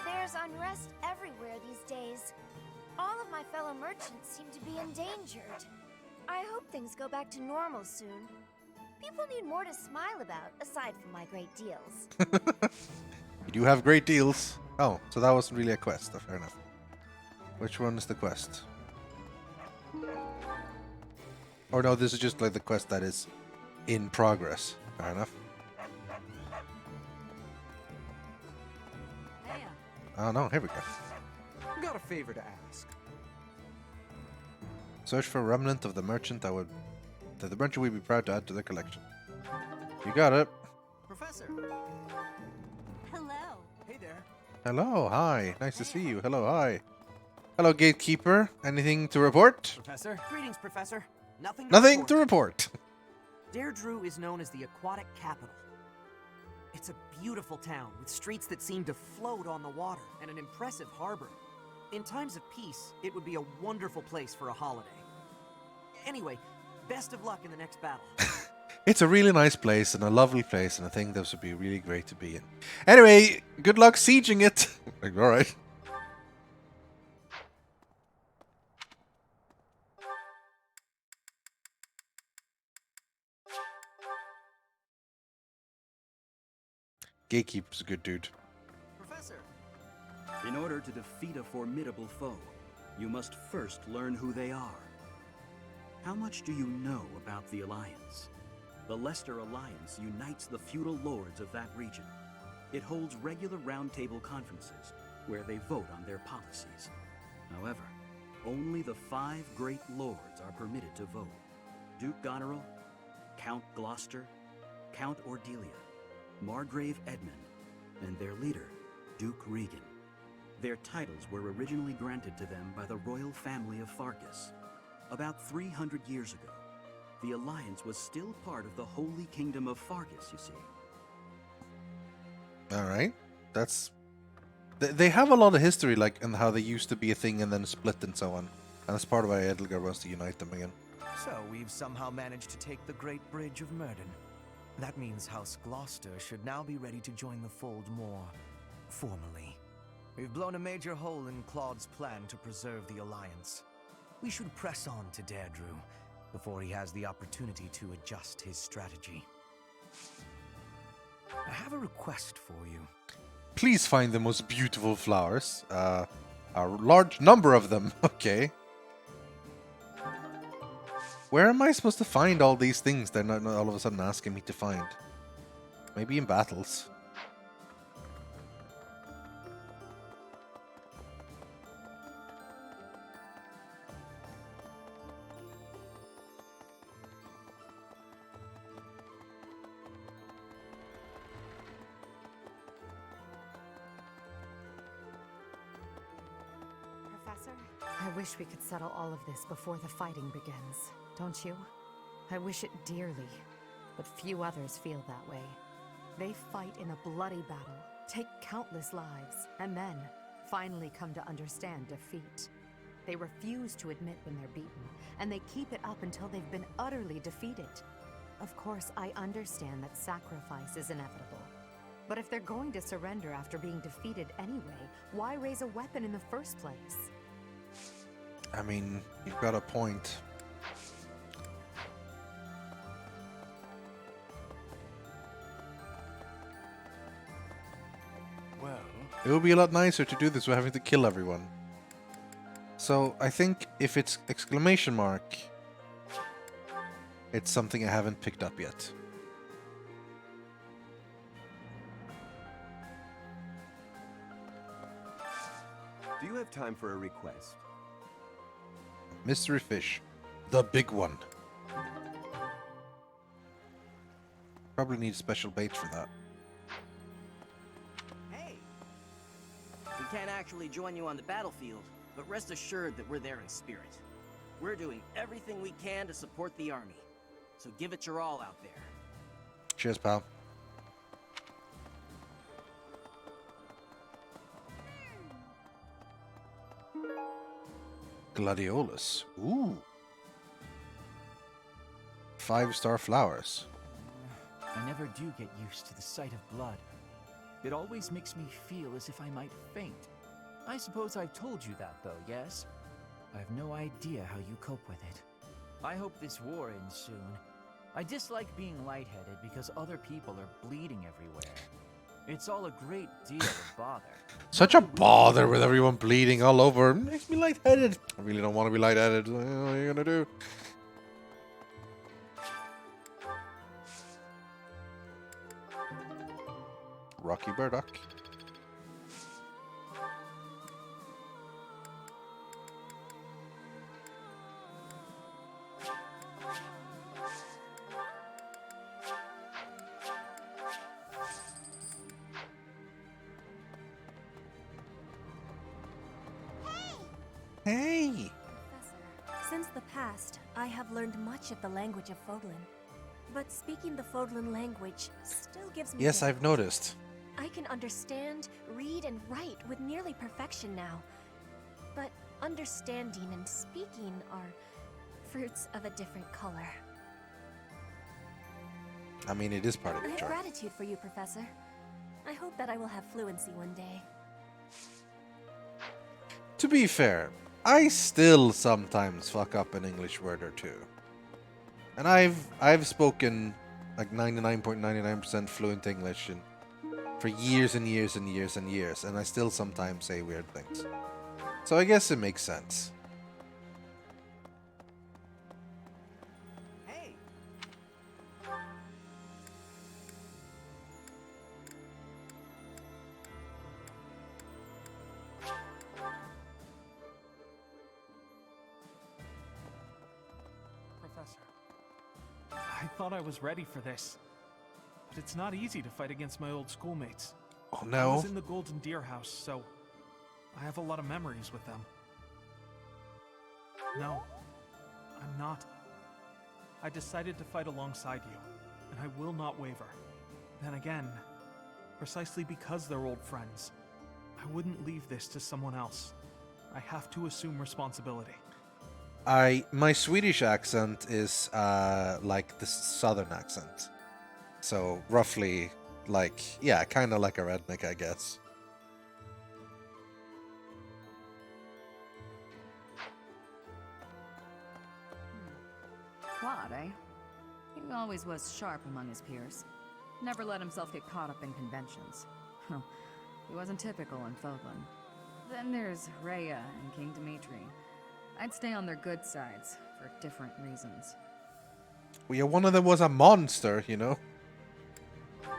There's unrest everywhere these days. All of my fellow merchants seem to be endangered. I hope things go back to normal soon. People need more to smile about, aside from my great deals. You do have great deals. Oh, so that wasn't really a quest. Oh, fair enough. Which one is the quest? Or no, this is just like the quest that is in progress. Fair enough. Oh no, here we go. Got a favor to ask. Search for a remnant of the merchant that the merchant would be proud to add to their collection. You got it. Professor. Hello. Hey there. Hello, hi. Nice to see you. Hello, hi. Hello, gatekeeper. Anything to report? Professor. Greetings, Professor. Nothing to report. Deirdre is known as the aquatic capital. It's a beautiful town with streets that seem to float on the water and an impressive harbor. In times of peace, it would be a wonderful place for a holiday. Anyway, best of luck in the next battle. It's a really nice place and a lovely place, and I think this would be really great to be in. Anyway, good luck sieging it. Like, all right. Gatekeeper's a good dude. Professor. In order to defeat a formidable foe, you must first learn who they are. How much do you know about the Alliance? The Leicester Alliance unites the feudal lords of that region. It holds regular roundtable conferences where they vote on their policies. However, only the 5 great lords are permitted to vote. Duke Goneril, Count Gloucester, Count Ordelia, Margrave Edmund, and their leader, Duke Regan. Their titles were originally granted to them by the royal family of Fargus. About 300 years ago, the Alliance was still part of the Holy Kingdom of Fargus, you see. Alright. That's They have a lot of history, like, and how they used to be a thing and then split and so on. And that's part of why Edelgard wants to unite them again. So we've somehow managed to take the Great Bridge of Murden. That means House Gloucester should now be ready to join the fold more formally. We've blown a major hole in Claude's plan to preserve the Alliance. We should press on to Deirdre before he has the opportunity to adjust his strategy. I have a request for you. Please find the most beautiful flowers. A large number of them. Okay. Where am I supposed to find all these things they're not all of a sudden asking me to find? Maybe in battles. Professor? I wish we could settle all of this before the fighting begins, don't you? I wish it dearly, but few others feel that way. They fight in a bloody battle, take countless lives, and then finally come to understand defeat. They refuse to admit when they're beaten, and they keep it up until they've been utterly defeated. Of course, I understand that sacrifice is inevitable. But if they're going to surrender after being defeated anyway, why raise a weapon in the first place? I mean, you've got a point. Well, it would be a lot nicer to do this without having to kill everyone. So I think if it's exclamation mark, it's something I haven't picked up yet. Do you have time for a request? Mystery fish. The big one. Probably need special bait for that. Hey! We can't actually join you on the battlefield, but rest assured that we're there in spirit. We're doing everything we can to support the army. So give it your all out there. Cheers, pal. Gladiolus. Ooh. 5-star flowers. I never do get used to the sight of blood. It always makes me feel as if I might faint. I suppose I've told you that, though, yes? I have no idea how you cope with it. I hope this war ends soon. I dislike being lightheaded because other people are bleeding everywhere. It's all a great deal of bother. Such a bother with everyone bleeding all over. It makes me lightheaded. I really don't want to be lightheaded. What are you gonna do? Rocky Burdock. Hey! Since the past, I have learned much of the language of Fodlan. But speaking the Fodlan language still gives me... Yes, I've noticed. I can understand, read, and write with nearly perfection now. But understanding and speaking are fruits of a different color. I mean, it is part of I your have charm. gratitude for you, Professor. I hope that I will have fluency one day. To be fair, I still sometimes fuck up an English word or two. And I've spoken like 99.99% fluent English for years and years and years and years, and I still sometimes say weird things. So I guess it makes sense. Hey! Professor, I thought I was ready for this. But it's not easy to fight against my old schoolmates. Oh no. I was in the Golden Deer House, so I have a lot of memories with them. No, I'm not. I decided to fight alongside you, and I will not waver. Then again, precisely because they're old friends, I wouldn't leave this to someone else. I have to assume responsibility. My Swedish accent is like the southern accent. So roughly like, yeah, kind of like a redneck, I guess. Claude, eh? He always was sharp among his peers. Never let himself get caught up in conventions. He wasn't typical in Fodlan. Then there's Rhea and King Dimitri. I'd stay on their good sides, for different reasons. Well, yeah, one of them was a monster, you know?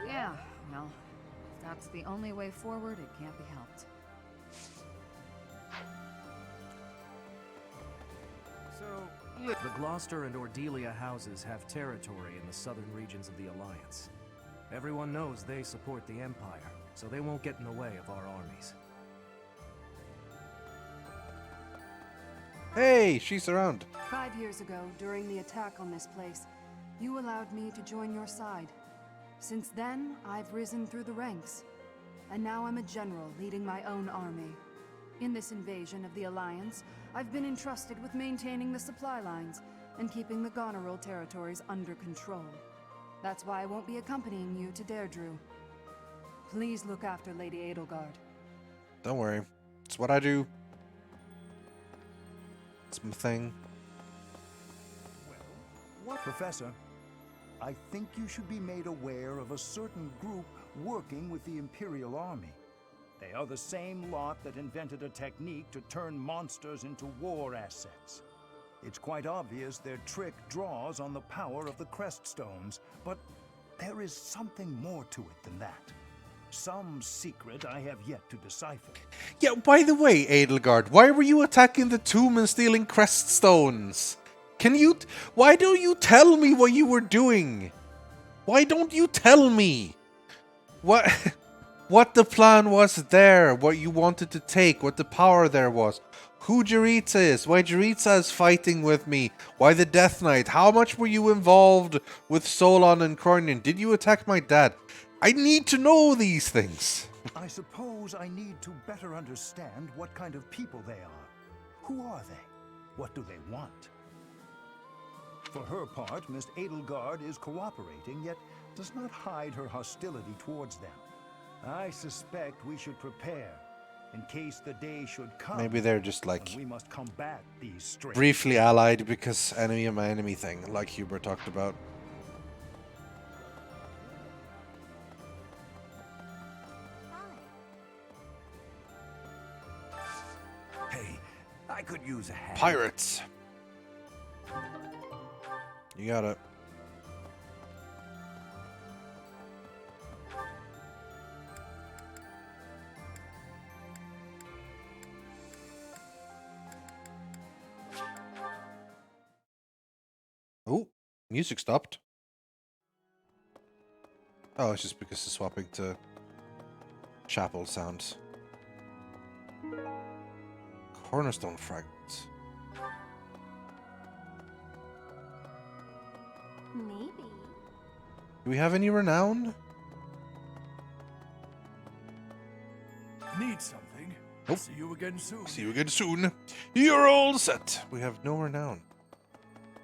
Yeah, well, if that's the only way forward, it can't be helped. So, the Gloucester and Ordelia houses have territory in the southern regions of the Alliance. Everyone knows they support the Empire, so they won't get in the way of our armies. Hey, she's around. 5 years ago, during the attack on this place, you allowed me to join your side. Since then, I've risen through the ranks. And now I'm a general leading my own army. In this invasion of the Alliance, I've been entrusted with maintaining the supply lines and keeping the Goneril territories under control. That's why I won't be accompanying you to Deirdre. Please look after Lady Edelgard. Don't worry. It's what I do. It's my thing. What, Professor? I think you should be made aware of a certain group working with the Imperial Army. They are the same lot that invented a technique to turn monsters into war assets. It's quite obvious their trick draws on the power of the Crest Stones, but there is something more to it than that. Some secret I have yet to decipher. Yeah, by the way, Edelgard, why were you attacking the tomb and stealing crest stones? Why don't you tell me what you were doing? Why don't you tell me? What the plan was there, what you wanted to take, what the power there was. Who Jeritza is, why Jeritza is fighting with me, why the Death Knight, how much were you involved with Solon and Cornian, did you attack my dad? I need to know these things. I suppose I need to better understand what kind of people they are. Who are they? What do they want? For her part, Miss Edelgard is cooperating, yet does not hide her hostility towards them. I suspect we should prepare, in case the day should come. Maybe they're just like we must combat these strange briefly allied because enemy of my enemy thing, like Hubert talked about. Hey, I could use a hand. Pirates. You got it. Oh, music stopped. Oh, it's just because it's swapping to chapel sounds. Cornerstone fragments. Maybe. Do we have any renown? Need something? Nope. See you again soon. See you again soon. You're all set. We have no renown.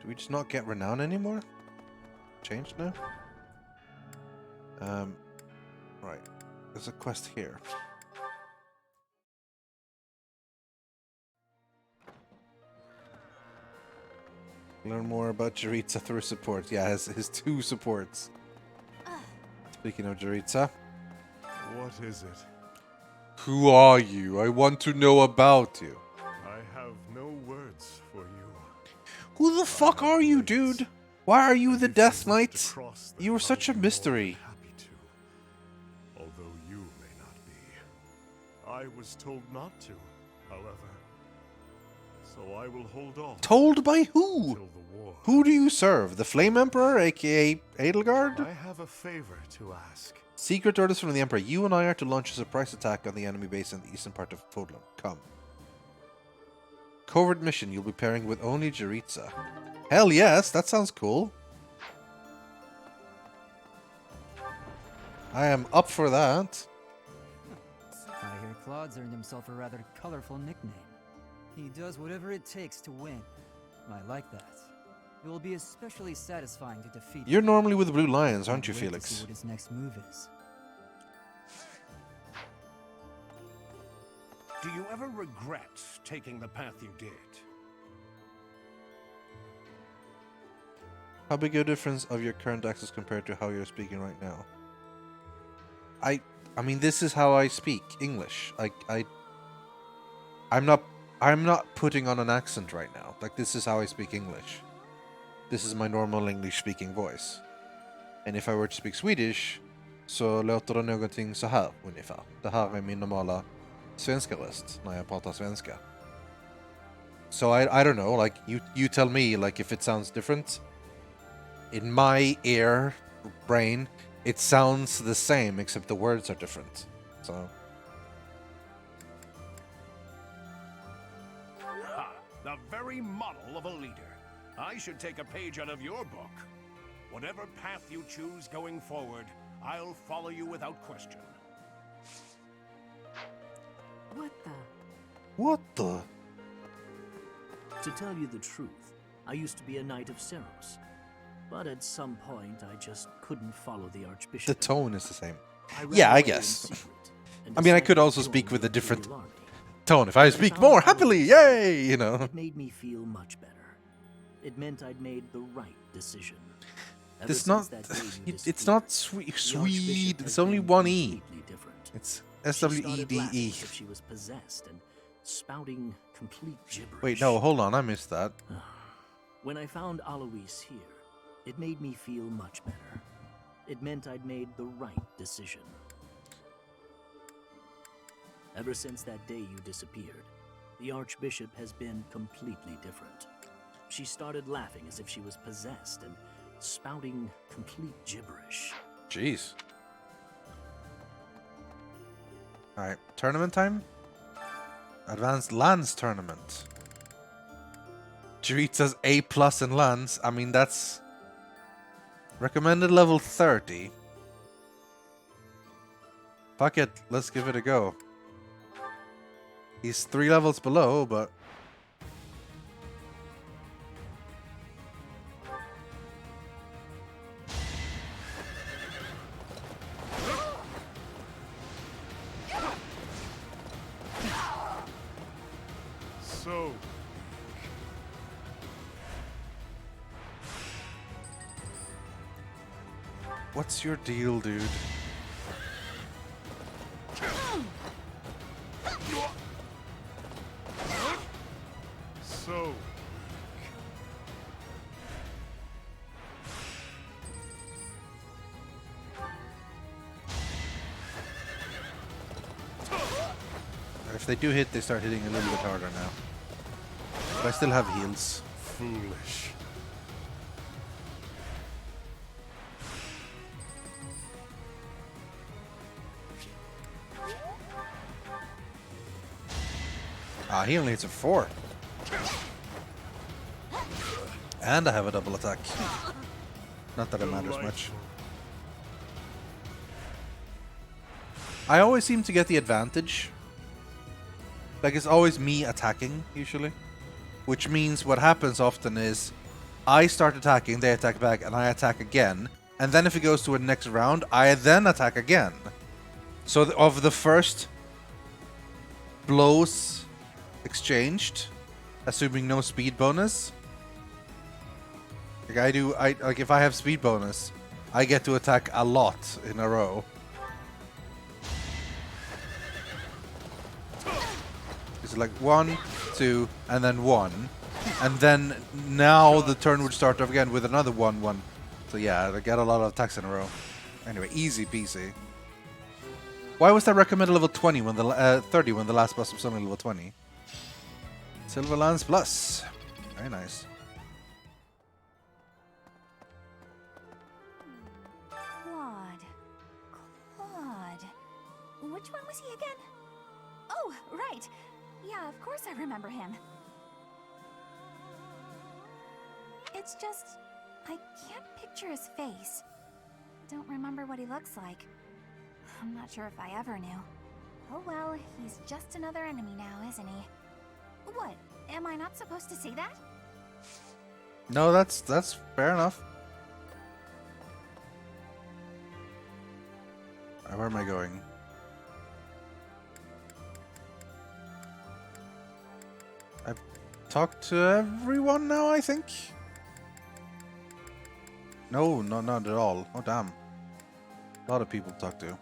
Do we just not get renown anymore? Changed now? Right. There's a quest here. Learn more about Jeritza through support. Yeah, his two supports. Speaking of Jeritza. What is it? Who are you? I want to know about you. I have no words for you. Who the fuck are you, dude? Why are you the Death Knight? You were such a mystery. Although you may not be. I was told not to, however. So I will hold off. Told by who? Who do you serve? The Flame Emperor, aka Edelgard? I have a favor to ask. Secret orders from the Emperor. You and I are to launch a surprise attack on the enemy base in the eastern part of Fodlan. Come. Covert mission. You'll be pairing with only Jeritza. Hell yes, that sounds cool. I am up for that. I hear Claude's earned himself a rather colorful nickname. He does whatever it takes to win. I like that. It will be especially satisfying to defeat You're him. normally with the Blue Lions, aren't you, Can't wait to Felix? see what his next move is. Do you ever regret taking the path you did? How big a difference of your current accents compared to how you're speaking right now? I mean, this is how I speak English. I'm not putting on an accent right now. Like, this is how I speak English. This is my normal English speaking voice. And if I were to speak Swedish så låter det någonting så här ungefär. Det här är min normala svenska röst när jag pratar svenska. So I don't know, like you tell me like if it sounds different. In my ear brain it sounds the same except the words are different. So Ha! The very model of a leader. I should take a page out of your book. Whatever path you choose going forward, I'll follow you without question. What the? To tell you the truth, I used to be a knight of Seros. But at some point, I just couldn't follow the Archbishop. The tone is the same. I ran Yeah, I away guess. in secret and I mean, I decided could to also join speak the with a different Imperial Army. tone. If I speak found more out happily, this, yay, you know. It made me feel much better. It meant I'd made the right decision. Ever It's since not. that day you It's not disappeared, Swede. the Archbishop has It's only been one E. completely different. It's She started SWEDE. laughing as if she was possessed and spouting complete gibberish. Wait, no, hold on. I missed that. When I found Alois here, it made me feel much better. It meant I'd made the right decision. Ever since that day you disappeared, the Archbishop has been completely different. She started laughing as if she was possessed and spouting complete gibberish. Jeez. Alright, tournament time? Advanced Lands Tournament. Jerit says A+ in Lands. I mean, that's... recommended level 30. Fuck it, let's give it a go. He's 3 levels below, but... So, What's your deal, dude? so. If they do hit, they start hitting a little bit harder now. But I still have heals. Foolish. Ah, he only hits a 4. And I have a double attack. Not that it matters much. I always seem to get the advantage. Like, it's always me attacking, usually. Which means what happens often is I start attacking, they attack back, and I attack again. And then if it goes to a next round, I then attack again. So of the first blows exchanged, assuming no speed bonus. Like if I have speed bonus, I get to attack a lot in a row. It's like 1, 2, and then 1. And then now the turn would start off again with another 1, 1. So yeah, I get a lot of attacks in a row. Anyway, easy peasy. Why was that recommended level 20 when the 30 when the last boss was only level 20? Silverlands Plus. Very nice. Claude. Which one was he again? Oh, right. Yeah, of course I remember him. It's just, I can't picture his face. Don't remember what he looks like. I'm not sure if I ever knew. Oh well, he's just another enemy now, isn't he? What? Am I not supposed to say that? No, that's fair enough. Where am I going? I've talked to everyone now, I think. No, not at all. Oh damn. A lot of people to talk to.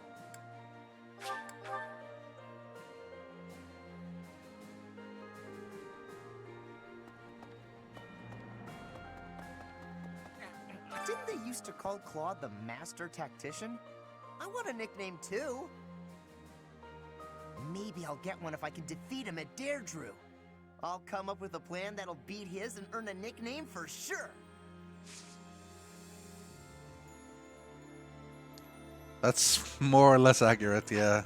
Didn't they used to call Claude the Master Tactician? I want a nickname too. Maybe I'll get one if I can defeat him at Deirdre. I'll come up with a plan that'll beat his and earn a nickname for sure. That's more or less accurate, yeah.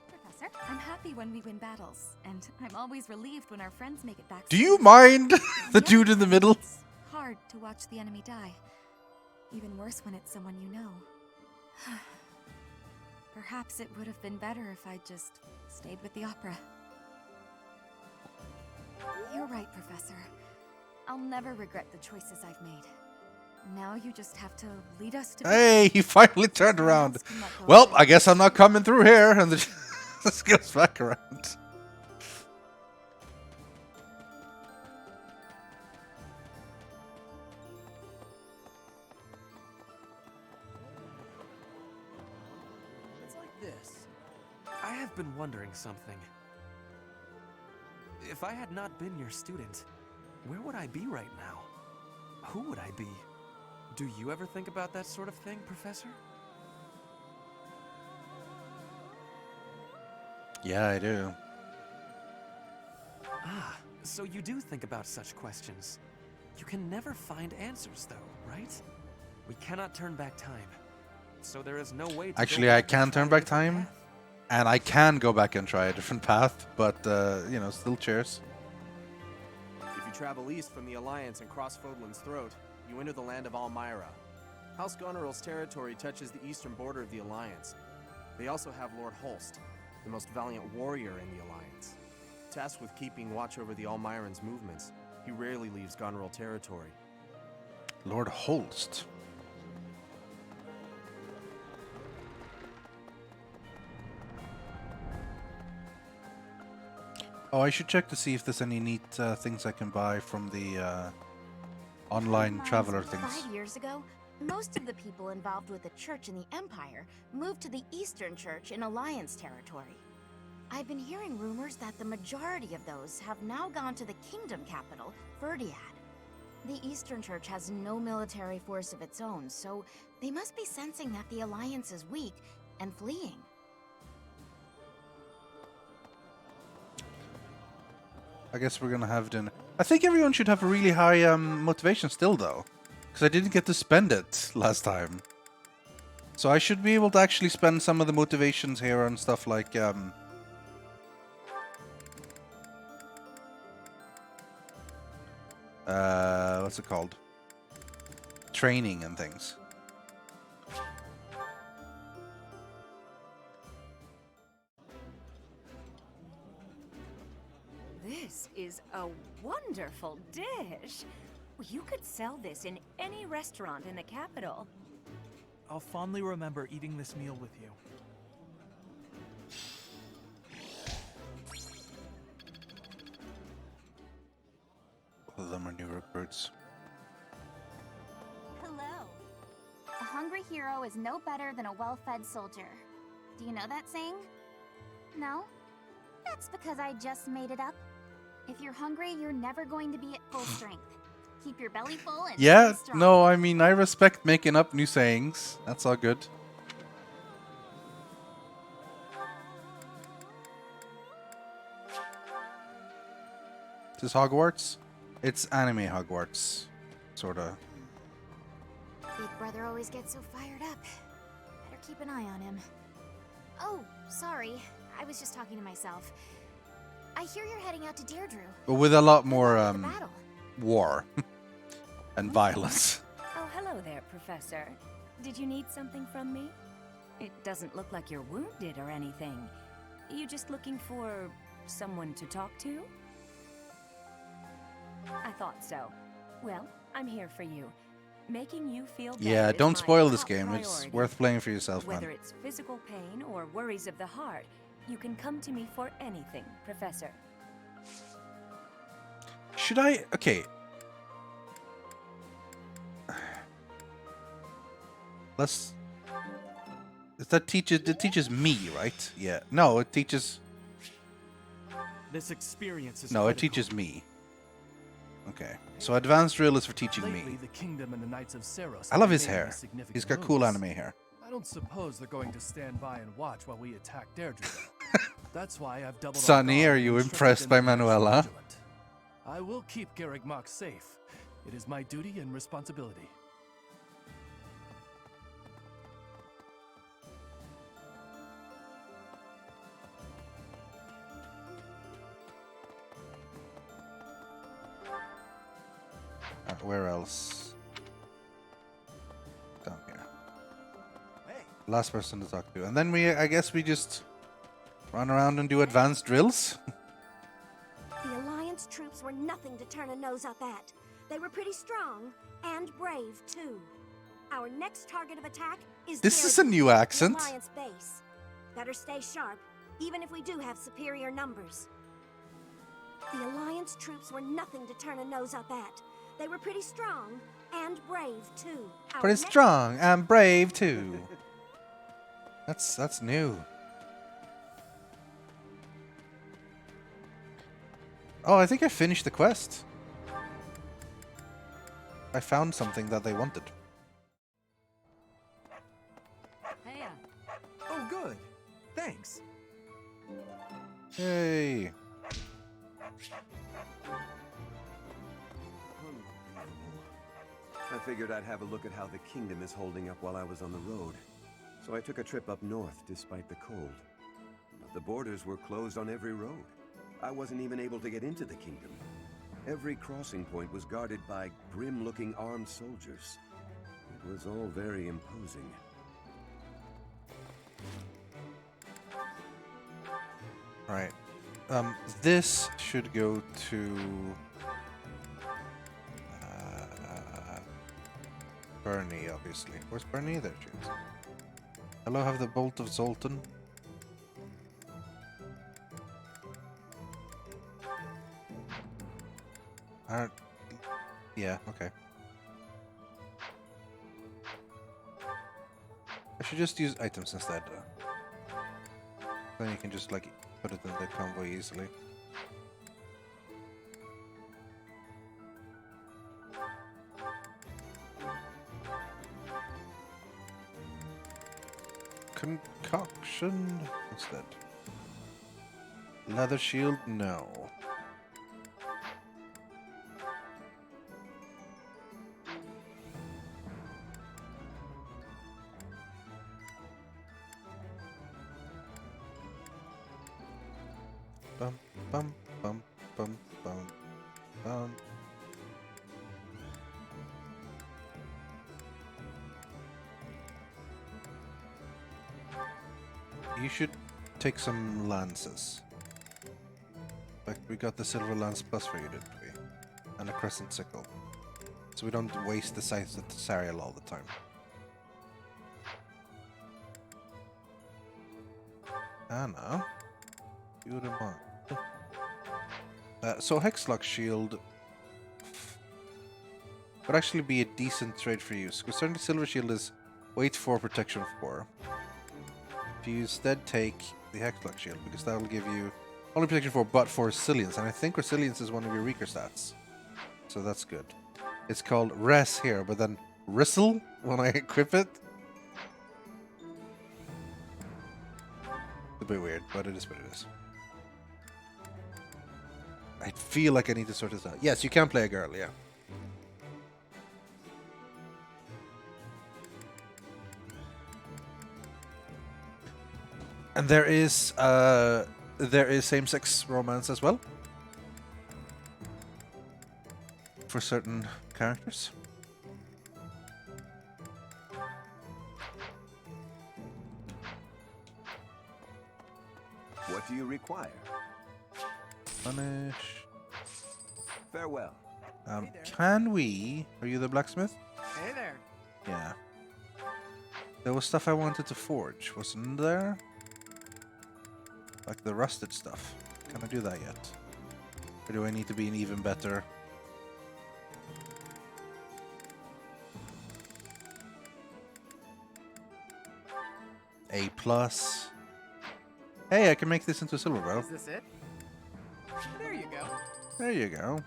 Professor, I'm happy when we win battles, and I'm always relieved when our friends make it back. Do you mind the dude in the middle? It's hard to watch the enemy die. Even worse when it's someone you know. Perhaps it would have been better if I just stayed with the opera. You're right, Professor. I'll never regret the choices I've made. Now you just have to lead us to... Hey, he finally turned around. Well, I guess I'm not coming through here. And this goes back around. It's like this. I have been wondering something. If I had not been your student, where would I be right now? Who would I be? Do you ever think about that sort of thing, Professor? Yeah, I do. Ah, so you do think about such questions. You can never find answers, though, right? We cannot turn back time. So there is no way to Actually, I can turn back time. And I can go back and try a different path. But, you know, still cheers. If you travel east from the Alliance and cross Fodlan's Throat, you enter the land of Almyra. House Goneril's territory touches the eastern border of the Alliance. They also have Lord Holst, the most valiant warrior in the Alliance. Tasked with keeping watch over the Almyrans' movements, he rarely leaves Goneril territory. Lord Holst. Oh, I should check to see if there's any neat things I can buy from the online traveler things. 5 years ago, most of the people involved with the church in the Empire moved to the Eastern Church in Alliance territory. I've been hearing rumors that the majority of those have now gone to the kingdom capital, Verdiad. The Eastern Church has no military force of its own, so they must be sensing that the Alliance is weak and fleeing. I guess we're gonna have dinner. I think everyone should have a really high motivation still, though. Because I didn't get to spend it last time. So I should be able to actually spend some of the motivations here on stuff like... what's it called? Training and things. This is a wonderful dish. You could sell this in any restaurant in the capital. I'll fondly remember eating this meal with you. All of them are new recruits. Hello. A hungry hero is no better than a well-fed soldier. Do you know that saying? No? That's because I just made it up. If you're hungry, you're never going to be at full strength. Keep your belly full and Yeah, stay strong. no, I mean, I respect making up new sayings. That's all good. Is this Hogwarts? It's anime Hogwarts. Sorta. Big brother always gets so fired up. Better keep an eye on him. Oh, sorry. I was just talking to myself. I hear you're heading out to Deirdre. But with a lot more, battle. war. and violence. Oh, hello there, Professor. Did you need something from me? It doesn't look like you're wounded or anything. You just looking for someone to talk to? I thought so. Well, I'm here for you. Making you feel better Yeah, is don't my spoil this top game. It's priority. worth playing for yourself, man. Whether it's physical pain or worries of the heart, you can come to me for anything, Professor. Should I? Okay. Let's. That teaches. It teaches me, right? Yeah. No, it teaches. This experience is No, it critical. teaches me. Okay. So advanced drill is for teaching Lately, me. the kingdom and the Knights of Ceros I have love been his gaining hair. significant He's got cool moves. anime hair. I don't suppose they're going to stand by and watch while we attack Deirdre. That's why I've doubled. Sonny, our guard are you and impressed by restricted the Manuela? vigilant. I will keep Garreg Mach safe. It is my duty and responsibility. Where else? Down here. Last person to talk to. And then I guess we just run around and do advanced drills. The Alliance troops were nothing to turn a nose up at. They were pretty strong and brave too. Our next target of attack is This is a new accent. the Alliance base. Better stay sharp, even if we do have superior numbers. The Alliance troops were nothing to turn a nose up at. They were pretty strong and brave too. Pretty strong and brave too. That's new. Oh, I think I finished the quest. I found something that they wanted. Hey. Oh, good. Thanks. Hey. I figured I'd have a look at how the kingdom is holding up while I was on the road. So I took a trip up north despite the cold. But the borders were closed on every road. I wasn't even able to get into the kingdom. Every crossing point was guarded by grim-looking armed soldiers. It was all very imposing. Right. This should go to Bernie, obviously. Where's Bernie? There she is. Hello, have the Bolt of Zoltan. Yeah, okay. I should just use items instead. Then you can just like put it in the convoy easily. Concoction instead. Leather shield, no. Bum bum bum bum bum bum. You should take some lances. Like we got the silver lance plus for you, didn't we? And a crescent sickle. So we don't waste the scythes at the Sariel all the time. Anna. You would mind. So Hexlock Shield would actually be a decent trade for you. Because certainly Silver Shield is weight 4, protection 4. If you instead take the Hexlock Shield, because that will give you only protection 4, but for Resilience. And I think Resilience is one of your weaker stats. So that's good. It's called Res here, but then Ristle when I equip it. A bit weird, but it is what it is. I feel like I need to sort this out. Yes, you can play a girl, yeah. And there is same-sex romance as well for certain characters. What do you require? Punish. Farewell. Can we? Are you the blacksmith? Hey there. Yeah. There was stuff I wanted to forge, wasn't there? Like the rusted stuff. Can I do that yet? Or do I need to be an even better? A plus. Hey, I can make this into silver, bro. Is this it? There you go. There you go.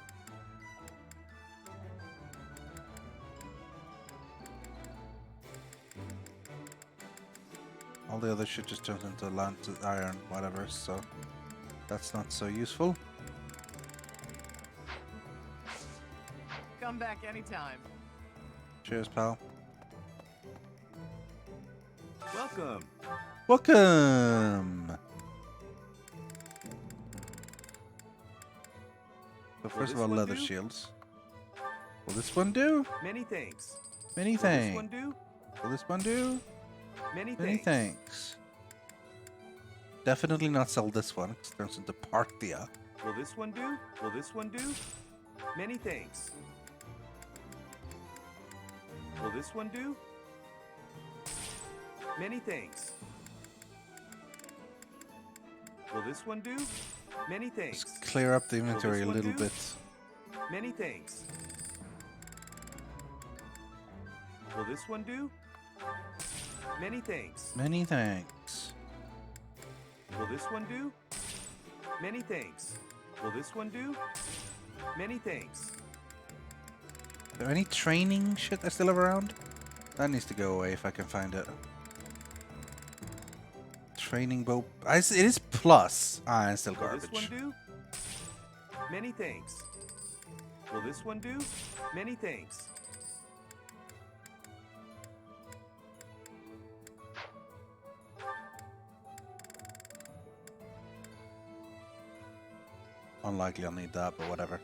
All the other shit just turns into land to iron, whatever, so that's not so useful. Come back anytime. Cheers, pal. Welcome. Welcome. So first of all, leather do? shields. Will this one do? Many thanks. Many Will thanks. this one do? Will this one do? Many Many thanks. thanks. Definitely not sell this one, 'cause it turns into Parthia. Will this one do? Will this one do? Many thanks. Will this one do? Many thanks. Will this one do? Many thanks. Let's clear up the Will inventory this a one little do? bit. Many thanks. Will this one do? Many thanks. Many thanks. Will this one do? Many thanks. Will this one do? Many thanks. Is there any training shit I still have around? That needs to go away if I can find it. Training bow. It is plus. Ah, it's still Will this garbage. one do? Many thanks. Will this one do? Many thanks. Unlikely I'll need that, but whatever.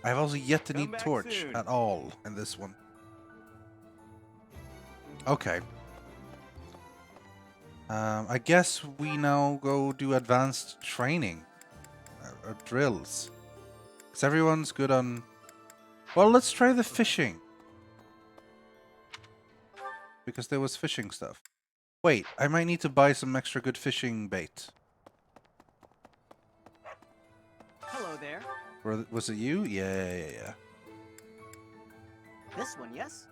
I have also yet to Come need back torch soon. at all in this one. Okay. I guess we now go do advanced training. Or drills. Because everyone's good on... Well, let's try the fishing. Because there was fishing stuff. Wait, I might need to buy some extra good fishing bait. Hello there. Was it you? Yeah. This one, yes?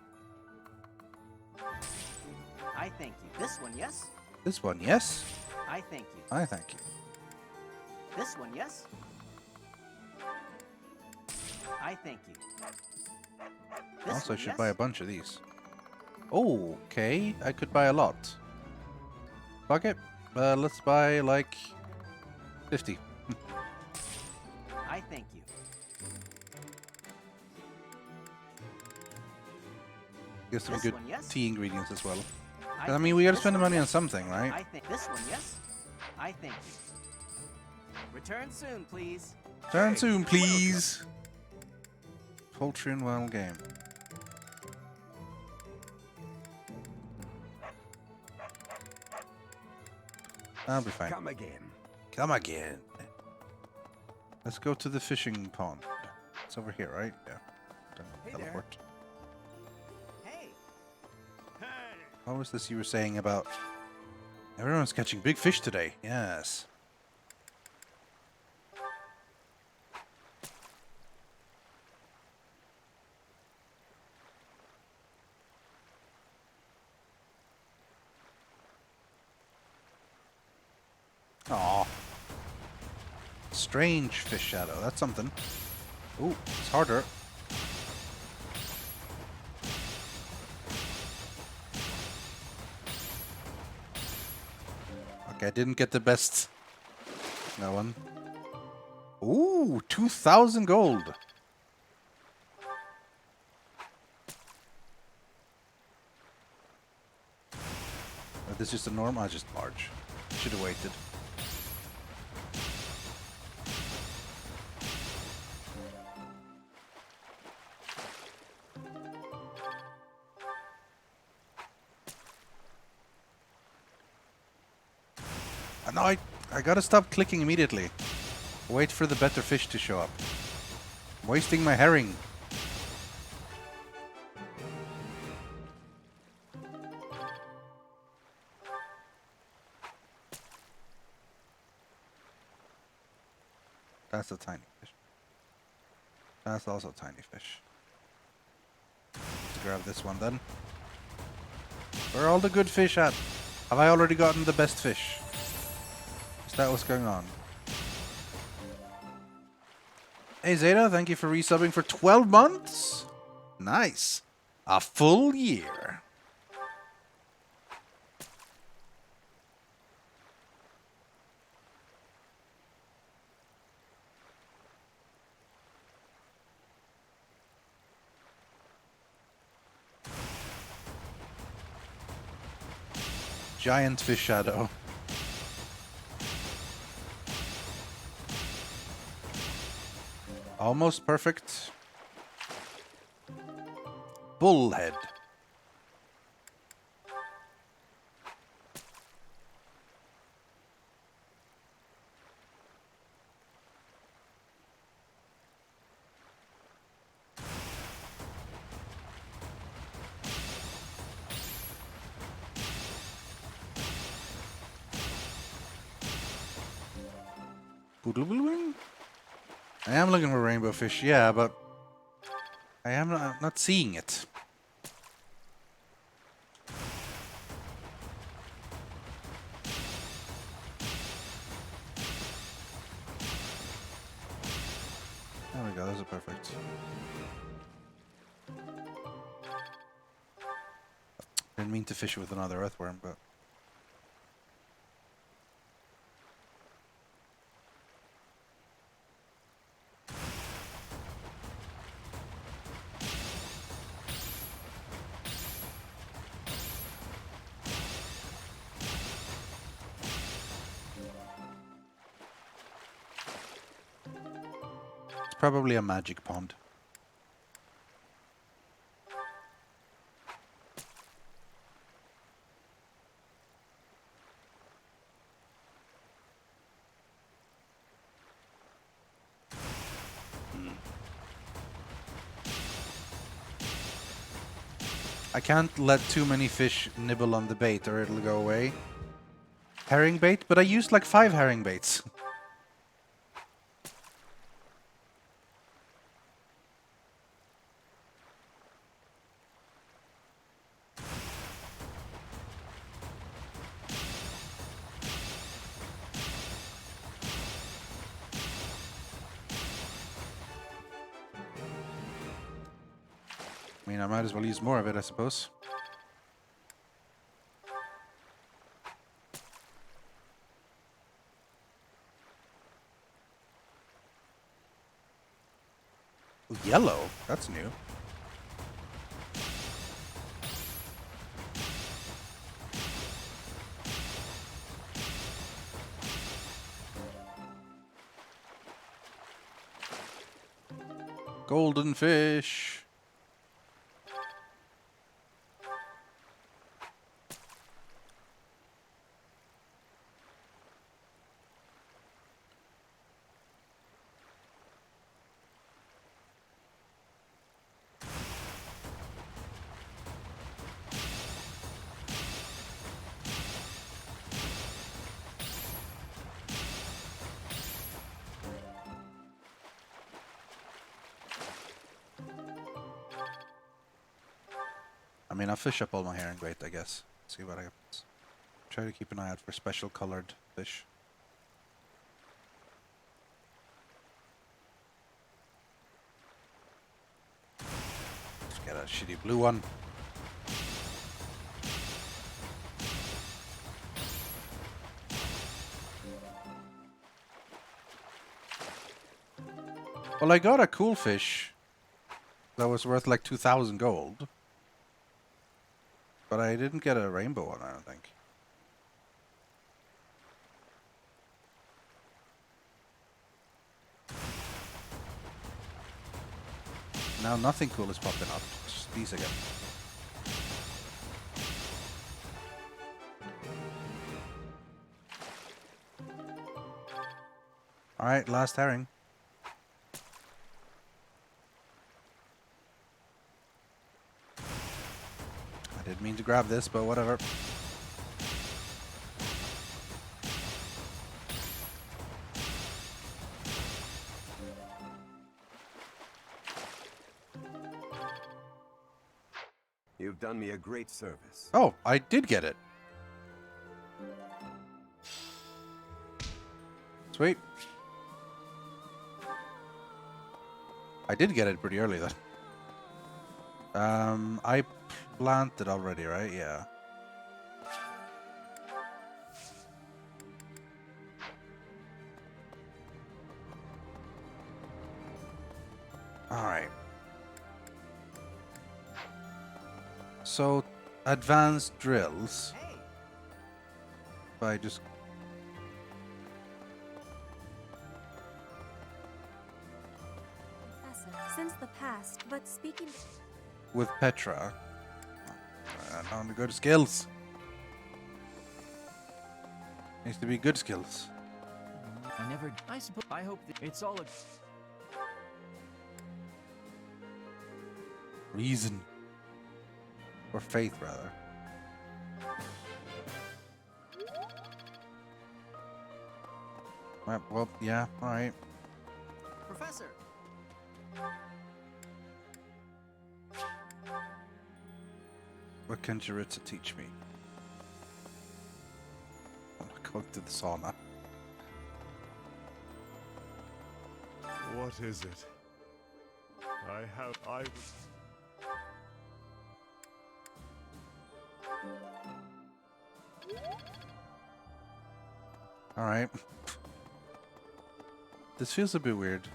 I thank you. This one, yes? This one, yes? I thank you. I thank you. This one, yes? I thank you. This Also, I one, should yes? buy a bunch of these. Oh, okay. I could buy a lot. Fuck it. Let's buy like 50. I thank you. Get some This good one, yes? tea ingredients as well. I 'Cause, I mean, think we gotta this spend the one, money on yes? something, right? I think this one, yes? I thank you. Return soon, please. Turn soon, please. Poultry and wild game. I'll be fine. Come again. Come again. Let's go to the fishing pond. It's over here, right? Yeah. Don't Hey there. teleport. Hey. What was this you were saying about... Everyone's catching big fish today. Yes. Aw. Strange fish shadow. That's something. Ooh, it's harder. Okay, I didn't get the best. That one. Ooh, 2,000 gold. This is just a norm? I just large. Should have waited. No, I gotta stop clicking immediately. Wait for the better fish to show up. I'm wasting my herring. That's a tiny fish. That's also a tiny fish. Let's grab this one then. Where are all the good fish at? Have I already gotten the best fish? Is that what's going on? Hey Zeta, thank you for resubbing for 12 months. Nice. A full year. Giant fish shadow. Almost perfect. Bullhead. Boodle-boodle-wing? I am looking for rainbow fish, yeah, but I am not seeing it. There we go, those are perfect. Didn't mean to fish with another earthworm, but... It's probably a magic pond. I can't let too many fish nibble on the bait or it'll go away. Herring bait? But I used like 5 herring baits. I mean, I might as well use more of it, I suppose. Ooh, yellow? That's new. Golden fish. I mean, I'll fish up all my herring bait, I guess. See what happens. Try to keep an eye out for special colored fish. Let's get a shitty blue one. Well, I got a cool fish that was worth like 2,000 gold. But I didn't get a rainbow one, I don't think. Now nothing cool is popping up. Just these again. Alright, last herring. I didn't mean to grab this, but whatever. You've done me a great service. Oh, I did get it. Sweet. I did get it pretty early then. I planted already, right? Yeah. Alright. So, advanced drills. If I just... Professor, since the past, but speaking... With Petra. On the good skills. Needs to be good skills. I suppose. I hope that it's all a. Reason. Or faith, rather. Well, yeah, alright. Professor! What can Jaritza teach me? I'm not going to the sauna. What is it? I Alright. This feels a bit weird.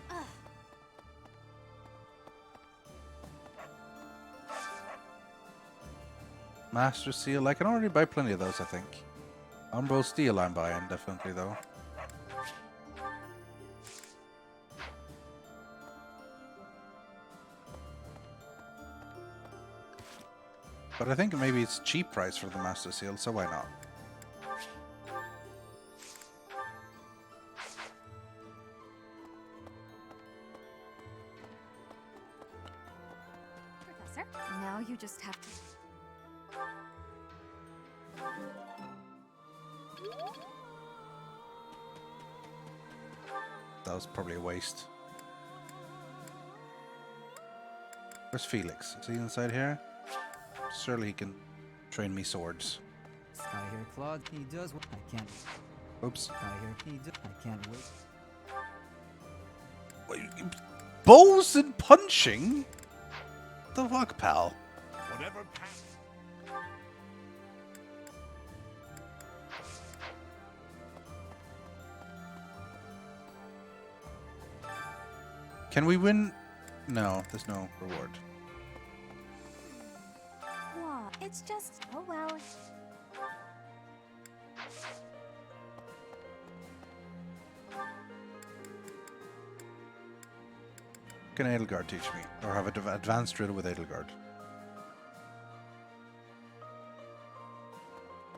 Master Seal. I can already buy plenty of those, I think. Umbral Steel I'm buying, definitely, though. But I think maybe it's cheap price for the Master Seal, so why not? Professor, now you just have to... That was probably a waste. Where's Felix? Is he inside here? Surely he can train me swords. I hear Claude. He does what I can't. Oops. I hear he does. I can't wait. Bows and punching? The fuck, pal? Whatever Can we win? No, there's no reward. What? It's just, oh well. Can Edelgard teach me? Or have an advanced drill with Edelgard?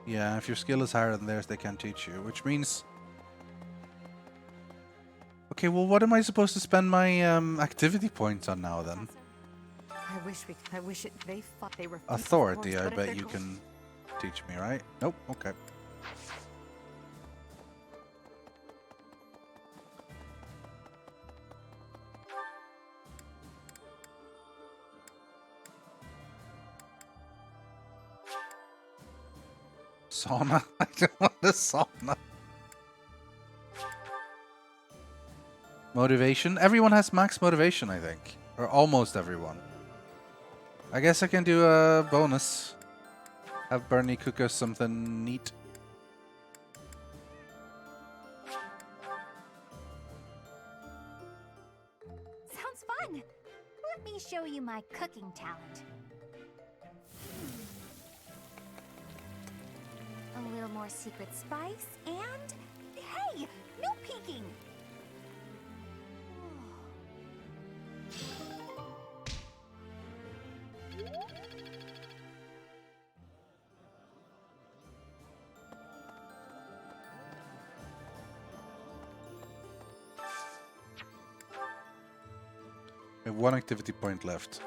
Yeah, if your skill is higher than theirs, they can teach you, which means... Okay, well, what am I supposed to spend my activity points on now, then? I wish they fought. They were Authority, I bet you can teach me, right? Nope, okay. Sauna? I don't want a sauna. Motivation? Everyone has max motivation, I think. Or almost everyone. I guess I can do a bonus. Have Bernie cook us something neat. Sounds fun. Let me show you my cooking talent. A little more secret spice, and hey, no peeking. We have 1 activity point left.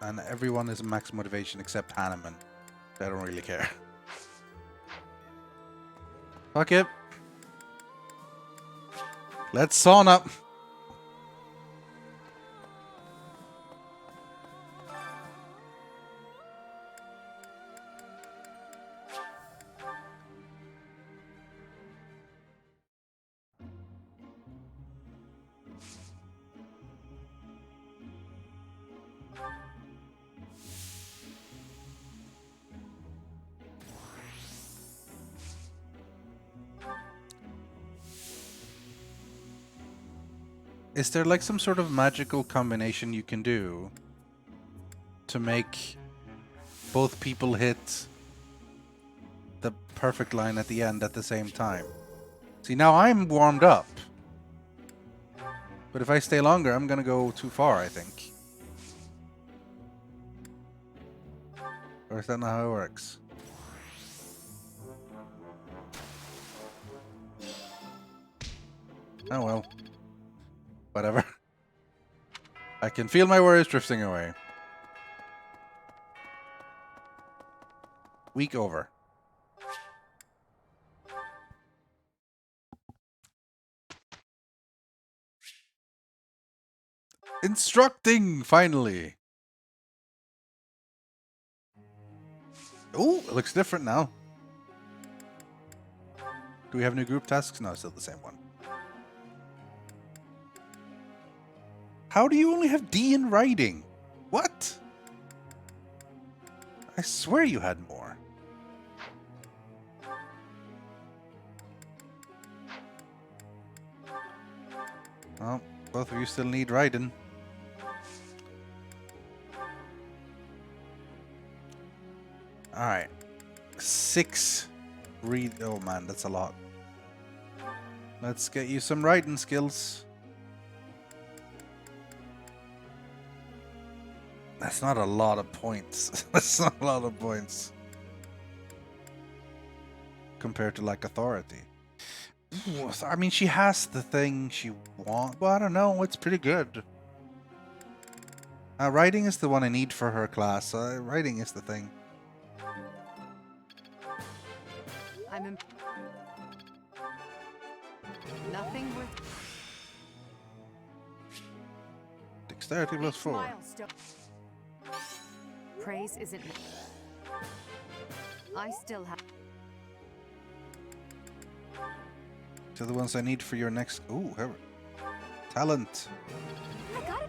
And everyone is max motivation except Hanneman. I don't really care. Fuck it. Let's sauna. Is there like some sort of magical combination you can do to make both people hit the perfect line at the end at the same time? See, now I'm warmed up. But if I stay longer, I'm gonna go too far, I think. Or is that not how it works? Oh well. Whatever. I can feel my worries drifting away. Week over. Instructing, finally. Oh, it looks different now. Do we have new group tasks? No, it's still the same one. How do you only have D in writing? What? I swear you had more. Well, both of you still need writing. Alright. 6 read. Oh man, that's a lot. Let's get you some writing skills. That's not a lot of points. That's not a lot of points. Compared to like authority. Ooh, I mean, she has the thing she wants. Well, I don't know. It's pretty good. Writing is the one I need for her class. Writing is the thing. I'm in... Nothing worth... Dexterity plus 4. Praise isn't... I still have... To the ones I need for your next... Ooh, talent. I got it.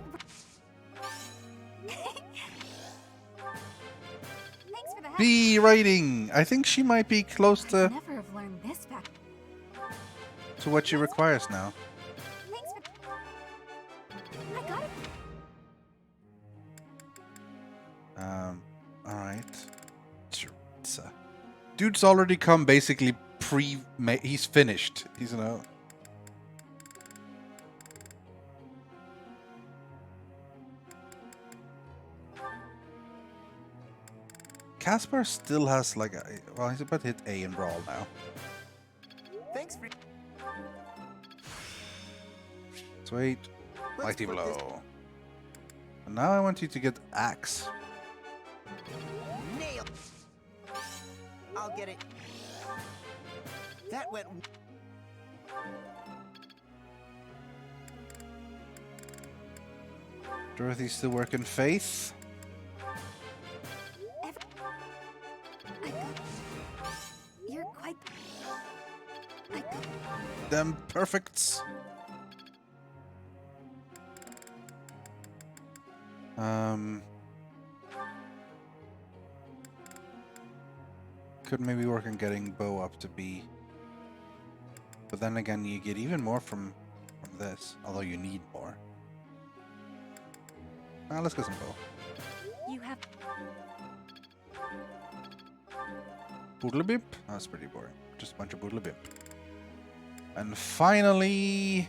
Thanks for the help. B writing. I think she might be close to... Never have learned this fact. To what she requires now. Thanks for... I got it. Alright. Dude's already come basically he's finished. He's, you know. Casper still has like a... Well, he's about to hit A in Brawl now. Thanks for... Sweet. Mighty blow. And now I want you to get Axe. Nail. I'll get it. That went... Dorothy's still working Faith. You're quite... Them perfects. Could maybe work on getting Bo up to B. But then again, you get even more from this, although you need more. Now let's get some Bo. You have... Boodlebimp? That's pretty boring. Just a bunch of Boodlebimp. And finally...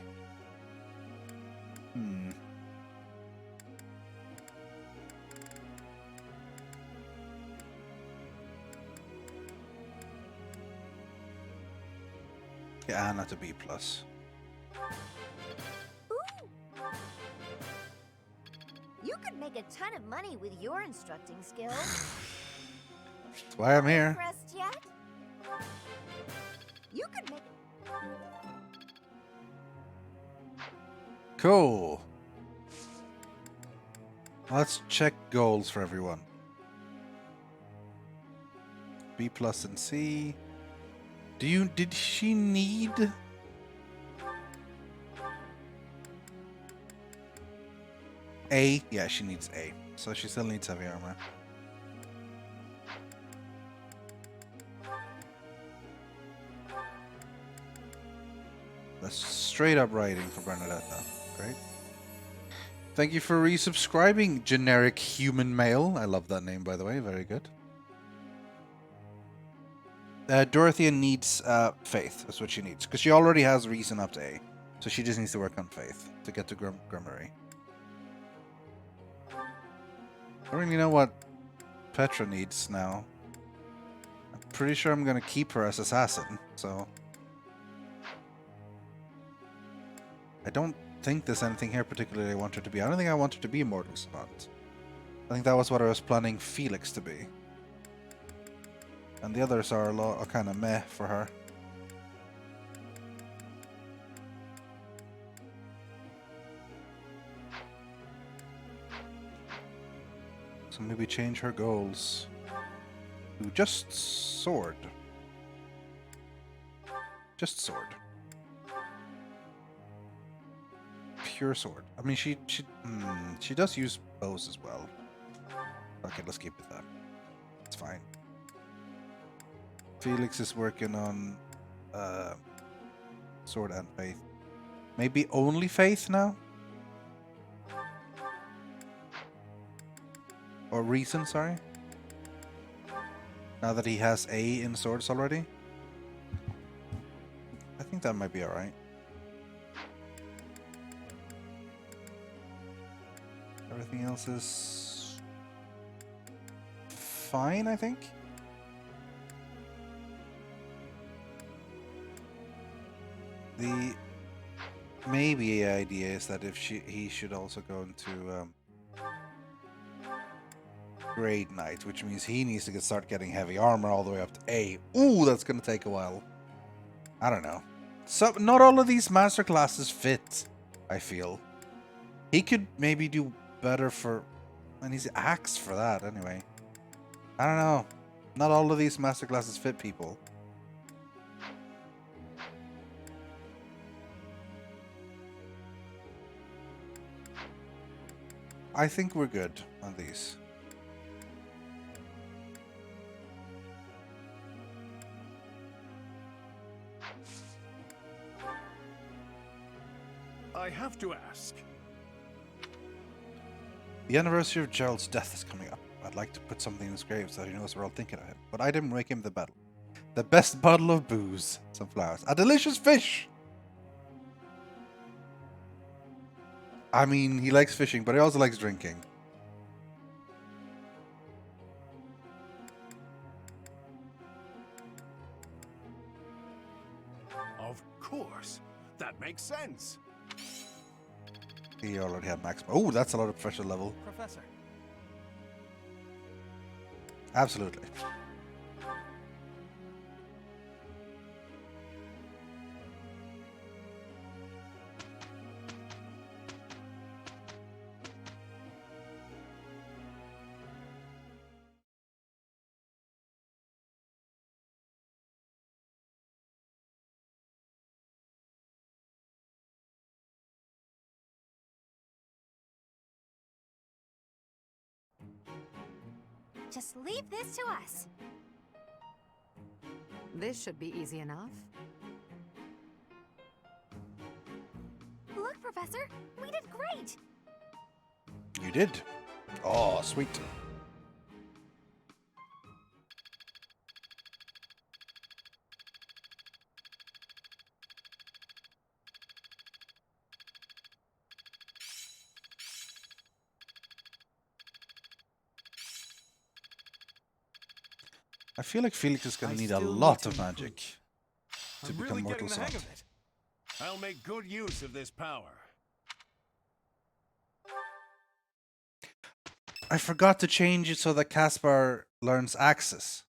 Yeah, not a B+. make a ton of money with your instructing skills. That's why I'm here. Impressed yet? You could make. Cool. Let's check goals for everyone. B plus and C. Did she need A? Yeah, she needs A. So she still needs heavy armor. That's straight up writing for Bernadetta. Great. Thank you for resubscribing, generic human male. I love that name, by the way. Very good. Dorothea needs faith. That's what she needs. Because she already has reason up to A. So she just needs to work on faith to get to Grummery. I don't really know what Petra needs now. I'm pretty sure I'm going to keep her as assassin. So I don't think there's anything here particularly I want her to be. I don't think I want her to be a mortal savant. I think that was what I was planning Felix to be. And the others are kind of meh for her. So maybe change her goals to just sword. Just sword. Pure sword. I mean, she does use bows as well. Okay, let's keep it that. It's fine. Felix is working on sword and faith. Maybe only faith now? Or reason, sorry. Now that he has A in swords already. I think that might be alright. Everything else is fine, I think. The maybe idea is that if he should also go into Grade Knight, which means he needs to start getting heavy armor all the way up to A. Ooh, that's gonna take a while. I don't know. So not all of these master classes fit, I feel. He could maybe do better for, and he's axed for that anyway. I don't know. Not all of these master classes fit people. I think we're good on these. I have to ask. The anniversary of Gerald's death is coming up. I'd like to put something in his grave so he knows we're all thinking of him. But I didn't make him the battle. The best bottle of booze. Some flowers. A delicious fish! I mean, he likes fishing, but he also likes drinking. Of course. That makes sense. He already had maximum. Oh, that's a lot of pressure level. Professor. Absolutely. Just leave this to us. This should be easy enough. Look, Professor, we did great. You did. Oh, sweet. I feel like Felix is going to need a lot of magic to become really Mortal getting the hang Savant. of it. I'll make good use of this power. I forgot to change it so that Caspar learns Axis.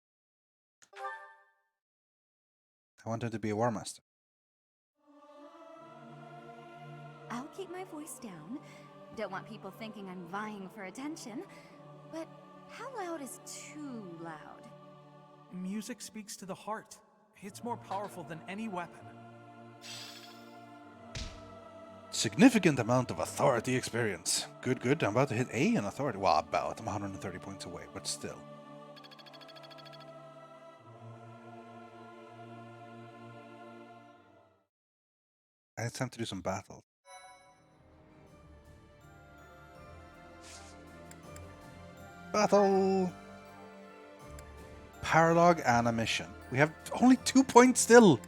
I want him to be a War Master. I'll keep my voice down. Don't want people thinking I'm vying for attention. But how loud is too loud? Music speaks to the heart. It's more powerful than any weapon. Significant amount of authority experience. Good, good. I'm about to hit A in authority. Well, about. I'm 130 points away, but still. And it's time to do some battle. Battle! Paralog and a mission. We have only 2 points still,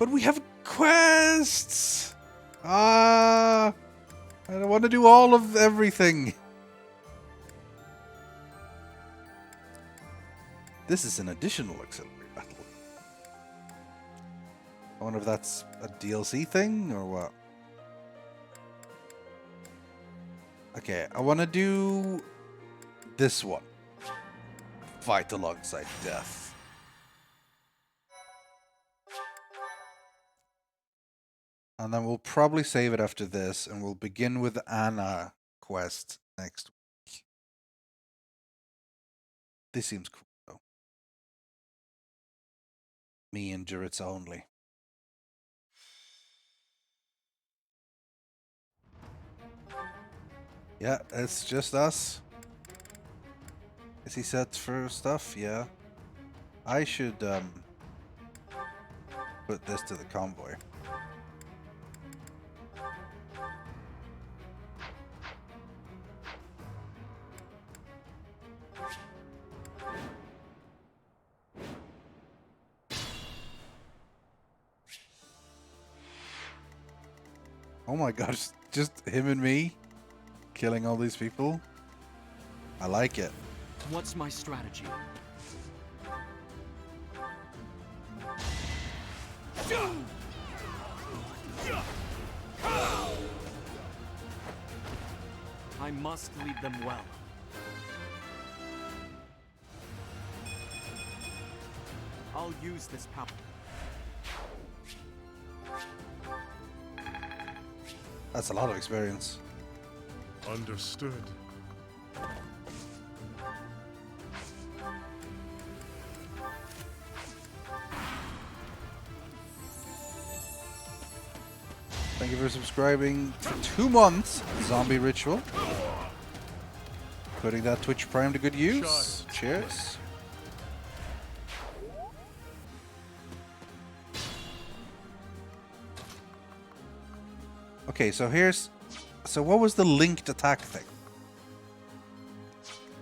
but we have quests! I don't want to do all of everything. This is an additional auxiliary battle. I wonder if that's a DLC thing or what. Okay, I want to do this one. Fight alongside death. And then we'll probably save it after this, and we'll begin with the Anna quest next week. This seems cool, though. Me and Juritz only. Yeah, it's just us. Is he set for stuff? Yeah. I should put this to the convoy. Oh my gosh, just him and me killing all these people. I like it. What's my strategy? I must lead them well. I'll use this power. That's a lot of experience. Understood. Thank you for subscribing for 2 months. Zombie Ritual. Putting that Twitch Prime to good use. Cheers. Okay, so here's... So what was the linked attack thing?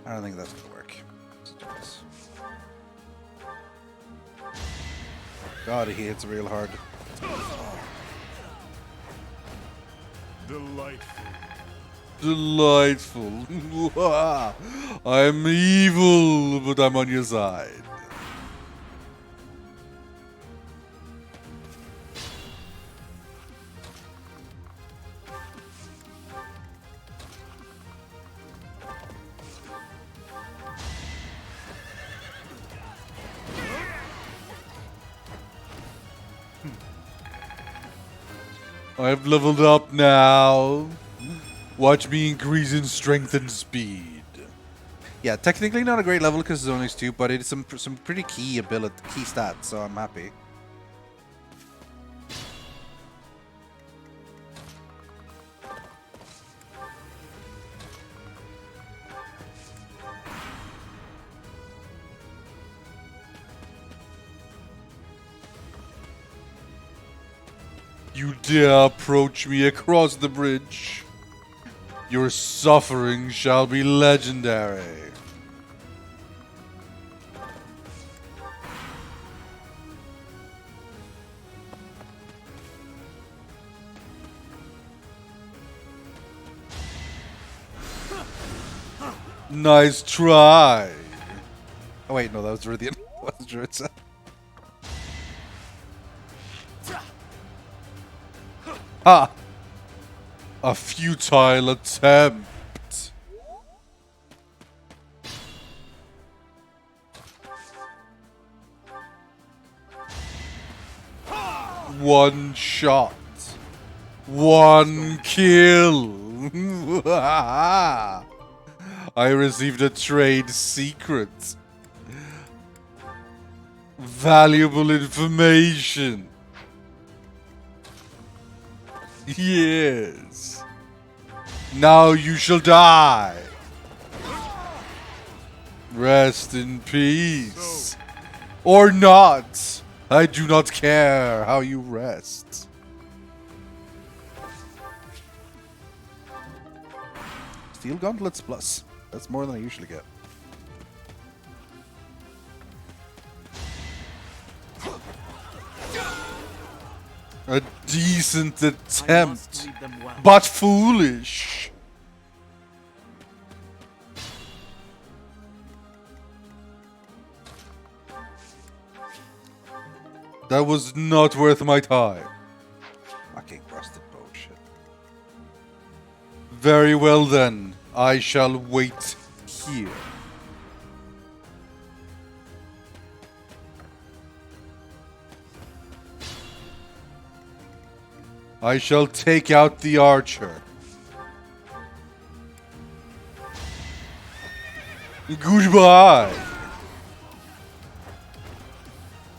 I don't think that's gonna work. Let's do this. God, he hits real hard. Delightful. Delightful. I'm evil, but I'm on your side. I've leveled up now. Watch me increase in strength and speed. Yeah, technically not a great level because it's only 2, but it's some pretty key stats, so I'm happy. You dare approach me across the bridge. Your suffering shall be legendary. Nice try. Oh wait, no, that was Rythian. What was Juritz? Ha! A futile attempt. One shot. One kill. I received a trade secret. Valuable information. Yes. Now you shall die. Rest in peace. Or not. I do not care how you rest. Steel Gauntlets Plus. That's more than I usually get. A decent attempt, but foolish. That was not worth my time. Fucking rusted bullshit. Very well then, I shall wait here. I shall take out the archer. Goodbye.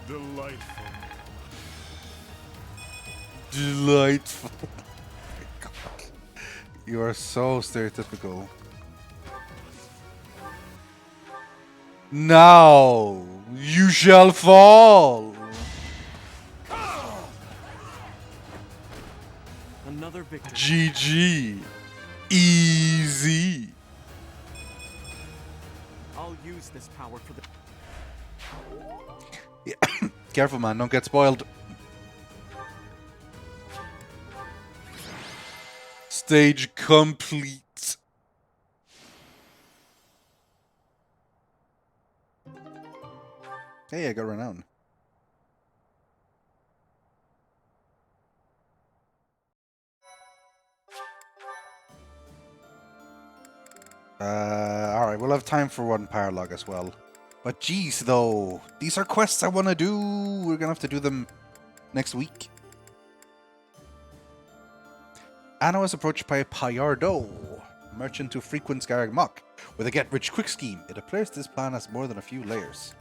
Delightful. Delightful. Oh my God. You are so stereotypical. Now you shall fall. Another victory. GG. Easy. I'll use this power for the... Yeah. Careful, man. Don't get spoiled. Stage complete. Hey, I got renown. Alright, we'll have time for one power log as well. But geez, though, these are quests I want to do. We're gonna have to do them next week. Anna was approached by Payardo, merchant who frequents Garag Mach, with a get-rich-quick scheme. It appears this plan has more than a few layers.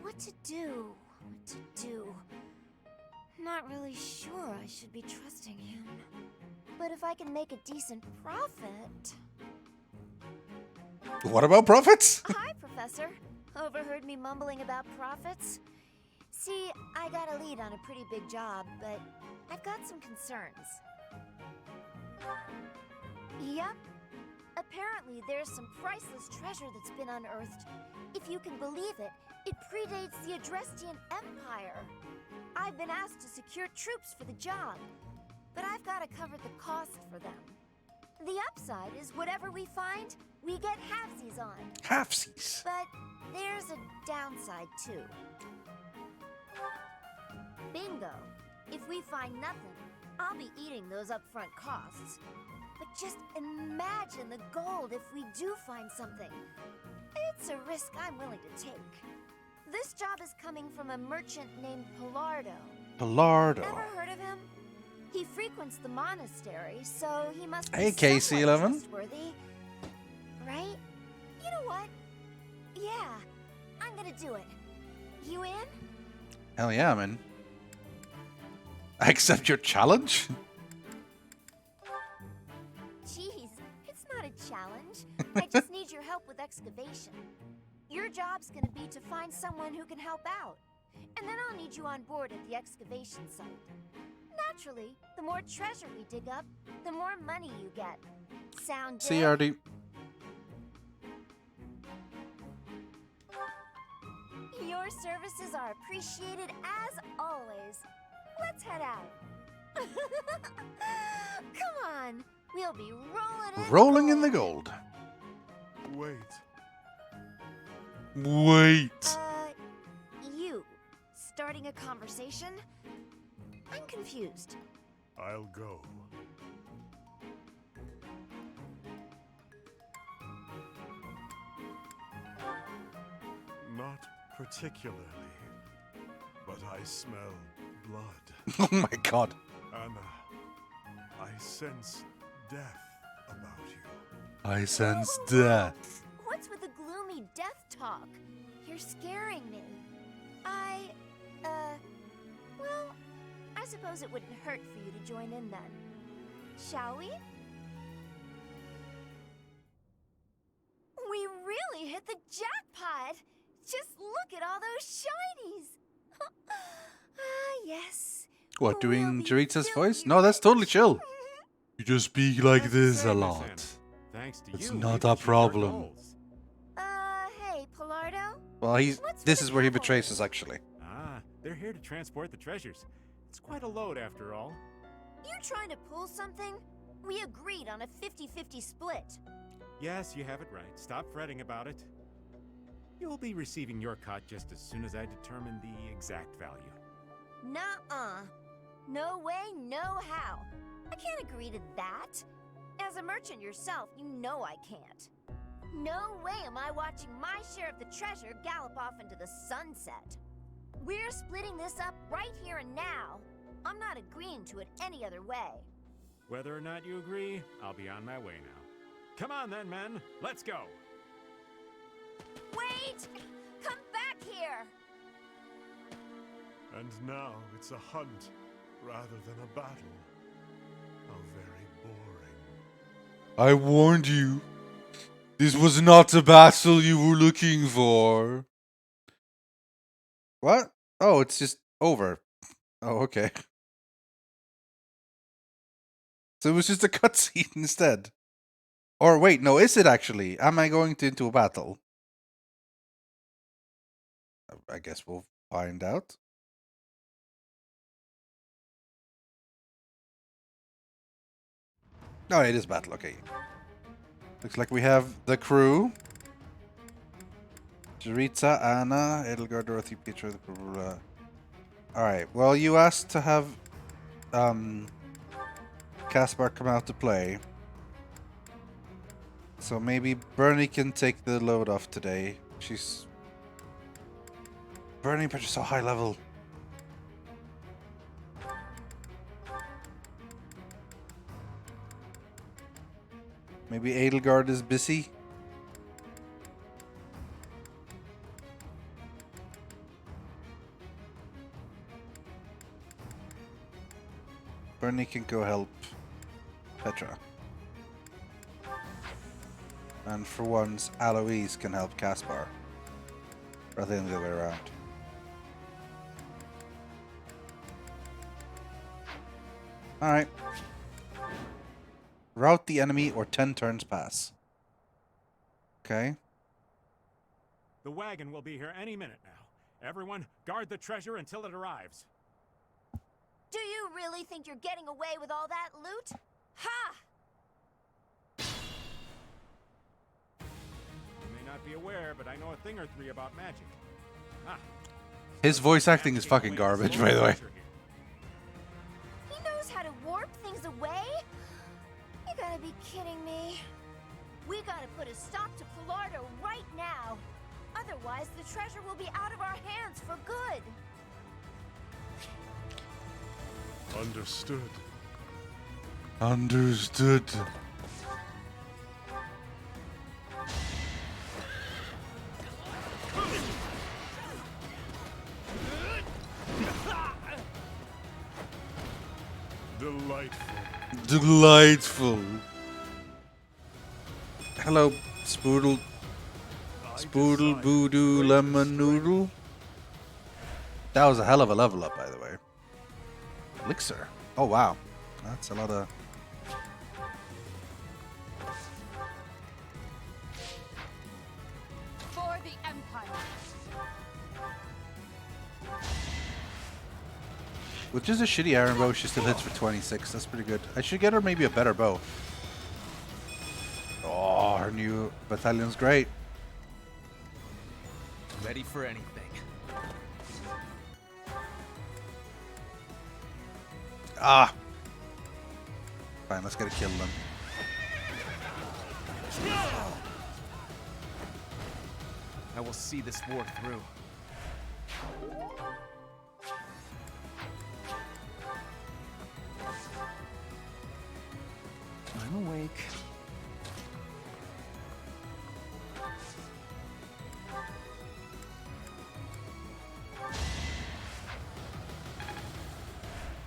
What to do? What to do? Not really sure I should be trusting him. But if I can make a decent profit... What about profits? Hi, Professor. Overheard me mumbling about profits? See, I got a lead on a pretty big job, but I've got some concerns. Yep. Apparently, there's some priceless treasure that's been unearthed. If you can believe it, it predates the Adrestian Empire. I've been asked to secure troops for the job, but I've got to cover the cost for them. The upside is whatever we find, we get halfsies on. Halfsies? But there's a downside, too. Bingo. If we find nothing, I'll be eating those upfront costs. But just imagine the gold if we do find something. It's a risk I'm willing to take. This job is coming from a merchant named Pilardo. Pilardo. Ever heard of him? He frequents the monastery, so he must be Hey, KC11. trustworthy. Right? You know what? Yeah, I'm gonna do it. You in? Hell yeah, man. I accept your challenge? Jeez, it's not a challenge. I just need your help with excavation. Your job's gonna be to find someone who can help out. And then I'll need you on board at the excavation site. Naturally, the more treasure we dig up, the more money you get. Sound good? CRD. Your services are appreciated as always. Let's head out. Come on, we'll be Rolling in the gold. Wait. Wait. You starting a conversation? I'm confused. I'll go. Not particularly, but I smell blood. Oh my god. Anna, I sense death about you. I sense death. What's with the gloomy death talk? You're scaring me. Well, I suppose it wouldn't hurt for you to join in then. Shall we? We really hit the jackpot! Just look at all those shinies! Yes. What, doing Jaritza's voice? No, that's totally chill. You just speak like this a lot. Thanks to It's you, not we've a achieved our problem. goals. Hey, Pilardo? Well, this is where he betrays us, actually. Ah, they're here to transport the treasures. It's quite a load, after all. You trying to pull something? We agreed on a 50-50 split. Yes, you have it right. Stop fretting about it. You'll be receiving your cut just as soon as I determine the exact value. Nuh-uh. No way, no how. I can't agree to that. As a merchant yourself, you know I can't. No way am I watching my share of the treasure gallop off into the sunset. We're splitting this up right here and now. I'm not agreeing to it any other way. Whether or not you agree, I'll be on my way now. Come on then, men. Let's go. Wait! Come back here! And now it's a hunt rather than a battle. How very boring. I warned you. This was not the battle you were looking for. What? Oh, it's just over. Oh, okay. So it was just a cutscene instead. Or wait, no, is it actually? Am I going into a battle? I guess we'll find out. No, it is battle, okay. Looks like we have the crew. Jaritza, Anna, Edelgard, Dorothy, Petra, Alright, well you asked to have Caspar come out to play. So maybe Bernie can take the load off today. Bernie, but you're so high level. Maybe Edelgard is busy. Bernie can go help Petra. And for once, Aloise can help Caspar. Rather than the other way around. Alright. Rout the enemy or 10 turns pass. Okay. The wagon will be here any minute now. Everyone, guard the treasure until it arrives. Do you really think you're getting away with all that loot? Ha! You may not be aware, but I know a thing or three about magic. Ah. His voice acting is fucking garbage, by the way. He knows how to warp things away? You gotta be kidding me. We gotta put a stop to Pilardo right now. Otherwise, the treasure will be out of our hands for good. Understood. Understood. Delightful. Delightful. Hello, Spoodle. Spoodle Voodoo Lemon Noodle. That was a hell of a level up, by the way. Elixir. Oh, wow. That's a lot of... For the Empire. With just a shitty iron bow, she still hits for 26. That's pretty good. I should get her maybe a better bow. Oh, her new battalion's great. Ready for anything. Ah! Fine, let's get a kill then. I will see this war through. I'm awake.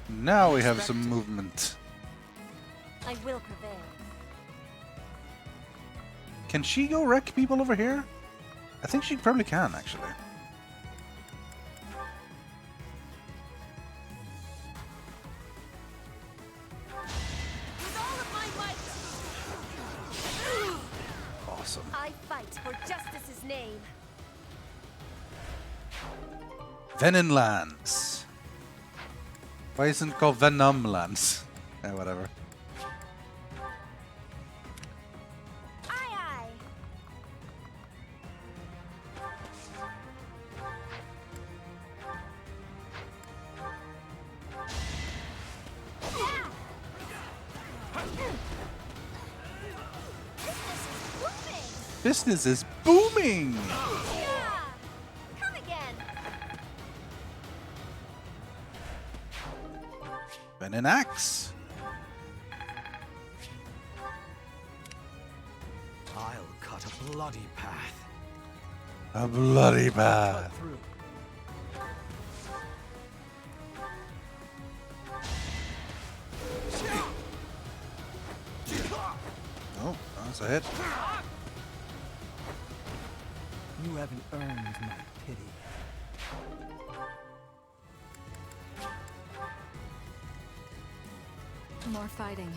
Now we have some movement. I will prevail. Can she go wreck people over here? I think she probably can, actually. With all of my might! Awesome. I fight for justice's name. Venonlands. Why isn't it called Venomlands? Whatever. Aye, aye. Business is booming! Yeah. Come again. Venom axe. I'll cut a bloody path. A bloody path. Oh, that's a hit. You haven't earned my pity. More fighting.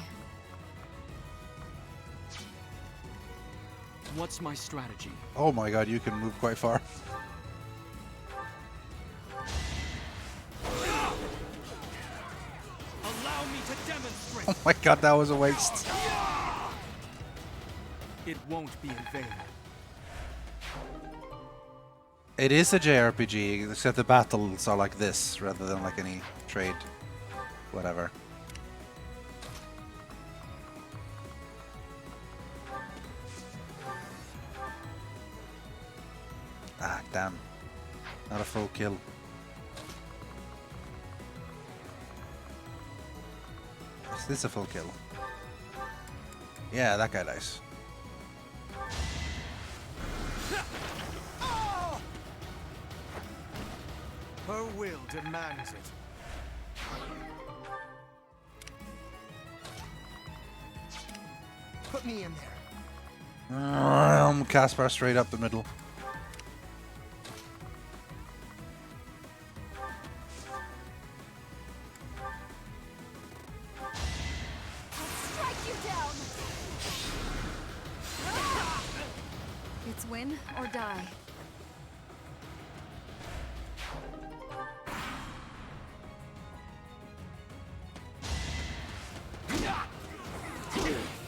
What's my strategy? Oh my god, you can move quite far. Allow me to demonstrate. Oh my god, that was a waste. It won't be in vain. It is a JRPG, except the battles are like this, rather than like any trade. Whatever. Ah, damn. Not a full kill. Is this a full kill? Yeah, that guy dies. Her will demands it. Put me in there. Caspar straight up the middle. Strike you down. It's win or die.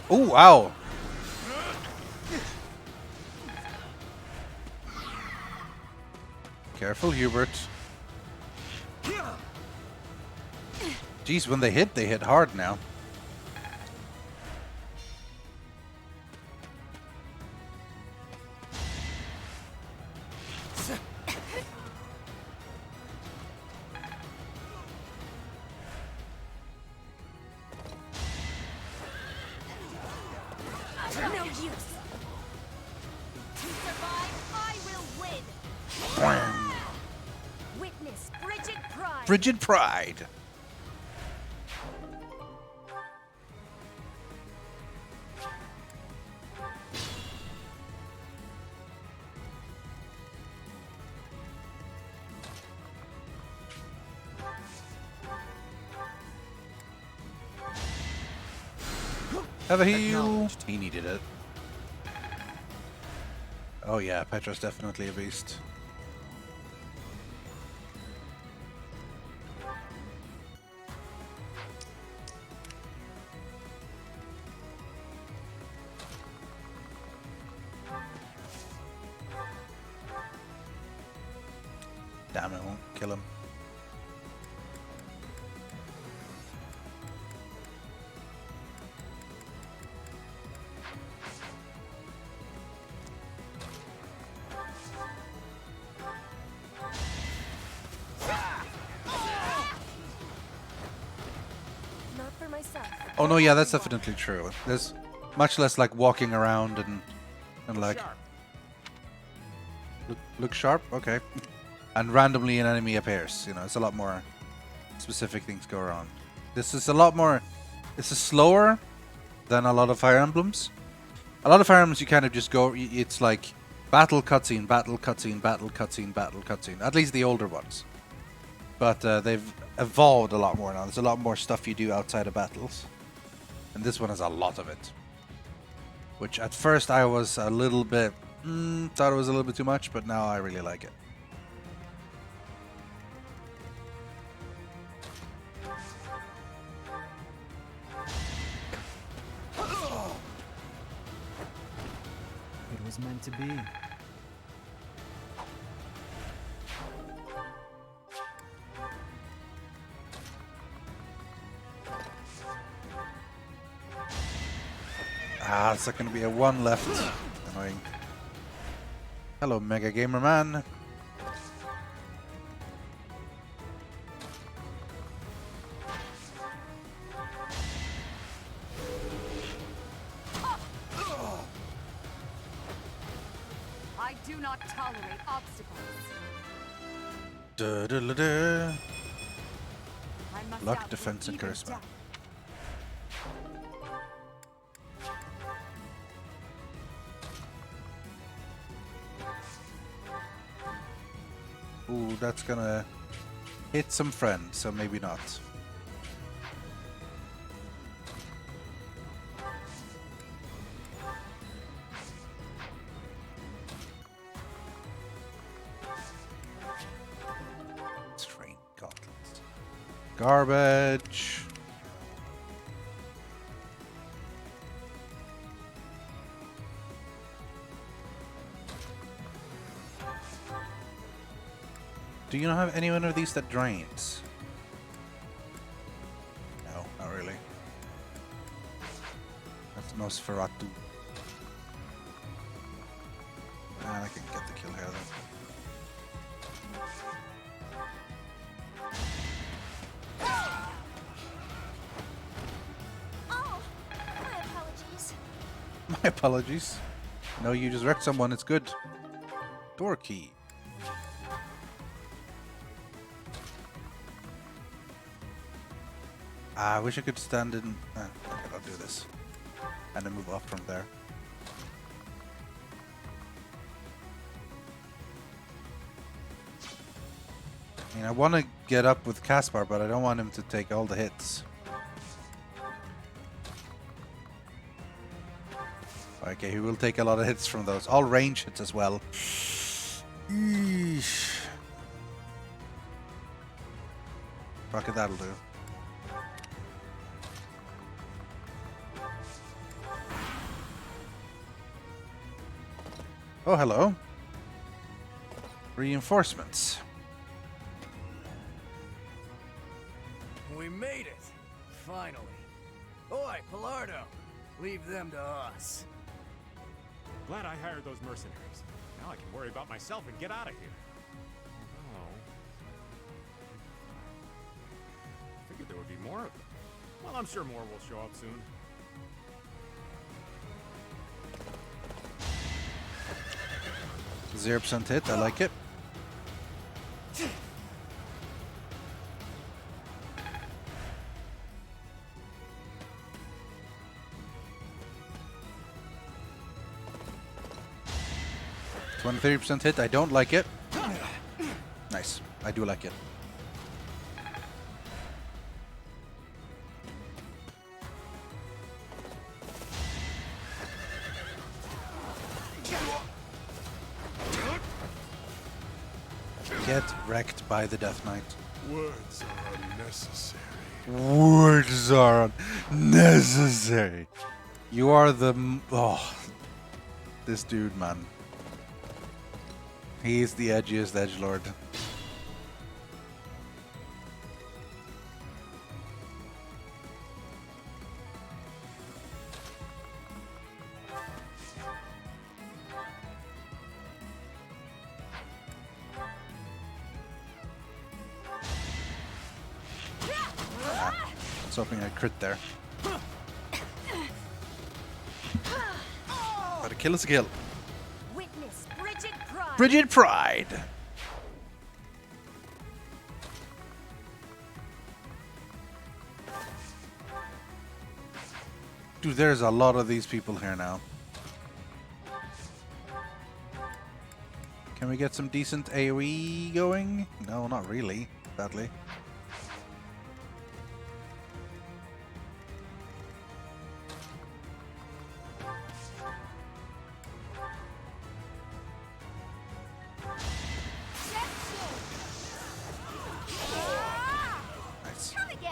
Oh, wow. Careful, Hubert. Jeez, when they hit hard now. No use. To survive, I will win. Witness Frigid Pride. Frigid Pride. Have a heal. He needed it. Oh yeah, Petra's definitely a beast. Damn it, won't kill him. Oh no, yeah, that's definitely true. There's much less like walking around and like look sharp, okay. And randomly an enemy appears. You know, it's a lot more specific things go around. This is a lot more. This is slower than a lot of Fire Emblems. A lot of Fire Emblems you kind of just go. It's like battle cutscene, battle cutscene, battle cutscene, battle cutscene. At least the older ones. But they've evolved a lot more now. There's a lot more stuff you do outside of battles. And this one has a lot of it. Which at first I was a little bit... thought it was a little bit too much, but now I really like it. It was meant to be. Ah, it's not going to be a 1 left. Annoying. Hello, Mega Gamer Man. I do not tolerate obstacles. Da, da, da, da. I must Luck, outwit defense, and even charisma. death. Ooh, that's gonna hit some friends, so maybe not. Strain gauntlets. Garbage. Do you not have any one of these that drains? No, not really. That's Nosferatu. And I can get the kill here then. Oh, my apologies. My apologies. No, you just wrecked someone, it's good. Door key. I wish I could stand in... okay, I'll do this. And then move up from there. I mean, I want to get up with Caspar, but I don't want him to take all the hits. Okay, he will take a lot of hits from those. All range hits as well. Eesh. Fuck it, that'll do. Oh, hello. Reinforcements. We made it! Finally. Oi, Pilardo! Leave them to us. Glad I hired those mercenaries. Now I can worry about myself and get out of here. Oh. I figured there would be more of them. Well, I'm sure more will show up soon. 0% hit, I like it. Twenty 30% hit, I don't like it. Nice, I do like it. Get wrecked by the Death Knight. Words are unnecessary. Words are unnecessary. You are the... Oh. This dude, man. He's the edgiest edgelord. I was hoping I crit there. kill is a kill. Witness Brigid Pride. Brigid Pride. Dude, there's a lot of these people here now. Can we get some decent AoE going? No, not really, sadly. Nice. Come again.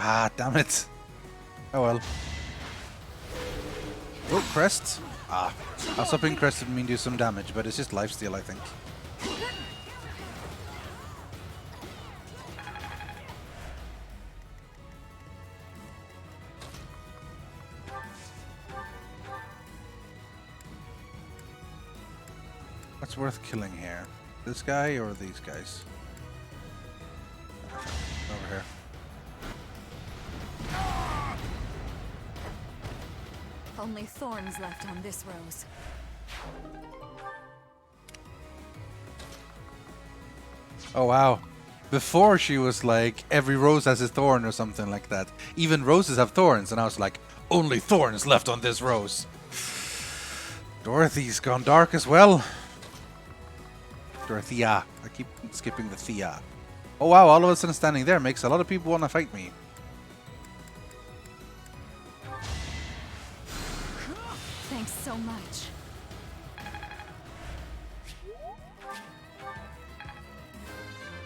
Ah, damn it. Oh well. Oh, crest. Ah, I was hoping crest would mean do some damage, but it's just lifesteal, I think. What's worth killing here? This guy or these guys? Over here. Only thorns left on this rose. Oh wow. Before she was like, every rose has a thorn or something like that. Even roses have thorns, and I was like, only thorns left on this rose. Dorothy's gone dark as well. Dorothea. I keep skipping the Thea. Oh wow, all of a sudden standing there makes a lot of people want to fight me. Thanks so much.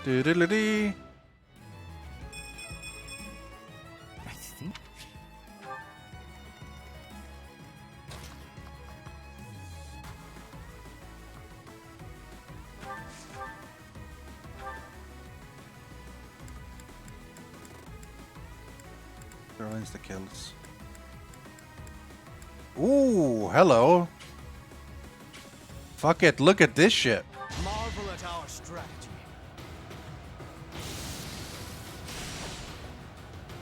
Doodle-dee. I think. Throw insta kills. Ooh, hello. Fuck it, look at this shit. Marvel at our strategy.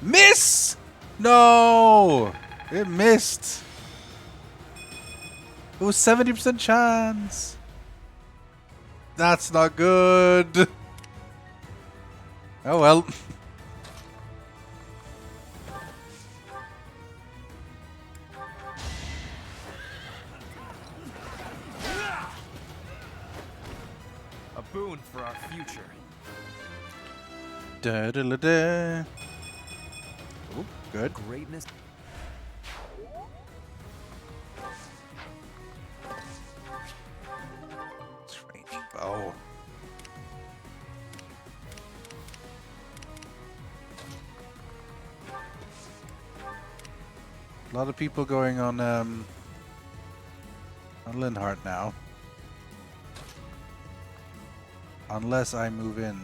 Miss! No! It missed. It was 70% chance. That's not good. Oh well. A boon for our future. Da da da da. Oh, good. Greatness. Strange bow. A lot of people going on Linhardt now. Unless I move in.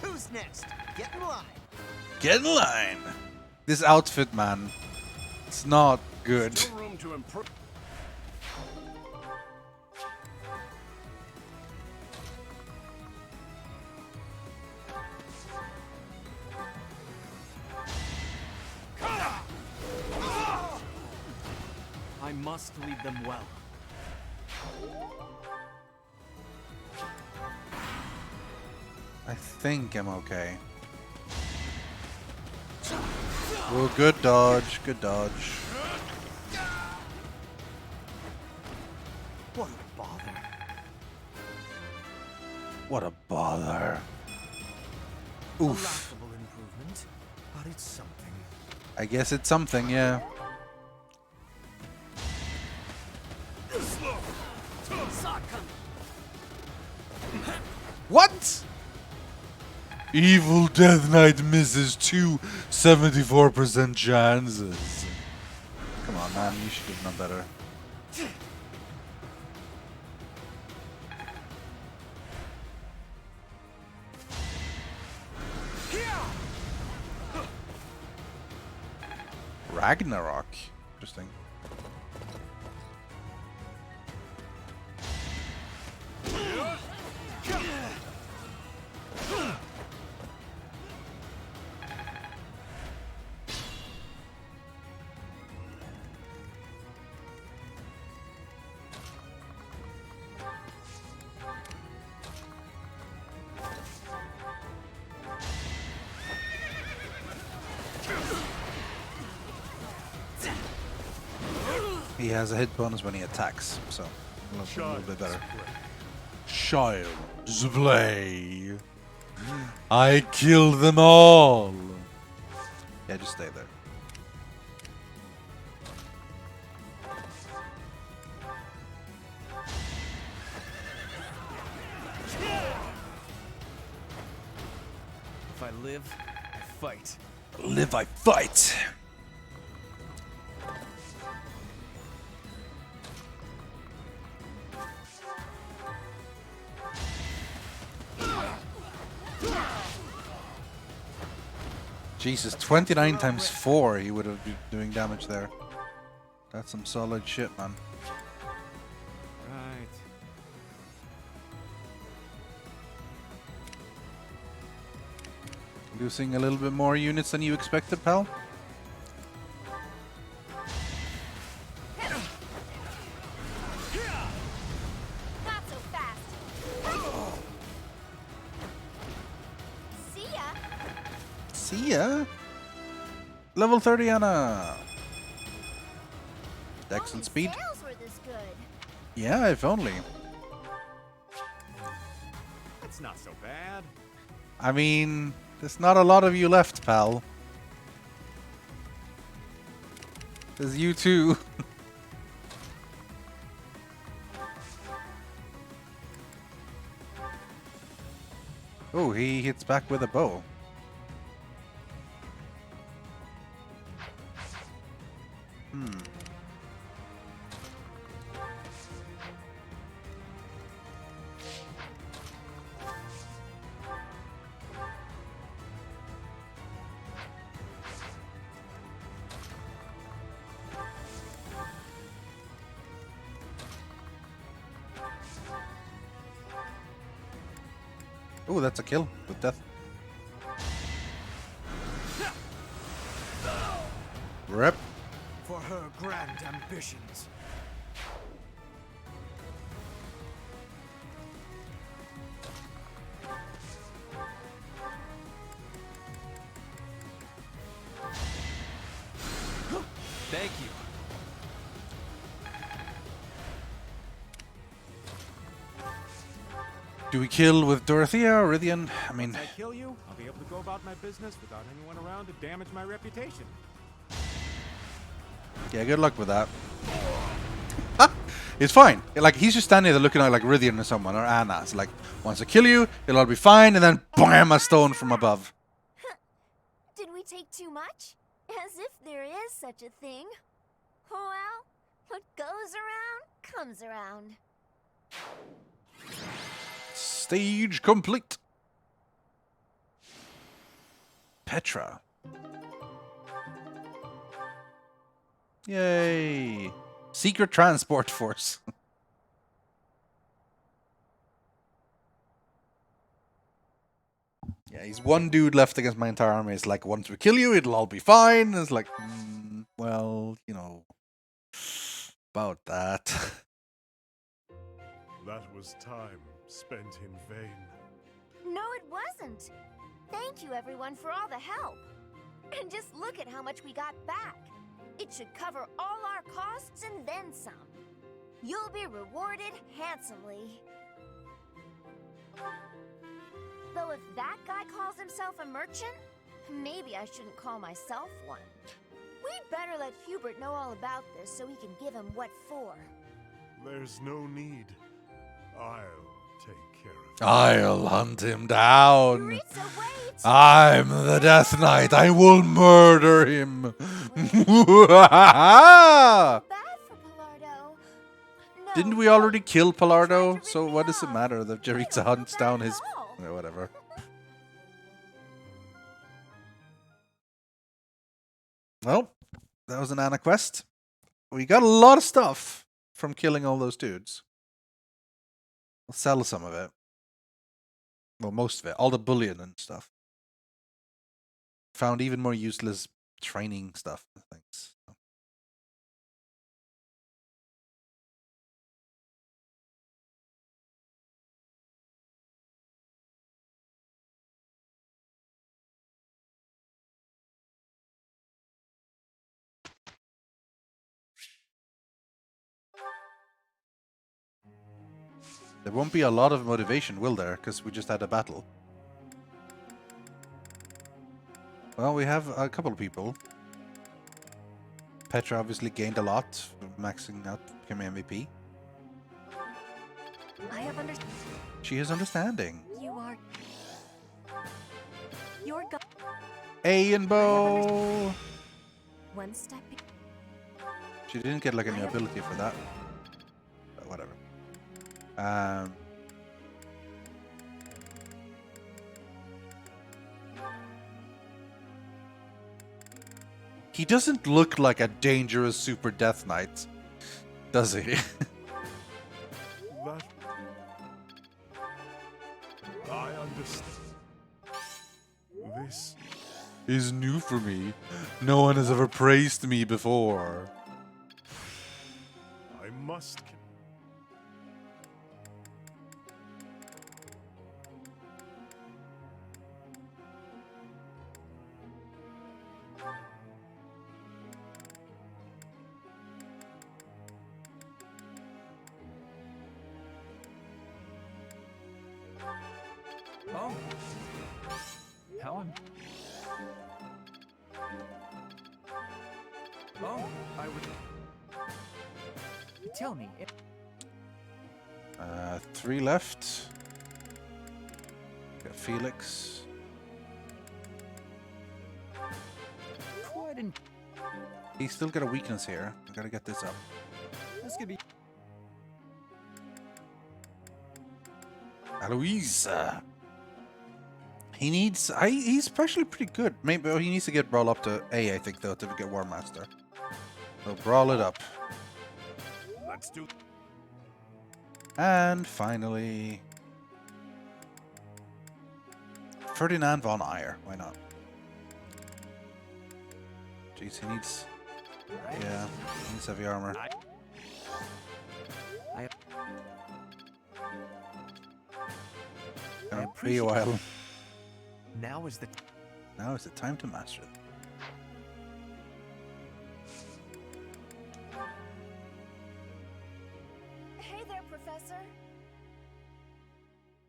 Who's next? Get in line. Get in line! This outfit, man. It's not good. Still room to improve. I must lead them well. I think I'm okay. Oh, good dodge, good dodge. What a bother. What a bother. A Oof. laughable improvement, but it's something. I guess it's something, yeah. What? Evil Death Knight misses 74% chances. Come on, man, you should have known better. Ragnarok. Interesting. He has a hit bonus when he attacks, so a little bit better. Child's play. I killed them all. Yeah, just stay there. If I live, I fight. Live, I fight. Jesus, 29 times 4 he would have been doing damage there. That's some solid shit, man. Right. Losing a little bit more units than you expected, pal? Not so fast. See ya. See ya. Level 30 Anna. Excellent speed. Sales were this good. Yeah, if only. That's not so bad. I mean, there's not a lot of you left, pal. There's you too. Oh, he hits back with a bow. Oh, that's a kill with death. Rip. For her grand ambitions. Thank you. Do we kill with Dorothea or Rythian? I mean, Once I kill you, I'll be able to go about my business without anyone around to damage my reputation. yeah, good luck with that. It's fine. Like, he's just standing there looking at like Rythian or someone, or Anna. It's like, once I kill you, it'll all be fine, and then BAM! A stone from above. Did we take too much? As if there is such a thing. Well, what goes around comes around. Stage complete. Petra. Yay. Secret Transport Force. Yeah, he's one dude left against my entire army. It's like, once we kill you, it'll all be fine. It's like, well, you know, about that. That was time spent in vain. No, it wasn't. Thank you, everyone, for all the help. And just look at how much we got back. It should cover all our costs and then some. You'll be rewarded handsomely. Though if that guy calls himself a merchant, maybe I shouldn't call myself one. We'd better let Hubert know all about this so we can give him what for. There's no need. I'll take care of I'll hunt him down. Yuritsa, wait! I'm the Death Knight. I will murder him. Bad for Palardo. No, Didn't we already kill Palardo? So what does it matter that Jaritza hunts down his... Yeah, whatever. Well, that was an Anna quest. We got a lot of stuff from killing all those dudes. We'll sell some of it. Well, most of it. All the bullion and stuff. Found even more useless training stuff and things. There won't be a lot of motivation, will there? Because we just had a battle. Well, we have a couple of people. Petra obviously gained a lot, maxing out, becoming MVP. I have understood. She is understanding. You are. Your go. A and bow. One step. She didn't get like any ability for that. But whatever. He doesn't look like a dangerous super death knight, does he? that. I understand. This is new for me. No one has ever praised me before. I must. Oh. How am... Oh, I would... Tell me... 3 left. Got Felix. Quite an... He's still got a weakness here. I gotta get this up. This could be... Aloise. He needs... he's actually pretty good. Maybe he needs to get Brawl up to A, I think, though, to get War Master. So Brawl it up. Let's do... And finally... Ferdinand von Eyre. Why not? Jeez, he needs... Yeah, he needs heavy armor. Gonna be a while. Now is the time to master it. Hey there, Professor.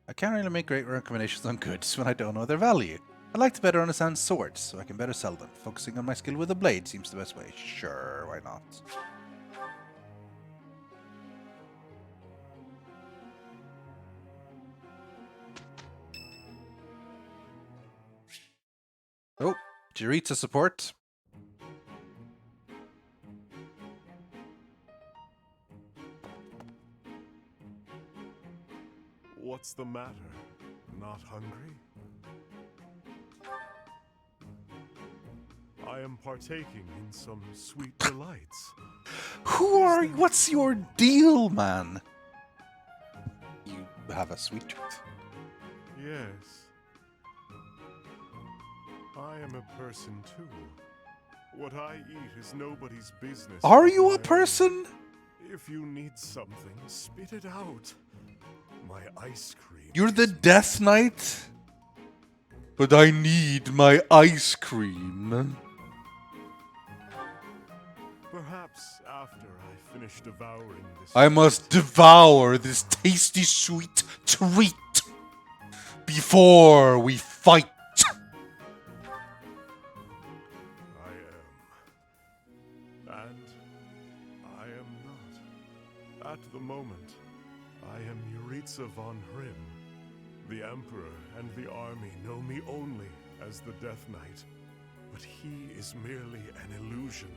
I can't really make great recommendations on goods when I don't know their value. I'd like to better understand swords, so I can better sell them. Focusing on my skill with the blade seems the best way. Sure, why not? Oh, Jaritza support. What's the matter? Not hungry? I am partaking in some sweet delights. Who are you? What's your deal, man? You have a sweet tooth. Yes. I am a person too. What I eat is nobody's business. Are you a person? If you need something, spit it out. My ice cream. You're the Death Knight? But I need my ice cream. Perhaps after I finish devouring this... I must devour this tasty sweet treat before we fight. And I am not. At the moment, I am Yuritsa von Hrim. The Emperor and the army know me only as the Death Knight, but he is merely an illusion.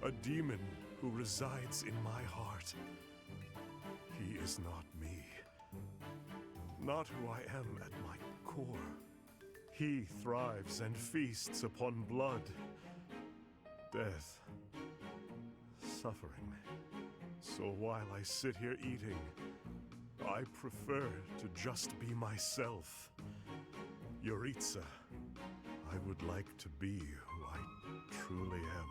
A demon who resides in my heart. He is not me. Not who I am at my core. He thrives and feasts upon blood, death, suffering. So while I sit here eating, I prefer to just be myself. Yuritsa, I would like to be who I truly am.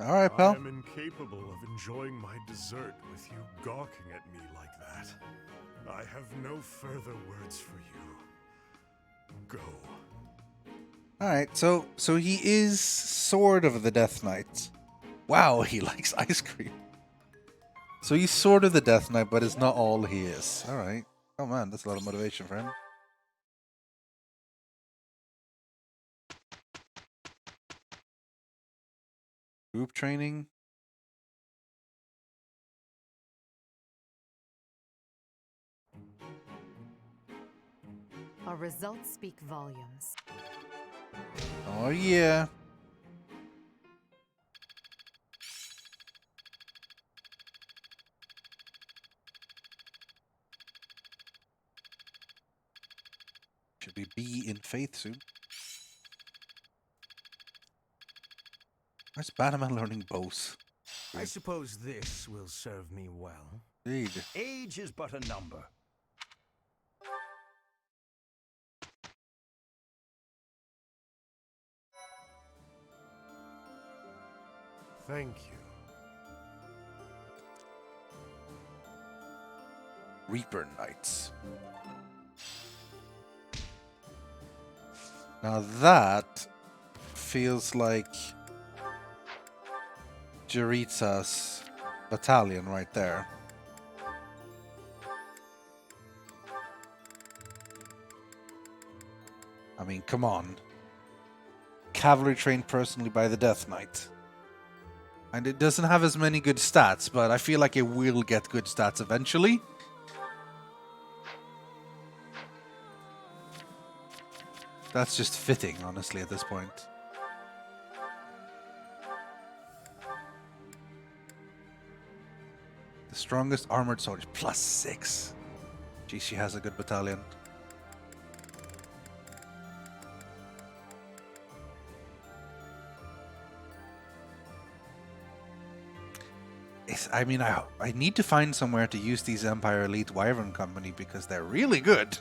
All right, pal. I am incapable of enjoying my dessert with you gawking at me like that. I have no further words for you. Go. All right, so he is sort of the Death Knight. Wow, he likes ice cream. So he's sort of the Death Knight, but it's not all he is. All right. Oh man, that's a lot of motivation for him. Group training. Our results speak volumes. Oh yeah. Should we be in faith soon? Where's Bannerman learning bows? I suppose this will serve me well. Indeed. Age is but a number. Thank you. Reaper Knights. Now that feels like Yuritsa's battalion right there. I mean, come on. Cavalry trained personally by the Death Knight. And it doesn't have as many good stats, but I feel like it will get good stats eventually. That's just fitting, honestly, at this point. The strongest armored sword is +6. Gee, she has a good battalion. I mean, I need to find somewhere to use these Empire Elite Wyvern Company because they're really good.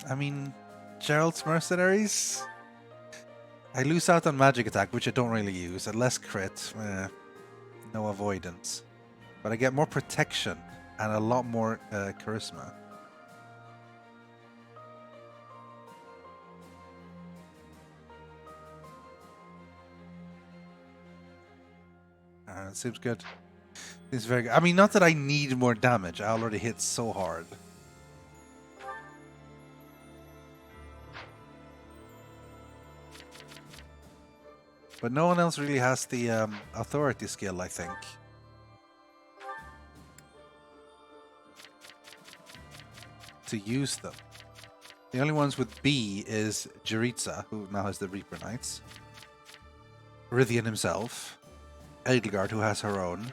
I mean, Gerald's Mercenaries? I lose out on magic attack, which I don't really use, and less crit. No avoidance. But I get more protection and a lot more charisma. It seems good. Seems very good. I mean, not that I need more damage. I already hit so hard. But no one else really has the authority skill, I think. To use them. The only ones with B is Yuritsa, who now has the Reaper Knights. Rythian himself. Edelgard, who has her own.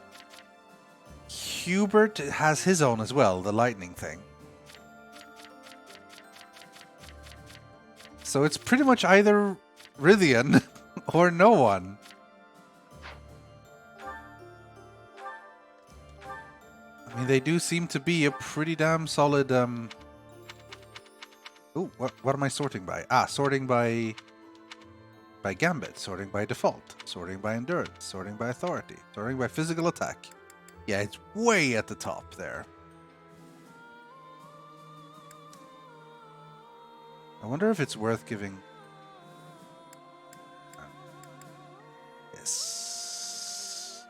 Hubert has his own as well, the lightning thing. So it's pretty much either Rythian or no one. I mean, they do seem to be a pretty damn solid... Ooh, what am I sorting by? Ah, sorting by Gambit, sorting by default, sorting by endurance, sorting by authority, sorting by physical attack. Yeah, it's way at the top there. I wonder if it's worth giving... Yes.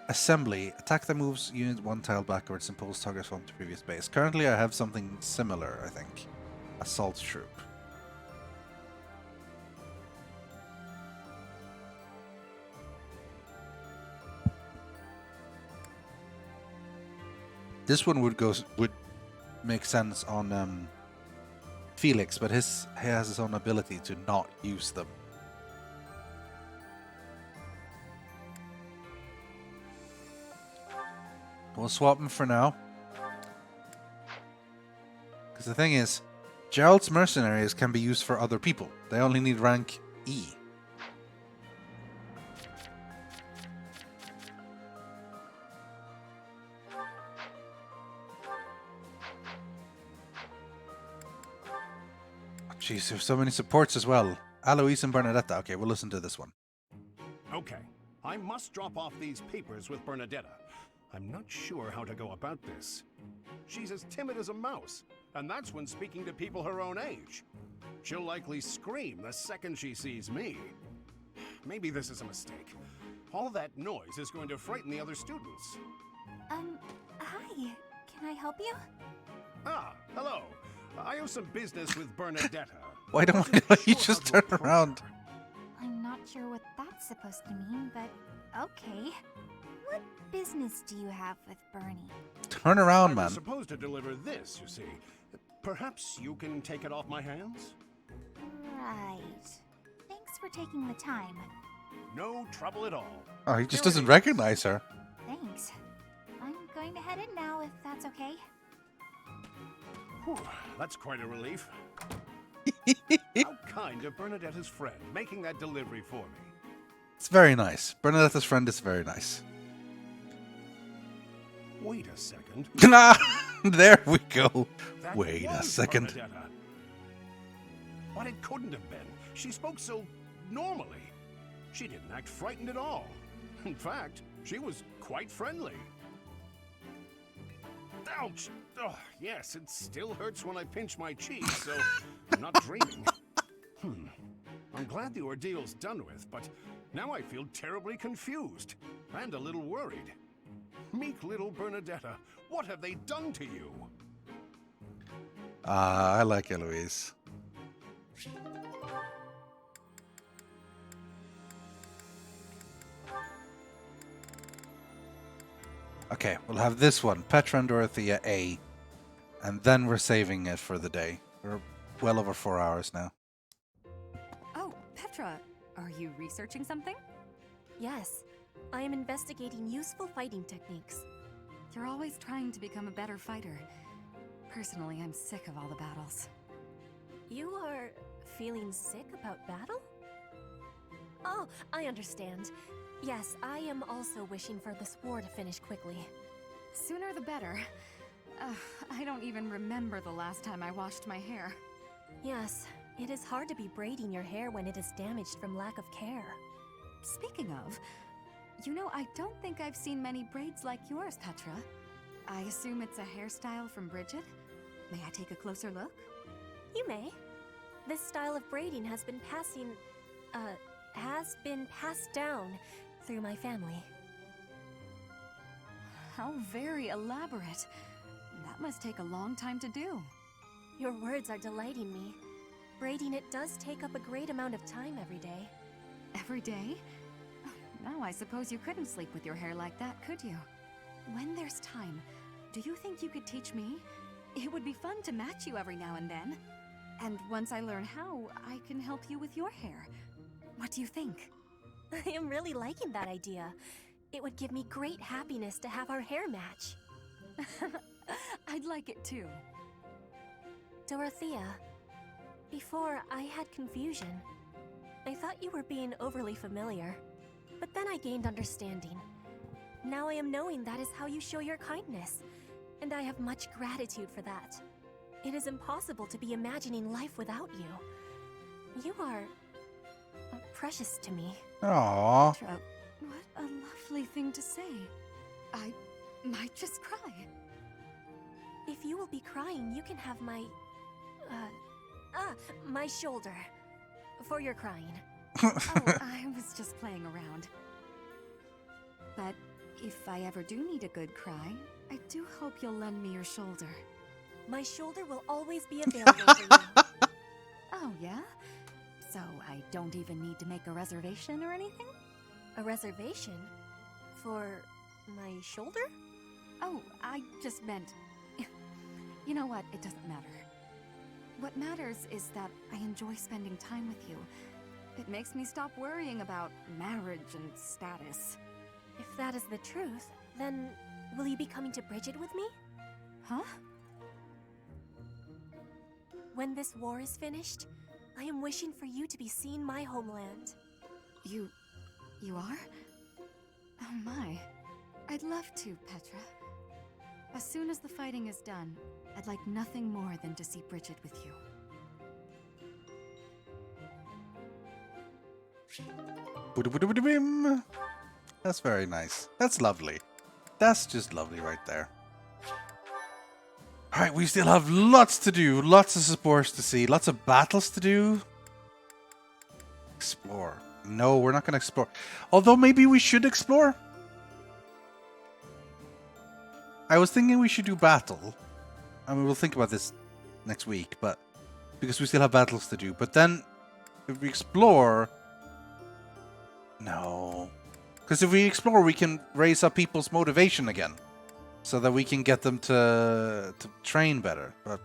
Assembly. Attack that moves unit 1 tile backwards and pulls target from to previous base. Currently I have something similar, I think. Assault Troop. This one would make sense on Felix, but he has his own ability to not use them. We'll swap them for now. Because the thing is, Gerald's mercenaries can be used for other people. They only need rank E. Jeez, there's so many supports as well. Alois and Bernadetta. Okay, we'll listen to this one. Okay, I must drop off these papers with Bernadetta. I'm not sure how to go about this. She's as timid as a mouse, and that's when speaking to people her own age. She'll likely scream the second she sees me. Maybe this is a mistake. All that noise is going to frighten the other students. Hi. Can I help you? Ah, hello. I have some business with Bernadetta. Why don't we let you just turn around? I'm not sure what that's supposed to mean, but okay. What business do you have with Bernie? Turn around, I man. was supposed to deliver this, you see. Perhaps you can take it off my hands? Right. Thanks for taking the time. No trouble at all. Oh, he just doesn't recognize her. Thanks. I'm going to head in now, if that's okay. Whew, that's quite a relief. How kind of Bernadetta's friend, making that delivery for me. It's very nice. Bernadetta's friend is very nice. Wait a second. There we go. That Wait a was second. Bernadetta. But it couldn't have been. She spoke so normally. She didn't act frightened at all. In fact, she was quite friendly. Ouch! Oh, yes, it still hurts when I pinch my cheek, so I'm not dreaming. I'm glad the ordeal's done with, but now I feel terribly confused and a little worried. Meek little Bernadetta, what have they done to you? I like Eloise. Okay, we'll have this one, Petra and Dorothea A. And then we're saving it for the day. We're well over 4 hours now. Oh, Petra, are you researching something? Yes, I am investigating useful fighting techniques. You're always trying to become a better fighter. Personally, I'm sick of all the battles. You are feeling sick about battle? Oh, I understand. Yes, I am also wishing for this war to finish quickly. Sooner the better. I don't even remember the last time I washed my hair. Yes, it is hard to be braiding your hair when it is damaged from lack of care. Speaking of, you know, I don't think I've seen many braids like yours, Petra. I assume it's a hairstyle from Bridget? May I take a closer look? You may. This style of braiding has been passed down through my family. How very elaborate. That must take a long time to do. Your words are delighting me. Braiding it does take up a great amount of time every day. Every day? Now I suppose you couldn't sleep with your hair like that, could you? When there's time, do you think you could teach me? It would be fun to match you every now and then. And once I learn how, I can help you with your hair. What do you think? I am really liking that idea. It would give me great happiness to have our hair match. I'd like it too. Dorothea, before I had confusion. I thought you were being overly familiar, but then I gained understanding. Now I am knowing that is how you show your kindness, and I have much gratitude for that. It is impossible to be imagining life without you. You are precious to me. Aww. Petra, what a lovely thing to say. I might just cry. If you will be crying, you can have my... my shoulder. For your crying. Oh, I was just playing around. But if I ever do need a good cry, I do hope you'll lend me your shoulder. My shoulder will always be available for you. Oh, yeah? So I don't even need to make a reservation or anything? A reservation? For my shoulder? Oh, I just meant... You know what? It doesn't matter. What matters is that I enjoy spending time with you. It makes me stop worrying about marriage and status. If that is the truth, then will you be coming to Bridget with me? Huh? When this war is finished, I am wishing for you to be seeing my homeland. You are? Oh my. I'd love to, Petra. As soon as the fighting is done, I'd like nothing more than to see Bridget with you. Bim. That's very nice. That's lovely. That's just lovely right there. Alright, we still have lots to do, lots of supports to see, lots of battles to do. Explore. No, we're not going to explore. Although maybe we should explore. I was thinking we should do battle. I mean, we'll think about this next week, but because we still have battles to do. But then, if we explore... No. Because if we explore, we can raise up people's motivation again. So that we can get them to train better. But,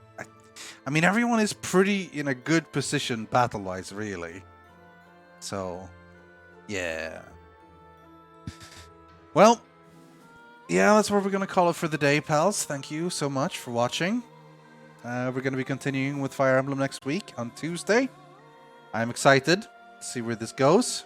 I mean, everyone is pretty in a good position battle-wise, really. So, yeah. Well, yeah, that's what we're going to call it for the day, pals. Thank you so much for watching. We're going to be continuing with Fire Emblem next week on Tuesday. I'm excited to see where this goes.